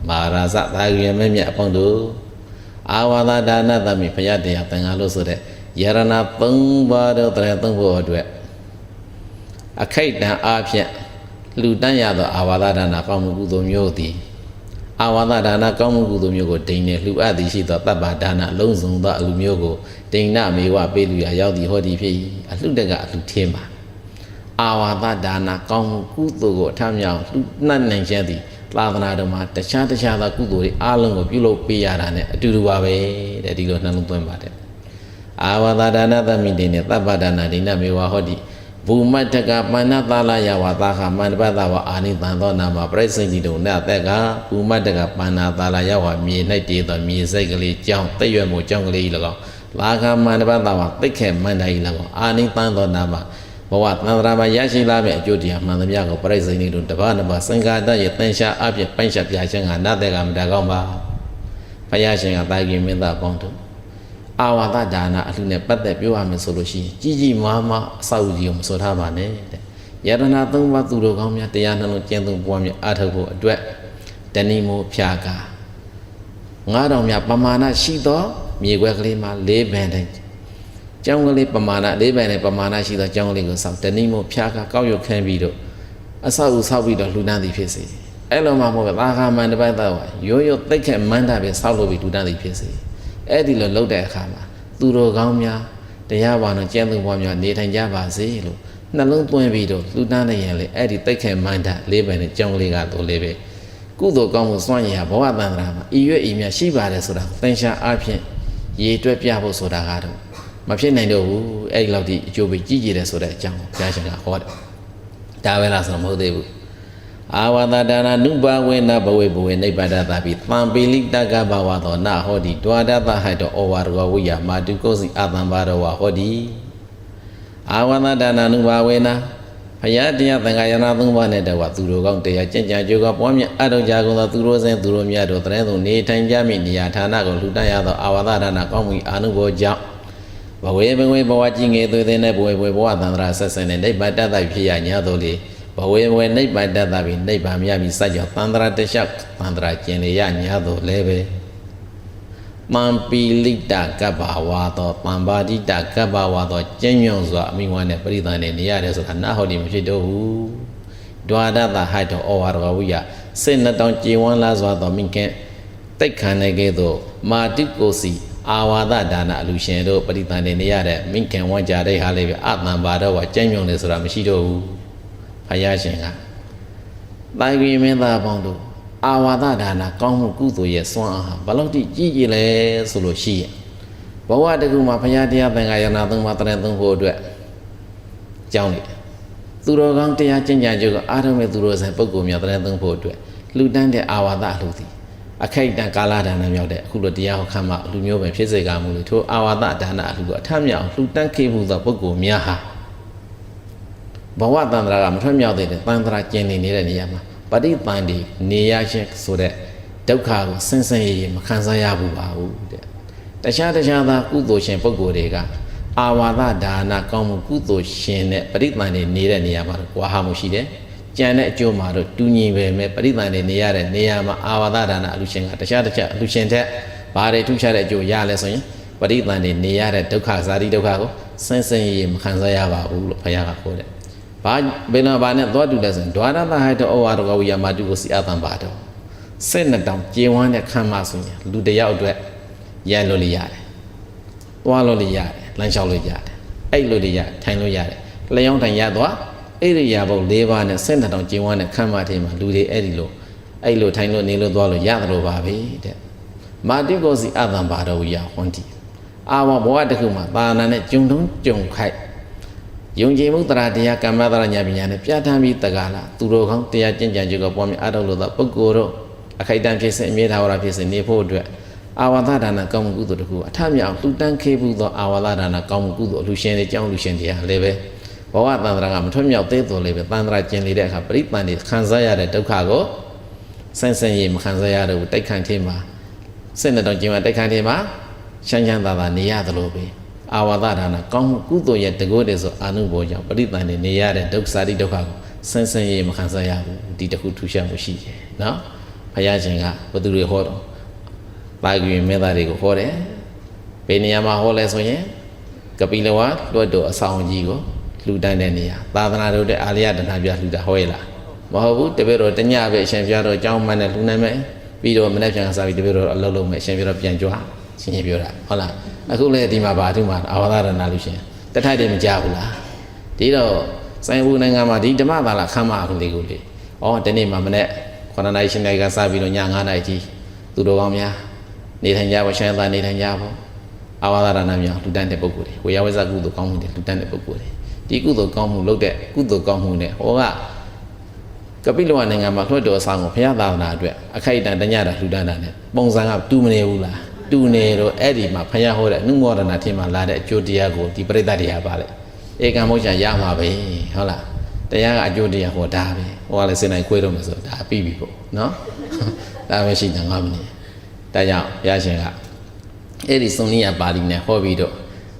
မဟာရဇသာဂရမမြတ်အပေါင်းတို့အာဝါဒဒါနသမိန်ဘုရားတရားသင်္ဃာလို့ဆိုတဲ့ယရနာသုံးပါးတို့တရင်သုံးဖို့အတွက်အခိတ်တန်အားဖြင့်လူတန်းရသောအာဝါဒဒါနကောင်းမှုကုသိုလ်မျိုးသည်အာဝါဒဒါနကောင်းမှုကုသိုလ်မျိုးကိုဒိန်နဲ့လှူအပ်သည်ရှိသောတပ္ပဒါနအလုံးစုံသောအလူမျိုးကိုဒိဏမေဝပေးလူရရောက်သည်ဟောသည်ဖြစ်၏အလှတကအလှထင်းပါအာဝါဒဒါနကောင်းမှုကုသိုလ်ကိုအထမြောက်လှူနှံ့နိုင်ခြင်းသည်သာသနာတော်မှာတခြားသောကုသိုလ်တွေအားလုံးကိုပြုလုပ်ပေးရတာနဲ့အတူတူပါပဲတဲ့ဒီလိုနှလုံးသွင်းပါတယ်အာဝါဒဒါနသမိတေနဲ့သဗ္ဗဒါနဒိဏမေဝဟောတိဘူမတ္တကပဏ္ဏသလာယဝသာခမန္တပတဝအာနိသံသောနာမပရိစိတ်တိတုနသက်ကဘူမတ္တကပဏ္ဏသလာယဝမြေ၌တည်သောမြေစိတ်ကလေးကြောင်းတိတ်ရွယ်မှုကြောင်းကလေး၎င်းလာခမန္တပတဝတိတ်ခဲမန္တဤ၎င်းအာနိသံသောနာမဘဝသံဃာမှာရရှိလာမယ့်အကျိုးတရားမှန်သမျှကိုပရိစိတ်တိတုတပါးနပါစင်္ကာတရဲ့တန်ရှားအပြည့်ပိုင်းရှားပြခြင်းကနသက်ကမတကောင်းပါဘုရားရှင်ကတာကိမင်းသားပေါင်းတို့အာဝါဒဒါနအလှနဲ့ပတ်သက်ပြောရမယ်ဆိုလို့ရှိရင်ကြီးကြီးမားမားအဆောက်အဦကြီးကိုမဆိုထားပါနဲ့တဲ့ယရဏသုံးပါးသူတော်ကောင်းများတရားနှလုံးကျင့်သုံးပွားများအားထုတ်ဖို့အတွက်တဏိမိုးဖြာကာ9000မြပမာဏရှိသောမြေခွက်ကလေးမှာ၄ဘန်တိုင်းကျောင်းကလေးပမာဏ၄ဘန်နဲ့ပမာဏရှိသောကျောင်းကလေးကိုဆောက်တဏိမိုးဖြာကာကောက်ရွတ်ခန်းပြီးတော့အဆောက်အဦဆောက်ပြီးတော့လှူဒန်းသည်ဖြစ်စေအဲ့လိုမှမဟုတ်ပဲသာခမန္တပတ်တော့ရိုးရိုးသိက္ခာမန္တပဲဆောက်လို့ပြီးလှူဒန်းသည်ဖြစ်စေအဲ့ဒီလိုလုပ်တဲ့အခါမှာသူတော်ကောင်းများတရားဘာတော်ကျင့်သုံးပွားများနေထိုင်ကြပါစေလို့နှလုံးသွင်းပြီးတော့လှူဒန်းနေရင်လေအဲ့ဒီတိတ်ခဲမန္တလေးပဲနဲ့ကြောင်းလေးကတော့လေးပဲကုသိုလ်ကောင်းမှုစွန့်ရည်ဟာဘဝတန်ត្រာမှာဤရွက်ဤမြရှိပါတယ်ဆိုတာသင်္ချာအဖြစ်ရေတွက်ပြဖို့ဆိုတာကတော့မဖြစ်နိုင်တော့ဘူးအဲ့ဒီလောက်ဒီအကျိုးပေးကြီးကြီးတယ်ဆိုတဲ့အကြောင်းကိုဘုရားရှင်ကဟောတယ်ဒါပဲလားဆိုတော့မဟုတ်သေးဘူးအာဝါဒဒါနနုဘဝေနဘဝေဘဝေနိဗ္ဗာဒတာပိသံပိလိတကဘဝသောနဟောတိဒွါဒသဟတောဩဝါရဝဝိယမာတုကောစီအတံဘာရဝဟောတိအာဝါဒဒါနနုဘဝေနဘုရားတရားသံဃာယနာသုံးပါးနဲ့တကွသူတို့ကောင်းတရားကျင့်ကြံကြိုးကပွားမြတ်အထောက်ကြကုန်သောသူတို့စဉ်သူတို့မြတ်တို့တရင်သူနေထိုင်ကြမိနေရာဌာနကိုလှူဒန်းရသောအာဝါဒဒါနကောင်းမှုအာနုဘောကြောင့်ဘဝေဘဝေဘဝကြီးငယ်သွေးသွင်းတဲ့ဘဝေဘဝသံဃာဆက်ဆံတဲ့နိဗ္ဗာန်တတ်တဖြစ်ရညာတော်လေဘဝေဘဝေနိဗ္ဗာန်တတ်တာပြီနိဗ္ဗာန်မြတ်ပြီစัจကြောသံဃာတလျှောက်သံဃာကျင်လေရညာတော်လဲပဲမံပီလိတကပ္ပဝါသောပံပါတိတကပ္ပဝါသောကျင့်ညွန့်စွာအမိဝါနဲ့ပရိသန်နဲ့နေရတယ်ဆိုတာနားဟောဒီမဖြစ်တော့ဘူးဒွါဒသဟတောဩဝါဒဝိယစေနှစ်တောင်ကြေဝန်းလာစွာသောမိခင်တိတ်ခံနေကဲ့သို့မာတိကိုစီ အာဝါဒဒါနအလူရှင်တို့ပရိသန္တိနေရတဲ့မိခင်ဝမ်းကြတဲ့ဟာလေးပဲအတန်ပါတော့ကြိုက်မြုံနေဆိုတာမရှိတော့ဘူးဖယားရှင်ကတိုင်ကြီးမင်းသားပေါင်းတို့အာဝါဒဒါနကောင်းမှုကုသိုလ်ရဲ့စွမ်းအားဘယ်လောက်ထိကြီးကြီးလဲဆိုလို့ရှိရင်ဘဝတကူမှာဖယားတရားသင်္ဃာယနာသုံးပါးတရင်သုံးဖို့အတွက်ကြောင်းနေတယ်သူတော်ကောင်းတရားကျင့်ကြံကြကအားထုတ်မဲ့သူတော်ဆိုင်ပုဂ္ဂိုလ်များတရင်သုံးဖို့အတွက်လူတန်းတဲ့အာဝါဒအလှူသည်အခိုက်အတန့်ကာလဒါနမြောက်တဲ့အခုလိုတရားဟောခမ်းမှာလူမျိုးပဲဖြစ်စေကမှုလို့ထိုအာဝါဒဒါနအလှူကအထမြောက်လှူတန်းခေမှုသောပုဂ္ဂိုလ်များဟာဘဝတန္တရာကမထွက်မြောက်သေးတဲ့တန္တရာကျင်နေတဲ့နေရာမှာပဋိသန္ဓေနေရခြင်းဆိုတဲ့ဒုက္ခကိုဆင်းဆင်းရဲရဲမခံစားရဘူးပါဘူးတဲ့တခြားသောကုသိုလ်ရှင်ပုဂ္ဂိုလ်တွေကအာဝါဒဒါနကောင်းမှုကုသိုလ်ရှင်နဲ့ပဋိသန္ဓေနေတဲ့နေရာမှာကွာဟမှုရှိတယ်ကြံတဲ့အကျိုးမှာတော့တူညီပဲမဲ့ပရိသန္တိနေရတဲ့နေရာမှာအာဝါဒဒါနအလူရှင်ကတခြားအလူရှင်တဲ့ဘာတွေထူးခြားတဲ့အကျိုးရလဲဆိုရင်ပရိသန္တိနေရတဲ့ဒုက္ခဇာတိဒုက္ခကိုဆင်းဆင်းရဲမခံစားရပါဘူးလို့ဘုရားကပြောတယ်။ဘာဘယ်နာနဲ့သွားတူလဲဆိုရင်ဒွါရသဟိတဩဝါဒကဝိယမာတုကိုစီအတံပါတော့စစ်နှစ်တောင်ကျေဝန်းတဲ့ခံမဆိုရင်လူတယောက်အတွက်ရန်လို့ရရတယ်။သွားလို့ရတယ်လမ်းလျှောက်လို့ရတယ်။အဲ့လိုရထိုင်လို့ရတယ်လျှောင်းထိုင်ရသွားအဲ့ဒီရာဘုတ်၄ပါးနဲ့ဆင့်တောင်ကျင်းဝါနဲ့ခမ်းမထဲမှာလူတွေအဲ့လိုထိုင်လို့နေလို့သွားလို့ရတယ်လို့ပါပဲတဲ့မာတိကောစီအတံပါတော်ဝိယဟွန်တီအာဝဘဝတခုမှာသာနာနဲ့ဂျုံတုံးကြုံခိုက်ယုံကြည်မှုတရားတရားကမ္မတရားညာပညာနဲ့ပြဋ္ဌာန်းပြီးတက္ကလာသူတို့ကောင်းတရားကျင့်ကြံကြကိုပွားများအားထုတ်လို့သောပုဂ္ဂိုလ်တို့အခိုက်အတန့်ဖြစ်စေအမြဲတမ်းဝရဖြစ်စေနေဖို့အတွက်အာဝါဒဒါနကောင်းမှုကုသိုလ်တခုအထမြောက်လှူတန်းခေဘူးသောအာဝါဒဒါနကောင်းမှုကုသိုလ်အလူရှင်တွေကြောင်းလူရှင်တရားလည်းပဲဘဝတန္တရာကမထွတ်မြောက်သေးတော်လေးပဲတန္တရာကျင်နေတဲ့အခါပရိသန္တိခံစားရတဲ့ဒုက္ခကိုဆန်းဆန်းရည်မခံစားရတော့ဘူးတိုက်ခန့်သေးမှာစိတ်နဲ့တော့ကျင်မှာတိုက်ခန့်သေးမှာချမ်းချမ်းသာသာနေရသလိုပဲအာဝါဒဒါနကောင်းမှုကုသိုလ်ရဲ့တကောတည်းဆိုအာနုဘောကြောင့်ပရိသန္တိနေရတဲ့ဒုက္ခစာတိဒုက္ခကိုဆန်းဆန်းရည်မခံစားရဘူးဒီတစ်ခုထူးခြားမှုရှိတယ်နော်ဘုရားရှင်ကဘသူတွေဟောတော့ပါကွေမေသားတွေကိုဟောတယ်ဘယ်နေရာမှာဟောလဲဆိုရင်ကပိလဝါလွတ်တော်အဆောင်ကြီးကိုလူတန်းတဲ့နေရာသာသနာတော်တဲ့အာလယတနာပြလူတာဟောရလားမဟုတ်ဘူးတပည့်တော်တညပဲအရှင်ပြတော်အကြောင်းမှန်တဲ့လူနိုင်မဲ့ပြီးတော့မနေ့ပြန်စားပြီးတပည့်တော်အလုပ်လုပ်မဲ့အရှင်ပြတော်ပြန်ကြွားရှင်းပြောတာဟုတ်လားအခုလည်းဒီမှာဘာသူမှအာဝါဒရဏလူရှင်တထိုက်တယ်မကြဘူးလားဒီတော့ဆိုင်ဘူးနိုင်ငံမှာဒီဓမ္မသာလခမ်းမအခုလေးကိုလေဩဒီနေ့မှမနေ့9နာရီ10နာရီကစားပြီးတော့ည9နာရီကြီးသူတော်ကောင်းများနေထိုင်ကြပါရှမ်းသာနေထိုင်ကြပါအာဝါဒရဏများလူတန်းတဲ့ပုဂ္ဂိုလ်တွေဝေယဝဇ္ဇကုသိုလ်ကောင်းမှုတွေလူတန်းတဲ့ပုဂ္ဂိုလ်တွေဒီကုသိုလ်ကောင်းမှုလုပ်တဲ့ကုသိုလ်ကောင်းမှုနဲ့ဟောကပိလဝနိုင်ငံမှာလွှတ်တော်ဆောင်ကိုဘုရားသာသနာအတွက်အခိုက်အတန့်တညတာလှူဒန်းတာနဲ့ပုံစံကတူမနေဘူးလားတူနေတော့အဲ့ဒီမှာဘုရားဟောတဲ့အနုမောဒနာထင်မှလာတဲ့အကျိုးတရားကိုဒီပရိသတ်တရားပါလေဧကံမောချာရမှာပဲဟုတ်လားတရားကအကျိုးတရားဟောဒါပဲဟောကလည်းစင်နိုင်ခွေးတော့မယ်ဆိုဒါပြီးပြီပေါ့နော်ဒါပဲရှိတယ်9မိနစ်ဒါကြောင့်ဘုရားရှင်ကအဲ့ဒီစုံနိယပါဠိနဲ့ဟောပြီးတော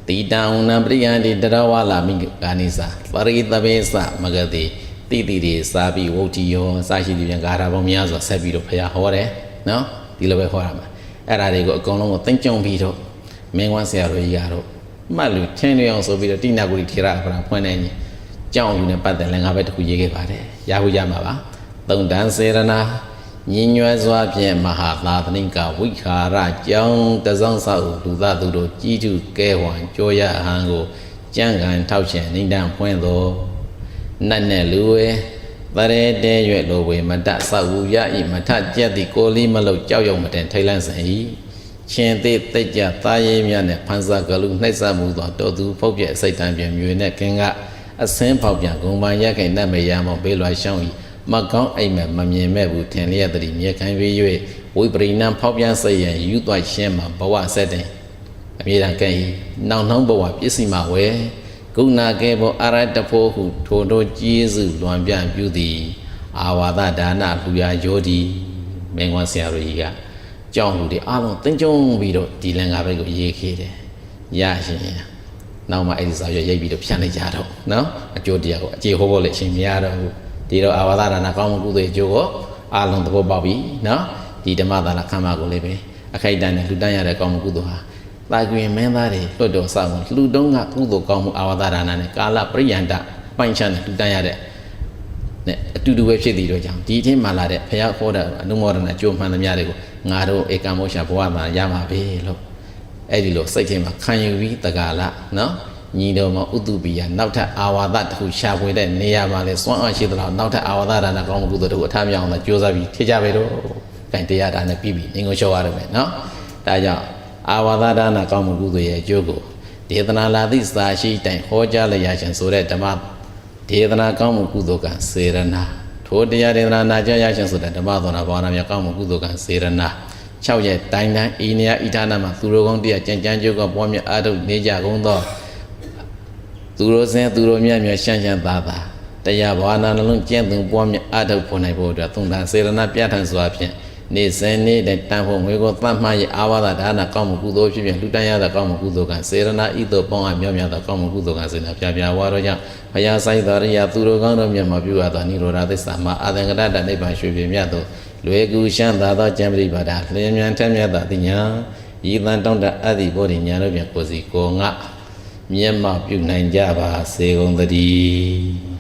့တိတံနံပရိယံတိတရဝလာမိဂာနိစာပရိသဘေသမဂတိတိတိတွေစာပြီးဝုတ်တိယောစာရှိသူပြန်ဂါထာပေါင်းများစွာဆက်ပြီးတော့ဘုရားဟောတယ်နော်ဒီလိုပဲဟောတာမှာအဲ့ဒါတွေကိုအကုန်လုံးကိုသိမ့်ကြုံပြီးတော့မင်းဝမ်းဆရာတော်ကြီးကတော့မှတ်လို့ထင်းနေအောင်ဆိုပြီးတော့တိနာဂုရိထေရအပရာဖွင့်နေရင်ကြောင်းယူနေပတ်တယ်လည်းငါပဲတခုရေးခဲ့ပါတယ်ရဖို့ရမှာပါသုံးတန်စေရနာညင်ညွယ်စွာဖြင့်မဟာသာသနိကဝိခါရကြောင်းတစောင်းဆောက်လူသားသူတို့ကြီးထုကဲဝံကြောရဟံကိုကြံ့ကန်ထောက်ရှင်နိဒံဖွင့်သောနတ်နဲ့လူဝဲတရေတဲရွက်လိုဝေမတဆောက်ဝူရဤမထကြက်သည်ကိုလီမလုတ်ကြောက်ရွံ့မတင်ထိတ်လန့်စင်၏ရှင်သေးတိတ်ကြသားရေးများနဲ့ဖန်ဆာကလူနှိပ်စက်မှုသောတော်သူဖုတ်ပြအစိတ်တံပြန်မြွေနဲ့ကင်းကအစင်းဖောက်ပြန်ဂုံပန်ရက်ခိုင်နတ်မေရမောဘေးလွာရှောင်း၏မကောင်းအိမ်မဲ့မမြင်မဲ့ဘူးထင်လျက်တည်းမြေခံပြီး၍ဝိပရိဏံဖောက်ပြန်စိတ်ရန်ယူသွားရှင်းမှာဘဝဆက်တဲ့အမြဲတမ်းကဲ့၏နောက်နှောင်းဘဝပစ္စည်းမှာဝဲကုဏကဲဘောအရတဖို့ဟုထိုတို့ကျေးဇူးလွန်ပြပြုသည်အာဝါဒဒါနလူရာယောဒီမင်းဝဆရာတို့ကြီးကကြောင်းလူတွေအားလုံးသင်ကြုံပြီးတော့ဒီလန်ကားဘက်ကိုရေးခေတယ်ရရှင်နောက်မှအဲ့ဒီစာရွက်ရိုက်ပြီးတော့ဖြန့်လိုက်ကြတော့နော်အကျိုးတရားကိုအခြေဟောဖို့လည်းအချိန်မရတော့ဘူးဒီတော့အာဝါဒဒါနကောင်းမှုကုသိုလ်အကျိုးကိုအားလုံးသဘောပေါက်ပြီနော်ဒီဓမ္မသာလခမ်းမကိုလည်းပဲအခိုက်အတန့်နဲ့လှူဒန်းရတဲ့ကောင်းမှုကုသိုလ်ဟာတာကွင်မင်းသားတွေလွတ်တော်ဆောင်လှူတုံးကကုသိုလ်ကောင်းမှုအာဝါဒဒါနနဲ့ကာလပရိယန္တပိုင်ချမ်းနဲ့လှူဒန်းရတဲ့နဲ့အတူတူပဲဖြစ်သည်တော့ကြောင့်ဒီအထင်းမှလာတဲ့ဘုရားခေါ်တဲ့အနုမောဒနာအကျိုးမှန်သမျှတွေကိုငါတို့ဧကမောရှာဘဝမှာရမှာပဲလို့ အဲ့ဒီလိုစိတ်ထဲမှာခံယူပြီးတကာလနော်ညီတော်မှာဥတုပိယနောက်ထပ်အာဝါဒတစ်ခုရှာဖွေတဲ့နေရာမှာလဲစွမ်းအားရှိသလားနောက်ထပ်အာဝါဒဒါနကောင်းမှုကုသိုလ်တို့အထားမြောက်အောင်ကြိုးစားပြီးထိကြပဲတော့ကံတရားဒါနဲ့ပြီးပြီငင်ကိုလျှော့ရတယ်ပဲနော်ဒါကြောင့်အာဝါဒဒါနကောင်းမှုကုသိုလ်ရဲ့အကျိုးကိုဒေသနာလာသည့်စာရှိတိုင်ဟောကြားလျက်ရှင်ဆိုတဲ့ဓမ္မဒေသနာကောင်းမှုကုသိုလ်ကစေရနာထိုတရားဒေသနာနာကြားရရှင်ဆိုတဲ့ဓမ္မသောနာဘာဝနာမြောက်ကောင်းမှုကုသိုလ်ကစေရနာ6ရက်တိုင်းတိုင်းဤနေရာဤဌာနမှာသူတော်ကောင်းတရားကြံကြမ်းကြိုးကပွားများအားထုတ်နေကြကုန်သောသူတို့စင်သူတို့မြတ်မြတ်ရှမ်းရှမ်းသာသာတရားဘာဝနာနှလုံးကျင့်သူပွားများအားထုတ်ဖို့နိုင်ဖို့အတွက်သုံးသစေရနာပြဋ္ဌာန်းစွာဖြင့်နေစဉ်နေတဲ့တန်ဖို့ငွေကိုသတ်မှတ်ရအာဝါဒဒါနကောင်းမှုကုသိုလ်ဖြစ်ဖြစ်လူတန်းရသောကောင်းမှုကုသိုလ်ကစေရနာဤသို့ပေါင်းအပ်မြောက်များသောကောင်းမှုကုသိုလ်ကစေနာပြပြဝါတို့ကြောင့်ဘုရားဆိုင်တော်ရသူတို့ကောင်းတို့မြတ်မှာပြုအပ်သောနိရောဓသစ္စာမှာအာသင်္ကတတနိဗ္ဗာန်ရွှေပြည်မြတ်သို့လွယ်ကူရှမ်းသာသောကျမ်းပရိပါဒလျင်မြန်ထက်မြတ်သောအညာဤတန်တောင်းတအသည့်ဘောဓိညာတို့ဖြင့်ကိုယ်စီကိုငါမျက်မှောက်ပြုနိုင်ကြပါစေကုန်သတည်း